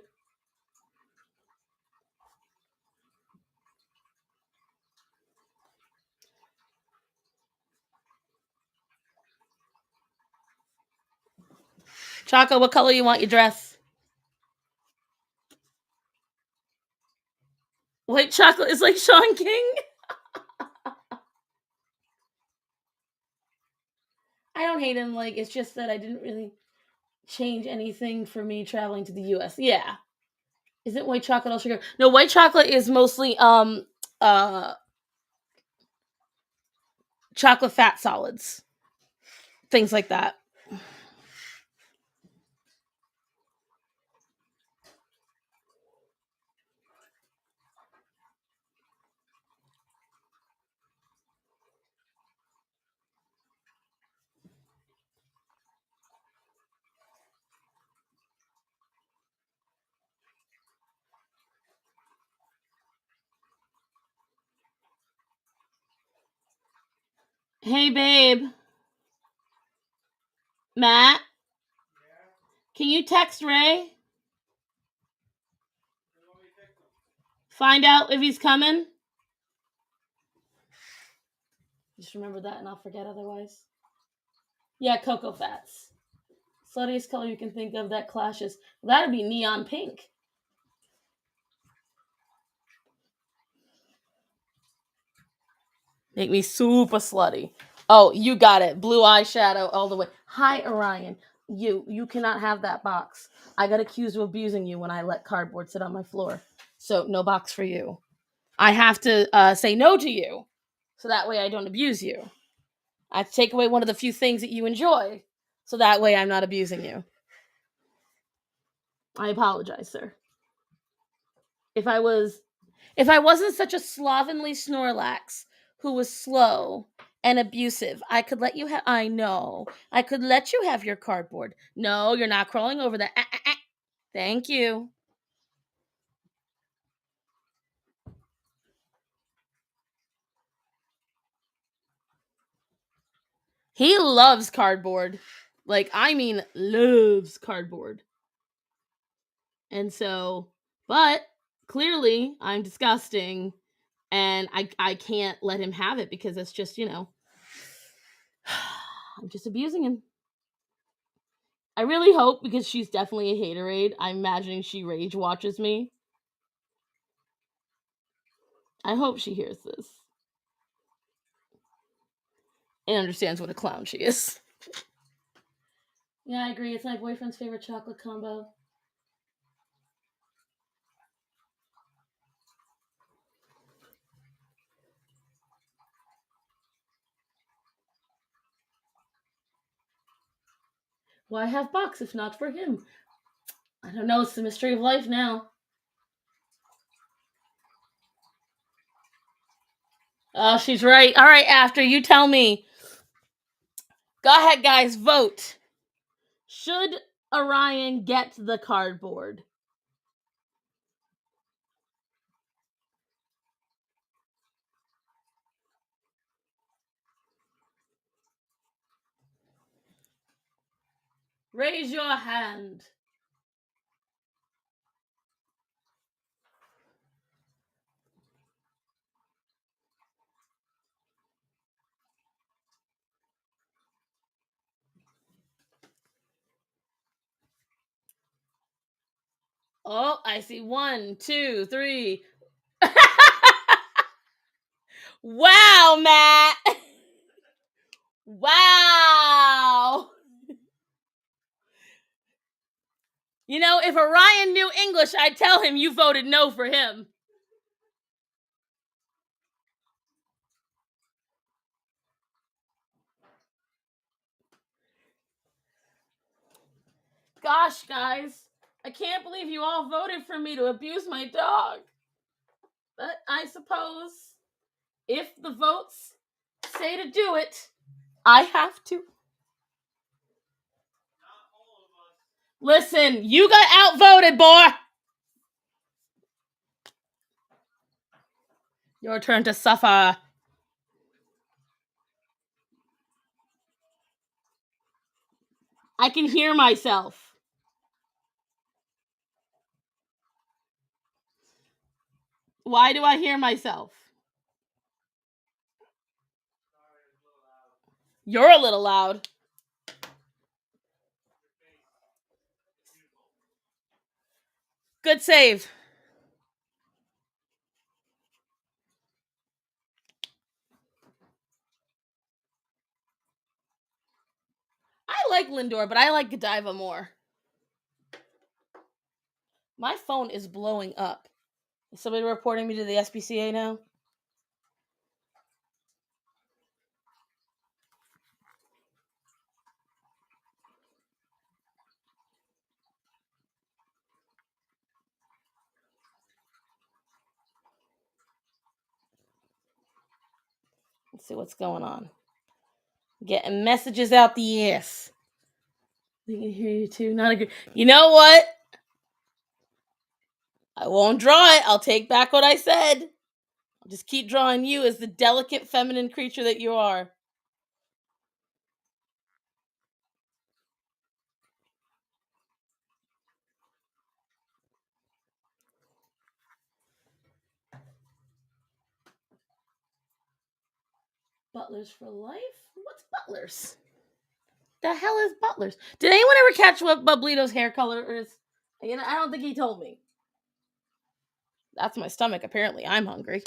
Choco, what color you want your dress? White chocolate is like Sean King? I don't hate him. Like, it's just that I didn't really change anything for me traveling to the U.S. Yeah. Isn't white chocolate all sugar? No, white chocolate is mostly chocolate fat solids. Things like that. Hey, babe. Matt? Can you text Ray? Find out if he's coming? Just remember that and I'll forget otherwise. Yeah, cocoa fats. Sluttiest color you can think of that clashes. That'd be neon pink. Make me super slutty. Oh, you got it. Blue eyeshadow all the way. Hi, Orion. You cannot have that box. I got accused of abusing you when I let cardboard sit on my floor. So no box for you. I have to say no to you. So that way I don't abuse you. I have to take away one of the few things that you enjoy. So that way I'm not abusing you. I apologize, sir. If I wasn't such a slovenly Snorlax who was slow and abusive, I could let you have. I know. I could let you have your cardboard. No, you're not crawling over that. Thank you. He loves cardboard. Like, I mean, loves cardboard. And so, but clearly I'm disgusting and I can't let him have it because it's just, I'm just abusing him. I really hope, because she's definitely a haterade, I'm imagining she rage watches me. I hope she hears this and understands what a clown she is. Yeah, I agree. It's my boyfriend's favorite chocolate combo. Why have box if not for him? I don't know. It's the mystery of life now. Oh, she's right. All right, after you tell me. Go ahead, guys. Vote. Should Orion get the cardboard? Raise your hand. Oh, I see 1, 2, 3. Wow, Matt. Wow. You know, if Orion knew English, I'd tell him you voted no for him. Gosh, guys, I can't believe you all voted for me to abuse my dog. But I suppose if the votes say to do it, I have to. Listen, you got outvoted, boy. Your turn to suffer. I can hear myself. Why do I hear myself? You're a little loud. Good save. I like Lindor, but I like Godiva more. My phone is blowing up. Is somebody reporting me to the SPCA now? Let's see what's going on. Getting messages out the ass. We can hear you too. Not a good. You know what? I won't draw it. I'll take back what I said. I'll just keep drawing you as the delicate feminine creature that you are. Butlers for life? What's butlers? The hell is butlers? Did anyone ever catch what Bublito's hair color is? You know, I don't think he told me. That's my stomach, apparently. I'm hungry.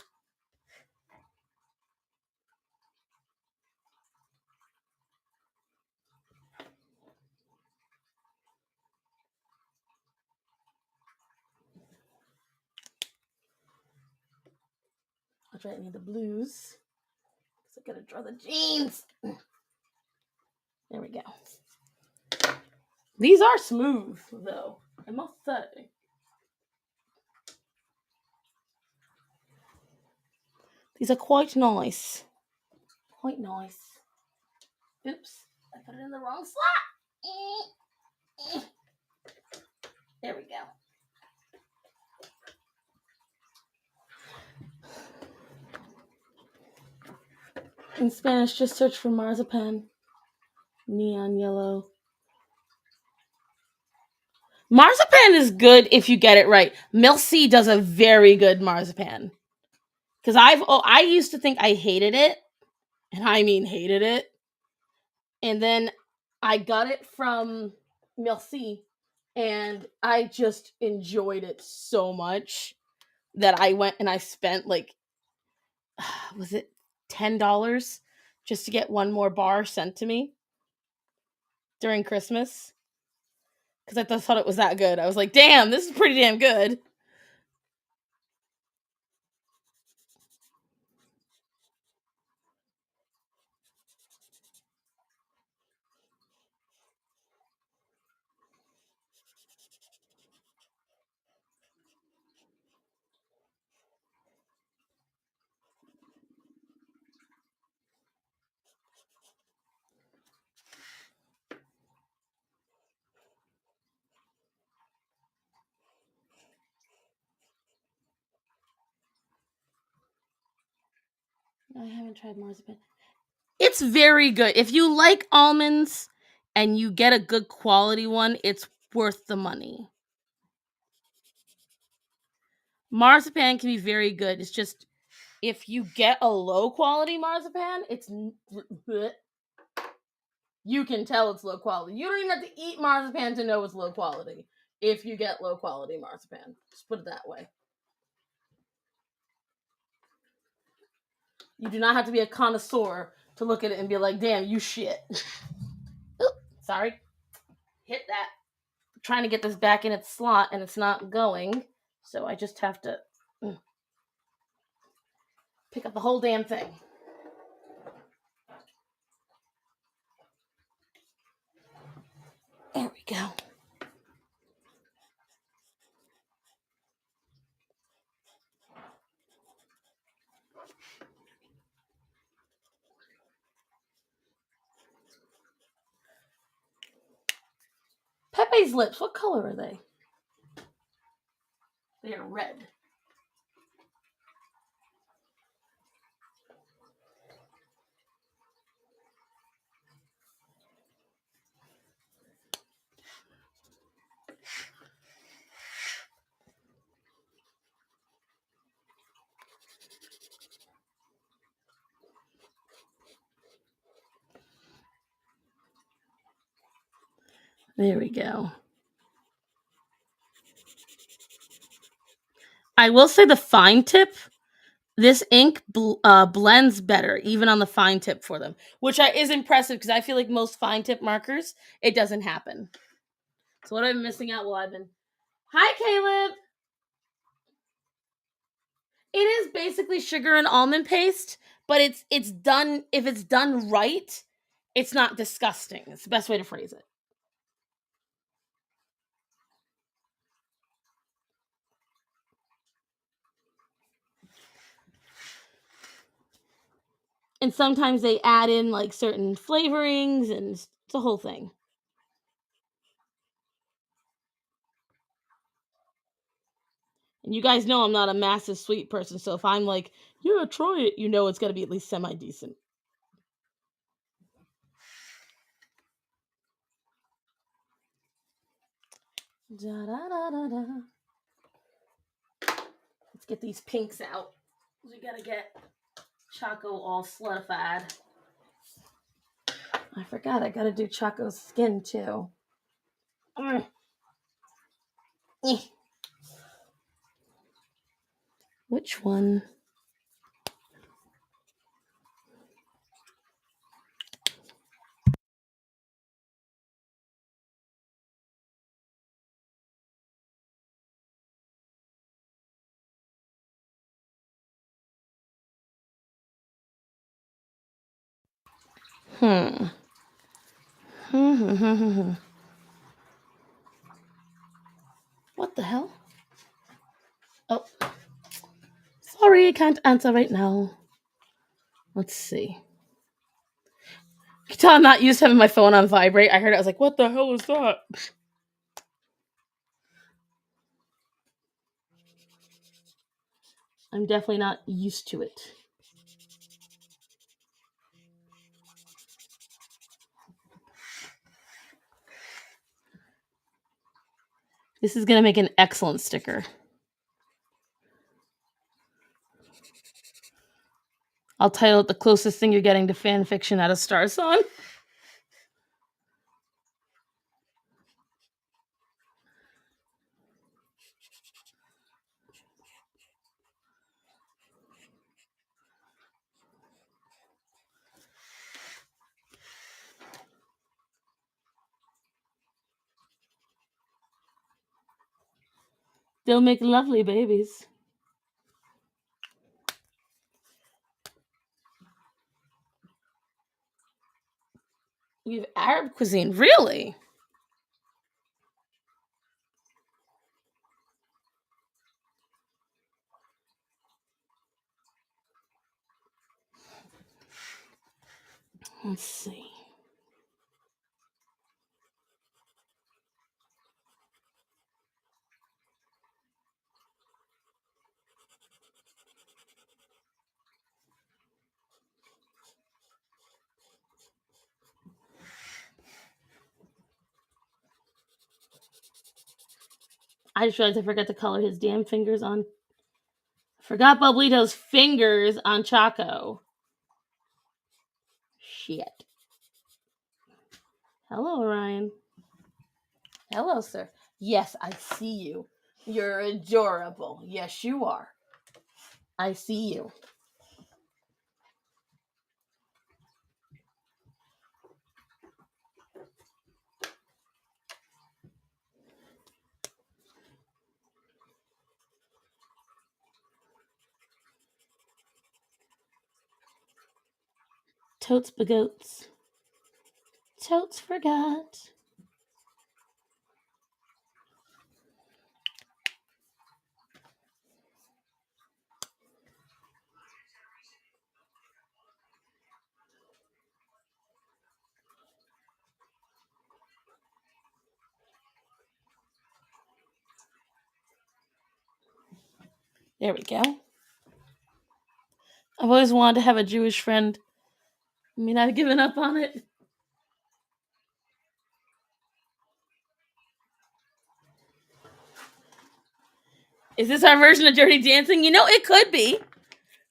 I'll try any of the blues. Because I gotta draw the jeans. There we go. These are smooth, though, I must say. These are quite nice. Quite nice. Oops, I put it in the wrong slot. There we go. In Spanish, just search for marzipan. Neon yellow. Marzipan is good if you get it right. Milcy does a very good marzipan. Because I used to think I hated it. And I mean hated it. And then I got it from Milcy. And I just enjoyed it so much that I went and I spent like, was it $10 just to get one more bar sent to me during Christmas? Because I thought it was that good. I was like, damn, this is pretty damn good. I haven't tried marzipan. It's very good. If you like almonds and you get a good quality one, it's worth the money. Marzipan can be very good. It's just if you get a low quality marzipan, you can tell it's low quality. You don't even have to eat marzipan to know it's low quality. if you get low quality marzipan. Just put it that way. You do not have to be a connoisseur to look at it and be like, damn, you shit. Oop, sorry. Hit that. I'm trying to get this back in its slot and it's not going. So I just have to pick up the whole damn thing. There we go. Pepe's lips, what color are they? They are red. There we go. I will say the fine tip, this ink blends better, even on the fine tip for them, which is impressive because I feel like most fine tip markers, it doesn't happen. So what I've been missing out while I've been... Hi, Caleb! It is basically sugar and almond paste, but it's done, if it's done right, it's not disgusting. It's the best way to phrase it. And sometimes they add in like certain flavorings and it's a whole thing. And you guys know I'm not a massive sweet person, so if I'm like, yeah, try it, you know it's going to be at least semi-decent. Da-da-da-da-da. Let's get these pinks out. We got to get Choco all solidified. I forgot I got to do Choco's skin too. Which one? What the hell? Oh. Sorry, I can't answer right now. Let's see. You can tell I'm not used to having my phone on vibrate. I heard it, I was like, what the hell is that? I'm definitely not used to it. This is going to make an excellent sticker. I'll title it The Closest Thing You're Getting to Fan Fiction Out of Star Song. They'll make lovely babies. We have Arab cuisine, really? Let's see. I just realized I forgot to color his damn fingers on. Forgot Bublito's fingers on Choco. Shit. Hello, Ryan. Hello, sir. Yes, I see you. You're adorable. Yes, you are. I see you. Totes bagoats. Totes forgot. There we go. I've always wanted to have a Jewish friend. I mean, I've given up on it. Is this our version of Dirty Dancing? You know, it could be.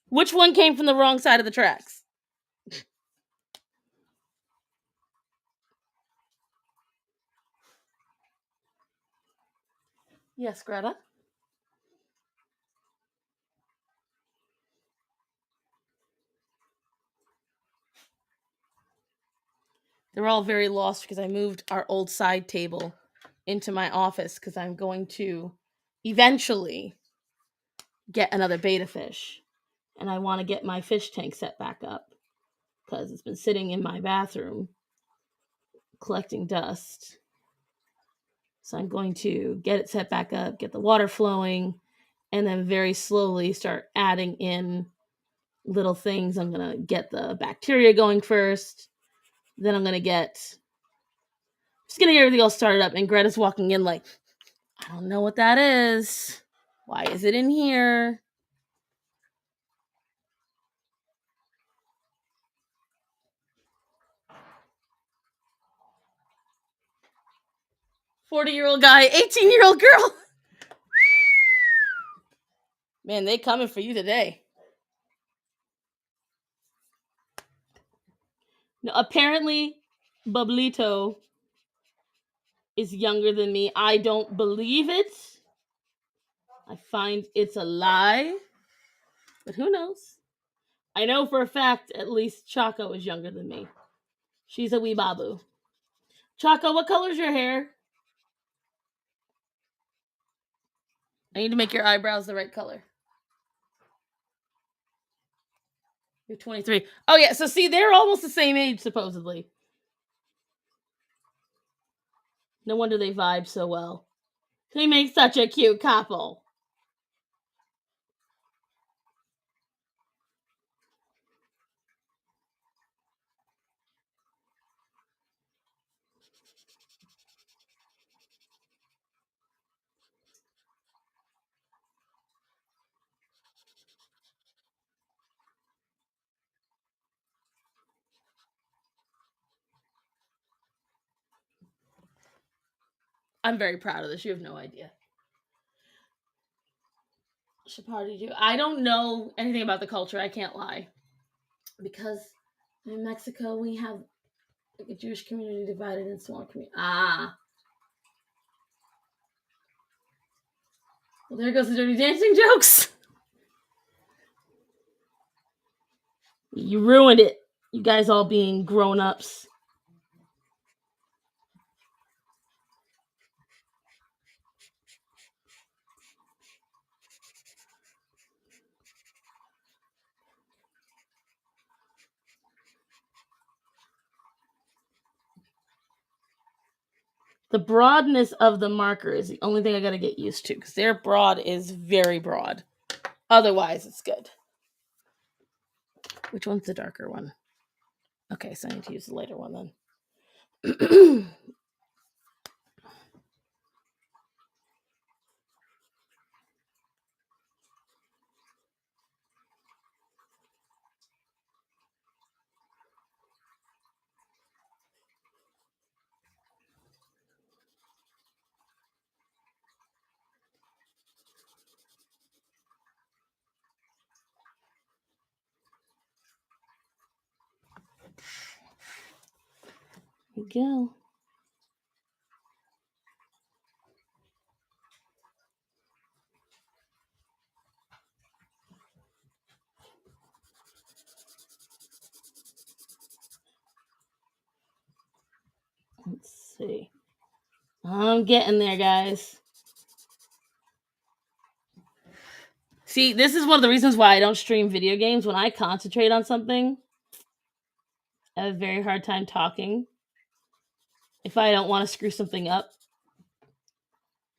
Which one came from the wrong side of the tracks? Yes, Greta. They're all very lost because I moved our old side table into my office because I'm going to eventually get another betta fish. And I want to get my fish tank set back up because it's been sitting in my bathroom collecting dust. So I'm going to get it set back up, get the water flowing, and then very slowly start adding in little things. I'm going to get the bacteria going first. Then I'm going to just getting everything all started up. And Greta's walking in like, I don't know what that is. Why is it in here? "40-year-old guy, 18-year-old girl." Man, they coming for you today. No, apparently, Bublito is younger than me. I don't believe it. I find it's a lie. But who knows? I know for a fact at least Choco is younger than me. She's a wee babu. Choco, what color's your hair? I need to make your eyebrows the right color. You're 23. Oh, yeah. So, see, they're almost the same age, supposedly. No wonder they vibe so well. They make such a cute couple. I'm very proud of this. You have no idea. Chaparral do. I don't know anything about the culture. I can't lie. Because in Mexico, we have like a Jewish community divided into small community. Ah. Well, there goes the Dirty Dancing jokes. You ruined it. You guys all being grown-ups. The broadness of the marker is the only thing I gotta get used to because their broad is very broad. Otherwise, it's good. Which one's the darker one? Okay, so I need to use the lighter one then. Here we go. Let's see. I'm getting there, guys. See, this is one of the reasons why I don't stream video games. When I concentrate on something, I have a very hard time talking if I don't want to screw something up.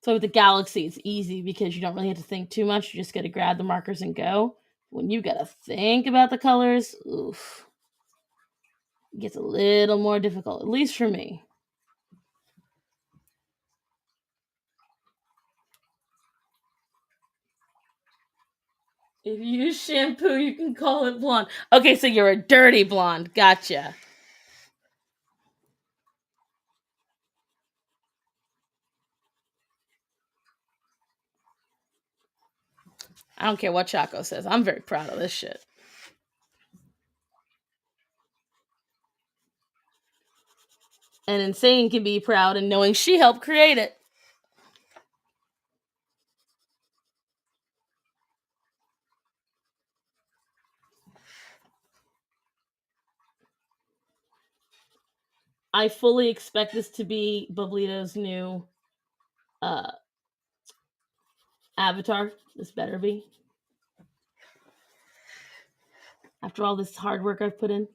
So with the Galaxy, it's easy because you don't really have to think too much. You just got to grab the markers and go. When you got to think about the colors, oof, it gets a little more difficult, at least for me. If you use shampoo, you can call it blonde. Okay, so you're a dirty blonde. Gotcha. I don't care what Chaco says. I'm very proud of this shit. And Insane can be proud in knowing she helped create it. I fully expect this to be Bublito's new avatar. This better be. After all this hard work I've put in.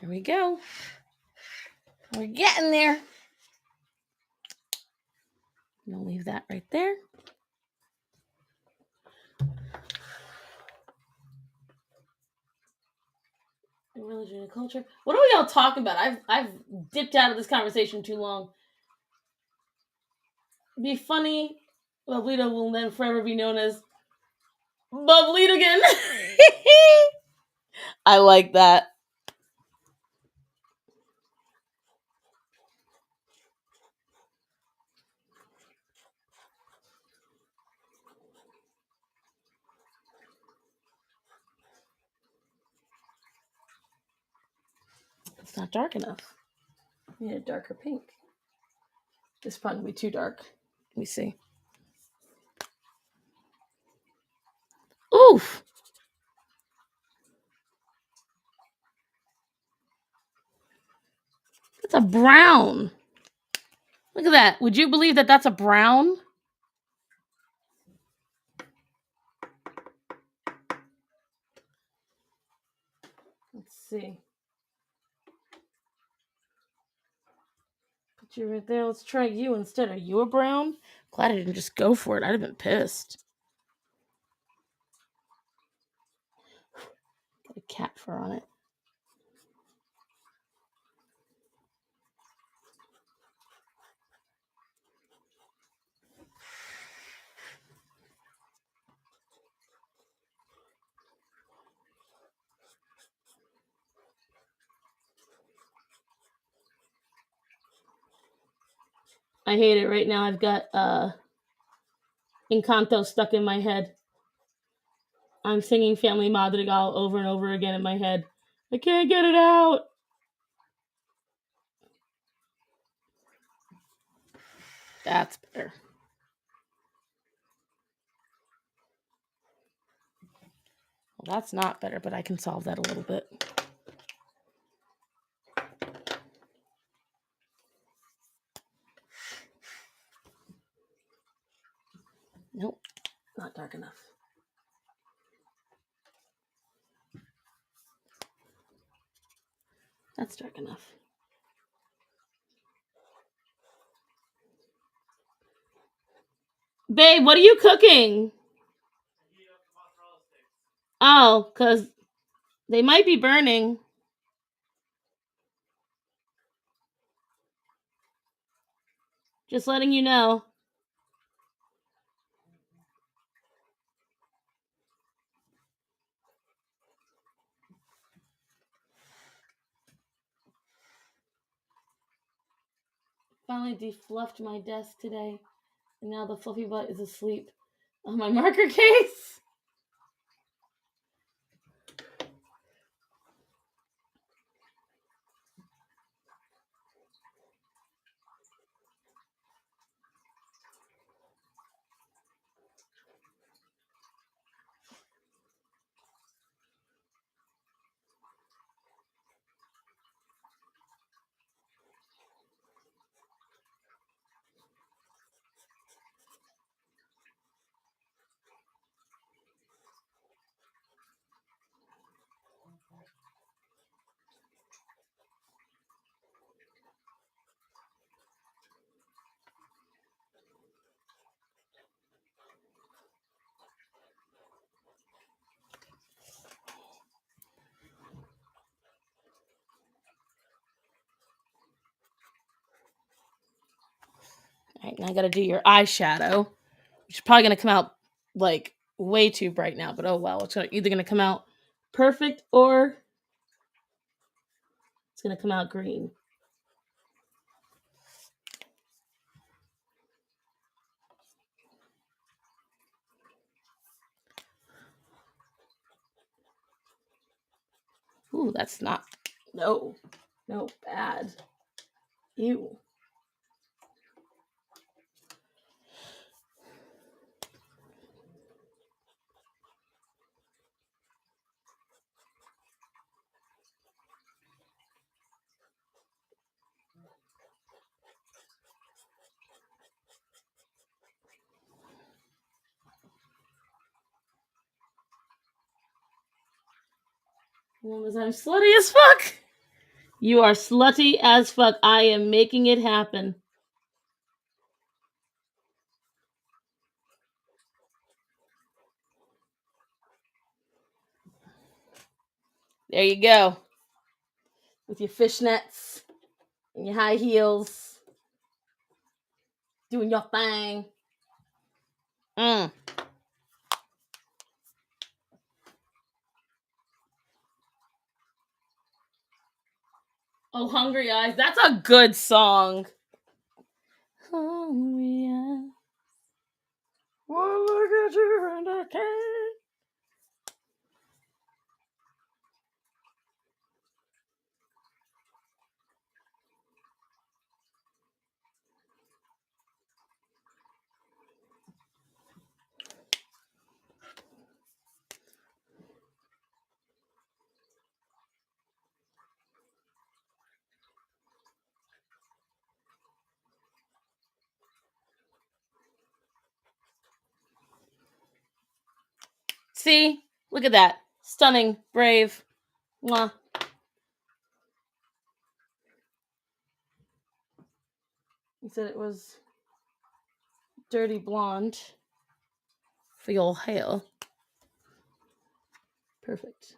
Here we go. We're getting there. I'm gonna leave that right there. Religion and culture. What are we all talking about? I've dipped out of this conversation too long. Be funny. Bublito will then forever be known as Bublitogan. I like that. It's not dark enough. We need a darker pink. This is probably too dark. Let me see. Oof. That's a brown. Look at that. Would you believe that that's a brown? Let's see. Put you right there. Let's try you instead. Are you a brown? Glad I didn't just go for it. I'd have been pissed. Got a cat fur on it. I hate it right now. I've got Encanto stuck in my head. I'm singing Family Madrigal over and over again in my head. I can't get it out. That's better. Well, that's not better, but I can solve that a little bit. Nope, not dark enough. That's dark enough. Babe, what are you cooking? Oh, because they might be burning. Just letting you know. finally defluffed my desk today, and now the fluffy butt is asleep on my marker case. All right, now I gotta do your eyeshadow, which is probably gonna come out like way too bright now, but oh well. It's either gonna come out perfect or it's gonna come out green. Ooh, that's not. No, bad. Ew. I'm slutty as fuck. You are slutty as fuck. I am making it happen. There you go. With your fishnets and your high heels. Doing your thing. Oh, Hungry Eyes. That's a good song. Hungry Eyes. Well, look at you and I can't. See? Look at that. Stunning. Brave. Mwah. He said it was dirty blonde for your hair. Perfect.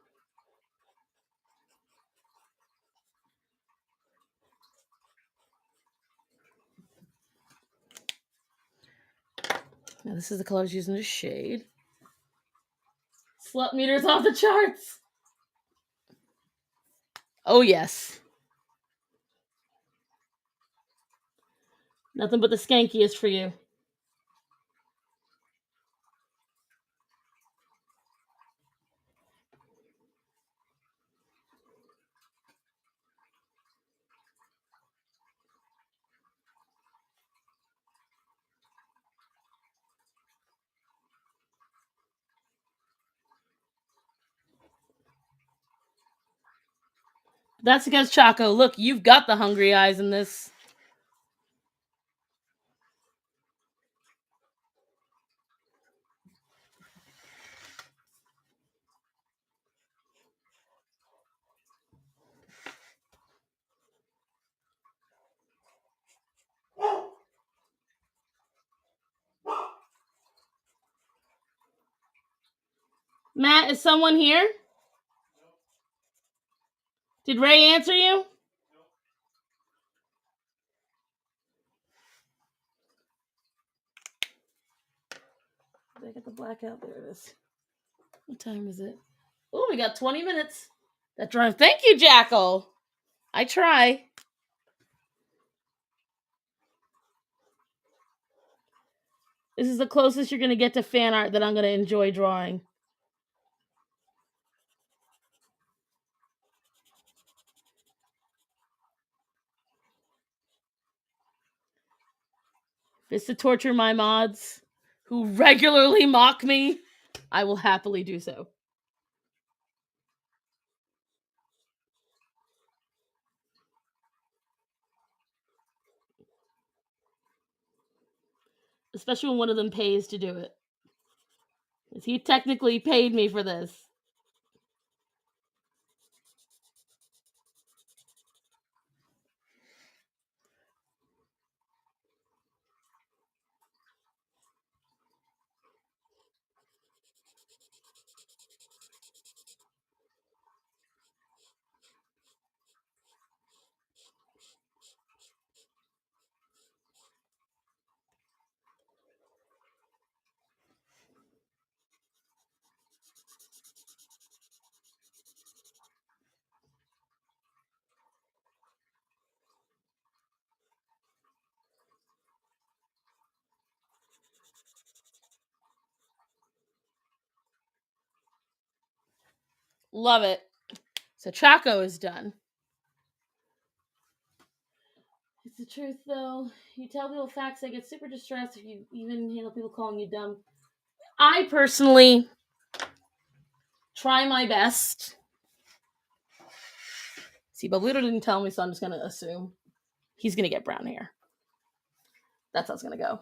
Now this is the color I was using to shade. Slut meter's off the charts. Oh yes. Nothing but the skankiest for you. That's against Chaco. Look, you've got the hungry eyes in this. Matt, is someone here? Did Ray answer you? Did I get the blackout? There it is. What time is it? Oh, we got 20 minutes. That drive. Thank you, Jackal. I try. This is the closest you're gonna get to fan art that I'm gonna enjoy drawing. If it's to torture my mods, who regularly mock me, I will happily do so. Especially when one of them pays to do it. Because he technically paid me for this. Love it. So Chaco is done. It's the truth, though. You tell people facts, they get super distressed if you even handle people calling you dumb. I personally try my best. See, Babuto didn't tell me, so I'm just gonna assume he's gonna get brown hair. That's how it's gonna go.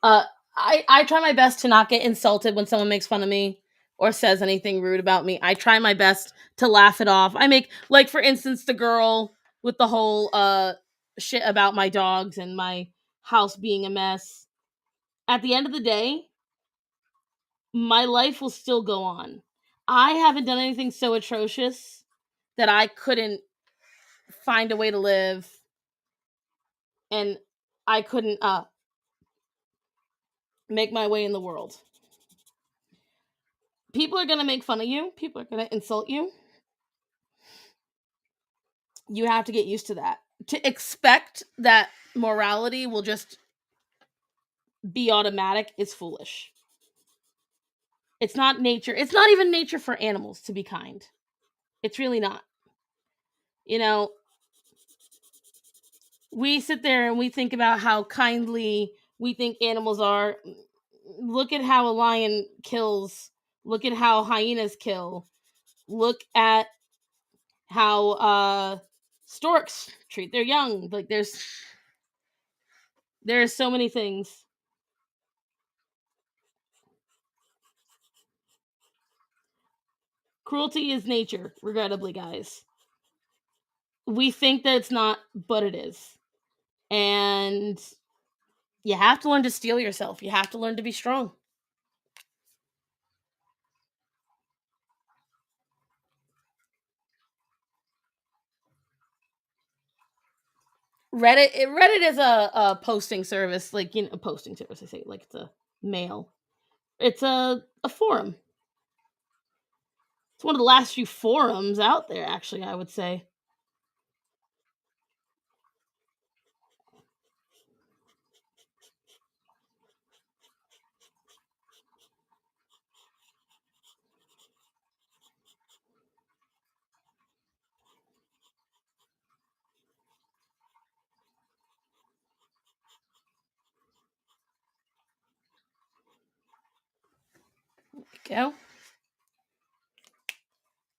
I try my best to not get insulted when someone makes fun of me or says anything rude about me. I try my best to laugh it off. I make, like, for instance, the girl with the whole shit about my dogs and my house being a mess. At the end of the day, my life will still go on. I haven't done anything so atrocious that I couldn't find a way to live, and I couldn't make my way in the world. People are going to make fun of you. People are going to insult you. You have to get used to that. To expect that morality will just be automatic is foolish. It's not nature. It's not even nature for animals to be kind. It's really not. You know, we sit there and we think about how kindly we think animals are. Look at how a lion kills. Look at how hyenas kill. Look at how storks treat their young. Like, there's so many things. Cruelty is nature, regrettably, guys. We think that it's not, but it is. And you have to learn to steel yourself. You have to learn to be strong. Reddit is a posting service, like, a posting service. I say, like, it's a mail. It's a forum. It's one of the last few forums out there, actually, I would say. Go.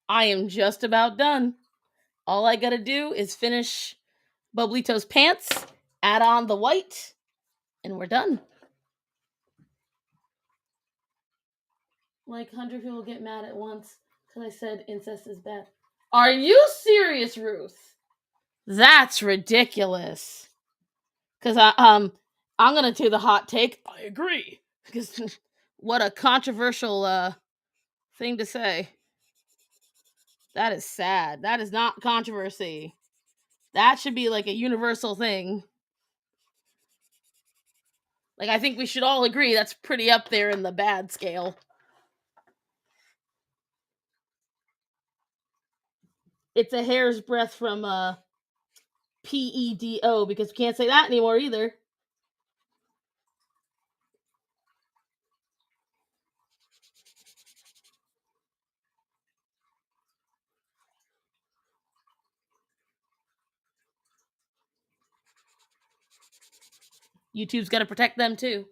I am just about done. All I gotta do is finish Bublito's pants, add on the white, and we're done. Like, 100 people get mad at once because I said incest is bad. Are you serious, Ruth? That's ridiculous. Because I'm gonna do the hot take. I agree. Because what a controversial thing to say. That is sad. That is not controversy. That should be like a universal thing. Like, I think we should all agree that's pretty up there in the bad scale. It's a hair's breadth from PEDO, because we can't say that anymore either. YouTube's got to protect them too.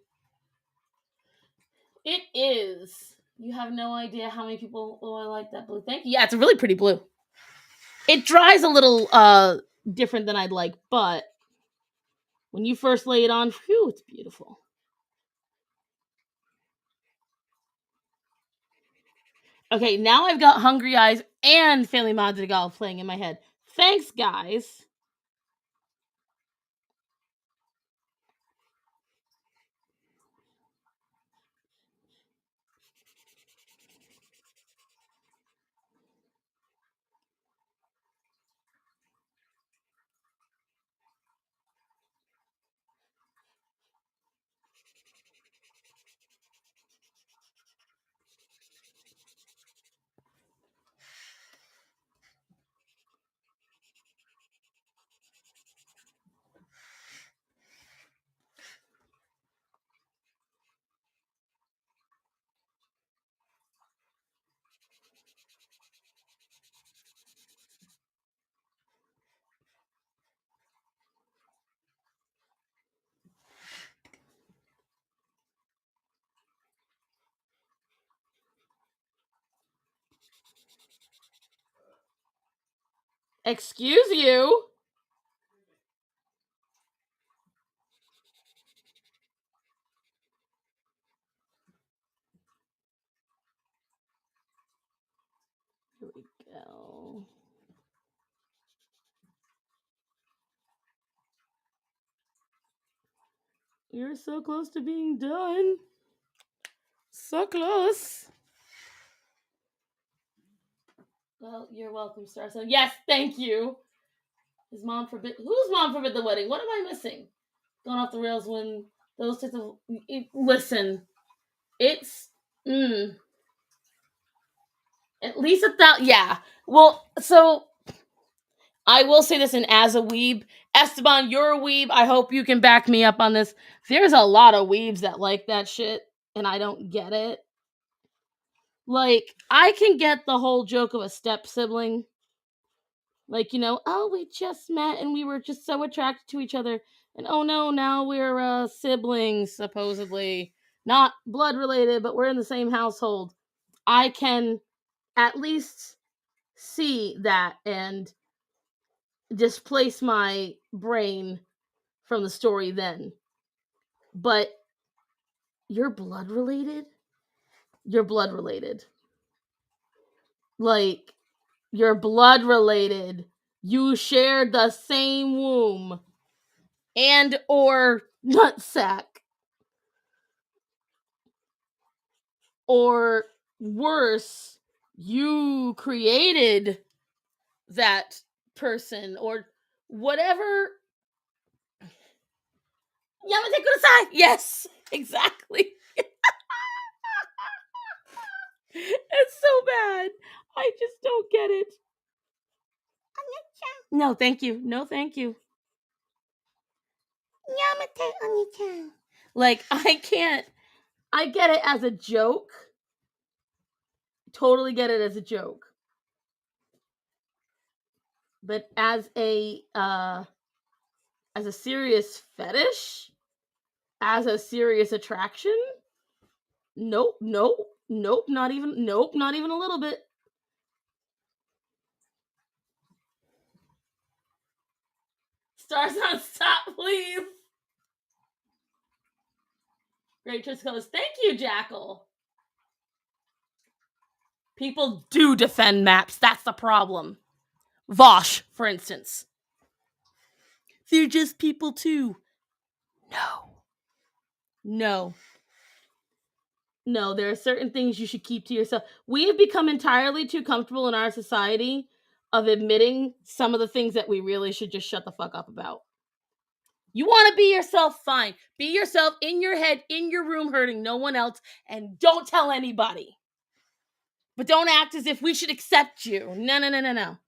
It is. You have no idea how many people. Oh, I like that blue. Thank you. Yeah, it's a really pretty blue. It dries a little different than I'd like, but when you first lay it on, phew, it's beautiful. Okay, now I've got Hungry Eyes and Family Madrigal playing in my head. Thanks, guys. Excuse you? Here we go. You're so close to being done. So close. Well, you're welcome, Starson. Yes, thank you. His mom forbid. Whose mom forbid the wedding? What am I missing? Going off the rails when those types of. Listen, it's. At least yeah. Well, so I will say this, and as a weeb, Esteban, you're a weeb. I hope you can back me up on this. There's a lot of weebs that like that shit, and I don't get it. Like, I can get the whole joke of a step sibling. Like, oh, we just met and we were just so attracted to each other. And oh no, now we're siblings, supposedly. Not blood related, but we're in the same household. I can at least see that and displace my brain from the story then. But you're blood related? You're blood related. Like, you're blood related. You shared the same womb and or nutsack. Or worse, you created that person or whatever. Yamate kudasai! Yes, exactly. It's so bad. I just don't get it. No, thank you. No, thank you. Yamate Oni-chan. Like, I can't. I get it as a joke. Totally get it as a joke. But as a serious fetish, as a serious attraction, nope, not even a little bit. Stars on stop, please. Great Tris goes, thank you, Jackal. People do defend maps. That's the problem. Vosh, for instance. They're just people too. No, there are certain things you should keep to yourself. We have become entirely too comfortable in our society of admitting some of the things that we really should just shut the fuck up about. You want to be yourself, fine. Be yourself in your head, in your room, hurting no one else, and don't tell anybody. But don't act as if we should accept you. No.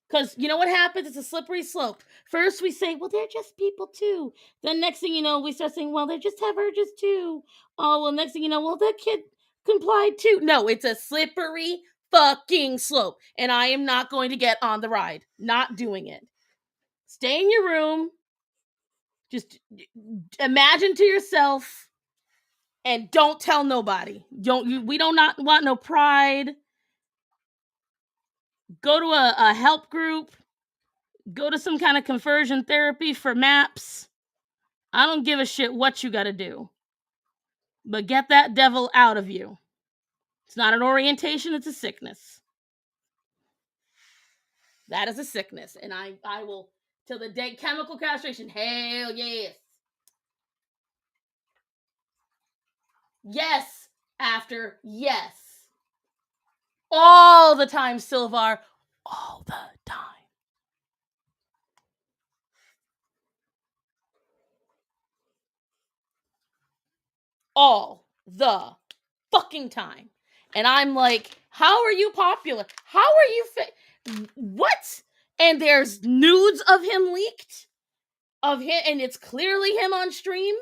Because you know what happens? It's a slippery slope. First we say, well, they're just people too. Then next thing you know, we start saying, well, they just have urges too. Oh, well, next thing you know, well, that kid complied too. No, it's a slippery fucking slope. And I am not going to get on the ride. Not doing it. Stay in your room. Just imagine to yourself and don't tell nobody. We don't not want no pride. Go to a help group. Go to some kind of conversion therapy for maps. I don't give a shit what you got to do. But get that devil out of you. It's not an orientation, it's a sickness. That is a sickness. And I will, till the day, chemical castration, hell yes. Yes, after yes. All the time, Silvar. All the time. All the fucking time. And I'm like, how are you popular? How are you what? And there's nudes of him leaked of him, and it's clearly him on stream.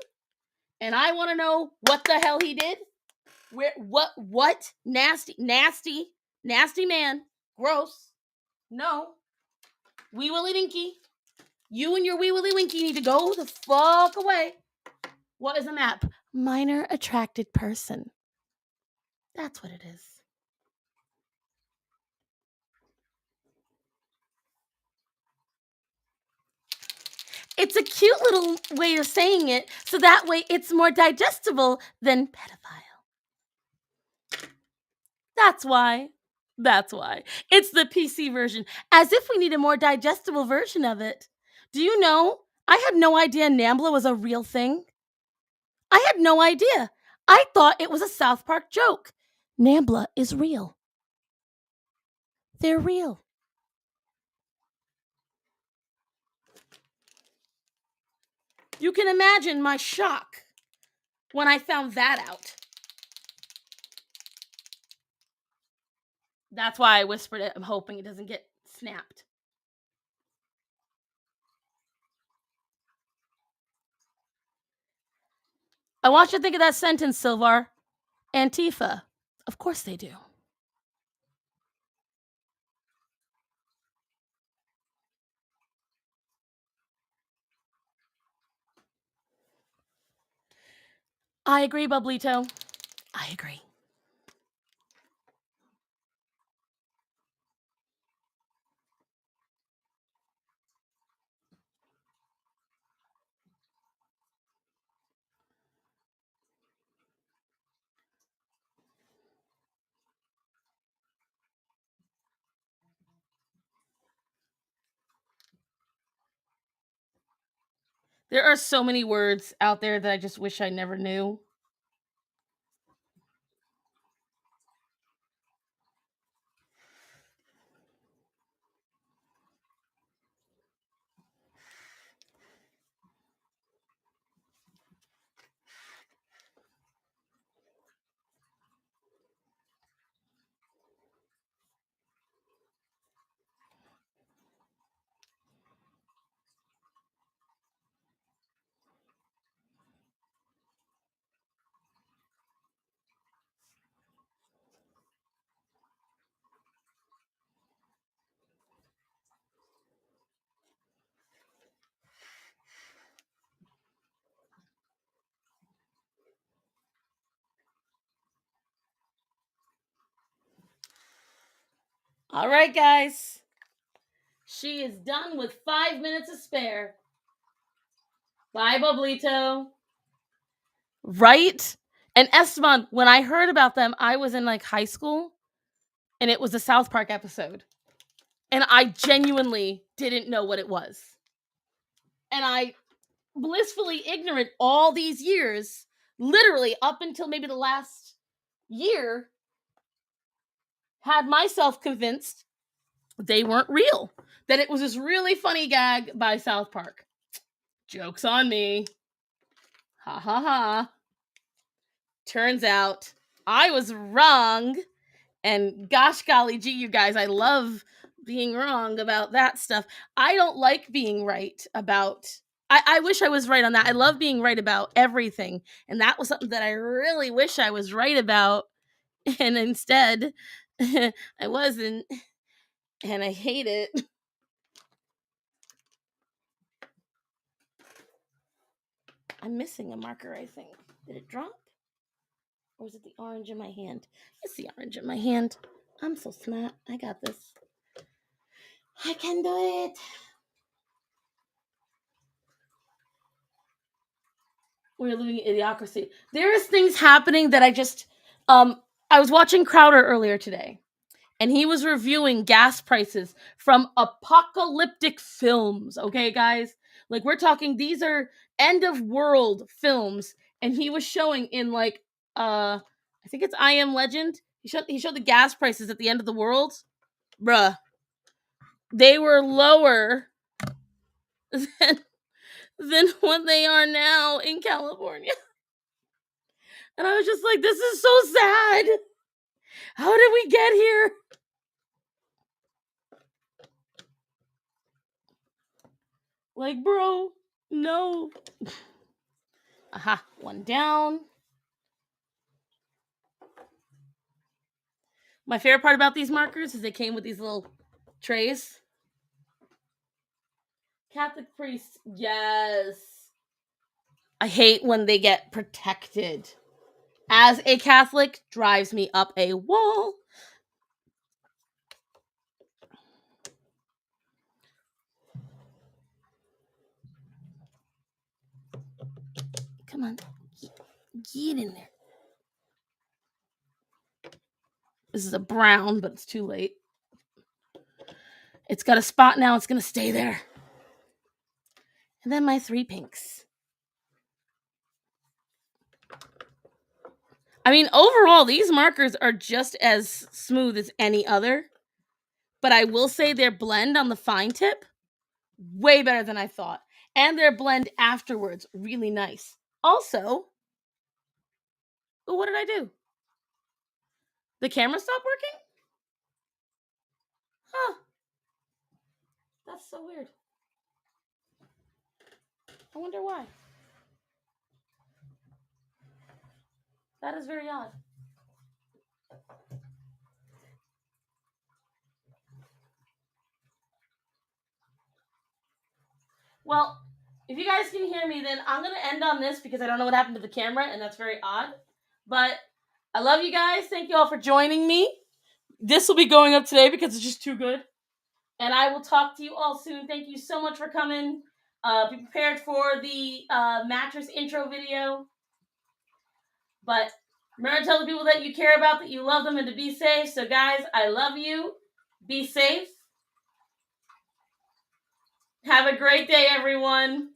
And I want to know what the hell he did. Where what? Nasty man. Gross. No. Wee Willie Dinky. You and your Wee Willie Winky need to go the fuck away. What is a map? Minor attracted person. That's what it is. It's a cute little way of saying it, so that way it's more digestible than pedophile. That's why. It's the PC version. As if we need a more digestible version of it. Do you know? I had no idea NAMBLA was a real thing. I had no idea. I thought it was a South Park joke. NAMBLA is real. They're real. You can imagine my shock when I found that out. That's why I whispered it. I'm hoping it doesn't get snapped. I want you to think of that sentence, Silvar. Antifa. Of course they do. I agree, Bublito. I agree. There are so many words out there that I just wish I never knew. All right, guys. She is done with 5 minutes to spare. Bye, Bublito. Right? And Esteban, when I heard about them, I was in like high school, and it was a South Park episode. And I genuinely didn't know what it was. And I, blissfully ignorant all these years, literally up until maybe the last year, had myself convinced they weren't real. That it was this really funny gag by South Park. Joke's on me. Ha ha ha. Turns out I was wrong. And gosh golly gee, you guys, I love being wrong about that stuff. I don't like being right about... I wish I was right on that. I love being right about everything. And that was something that I really wish I was right about. And instead, I wasn't. And I hate it. I'm missing a marker, I think. Did it drop? Or is it the orange in my hand? It's the orange in my hand. I'm so smart. I got this. I can do it. We're living in idiocracy. There is things happening that I was watching Crowder earlier today, and he was reviewing gas prices from apocalyptic films. Okay, guys? Like, we're talking, these are end of world films, and he was showing in like I think it's I Am Legend. He showed the gas prices at the end of the world. Bruh. They were lower than what they are now in California. And I was just like, this is so sad. How did we get here? Like, bro, no. Aha, one down. My favorite part about these markers is they came with these little trays. Catholic priests, yes. I hate when they get protected. As a Catholic, drives me up a wall. Come on. Get in there. This is a brown, but it's too late. It's got a spot now. It's going to stay there. And then my 3 pinks. I mean, overall, these markers are just as smooth as any other. But I will say their blend on the fine tip, way better than I thought. And their blend afterwards, really nice. Also, what did I do? The camera stopped working? Huh. That's so weird. I wonder why. That is very odd. Well, if you guys can hear me, then I'm going to end on this because I don't know what happened to the camera, and that's very odd. But I love you guys. Thank you all for joining me. This will be going up today because it's just too good. And I will talk to you all soon. Thank you so much for coming. Be prepared for the mattress intro video. But remember to tell the people that you care about that you love them and to be safe. So, guys, I love you. Be safe. Have a great day, everyone.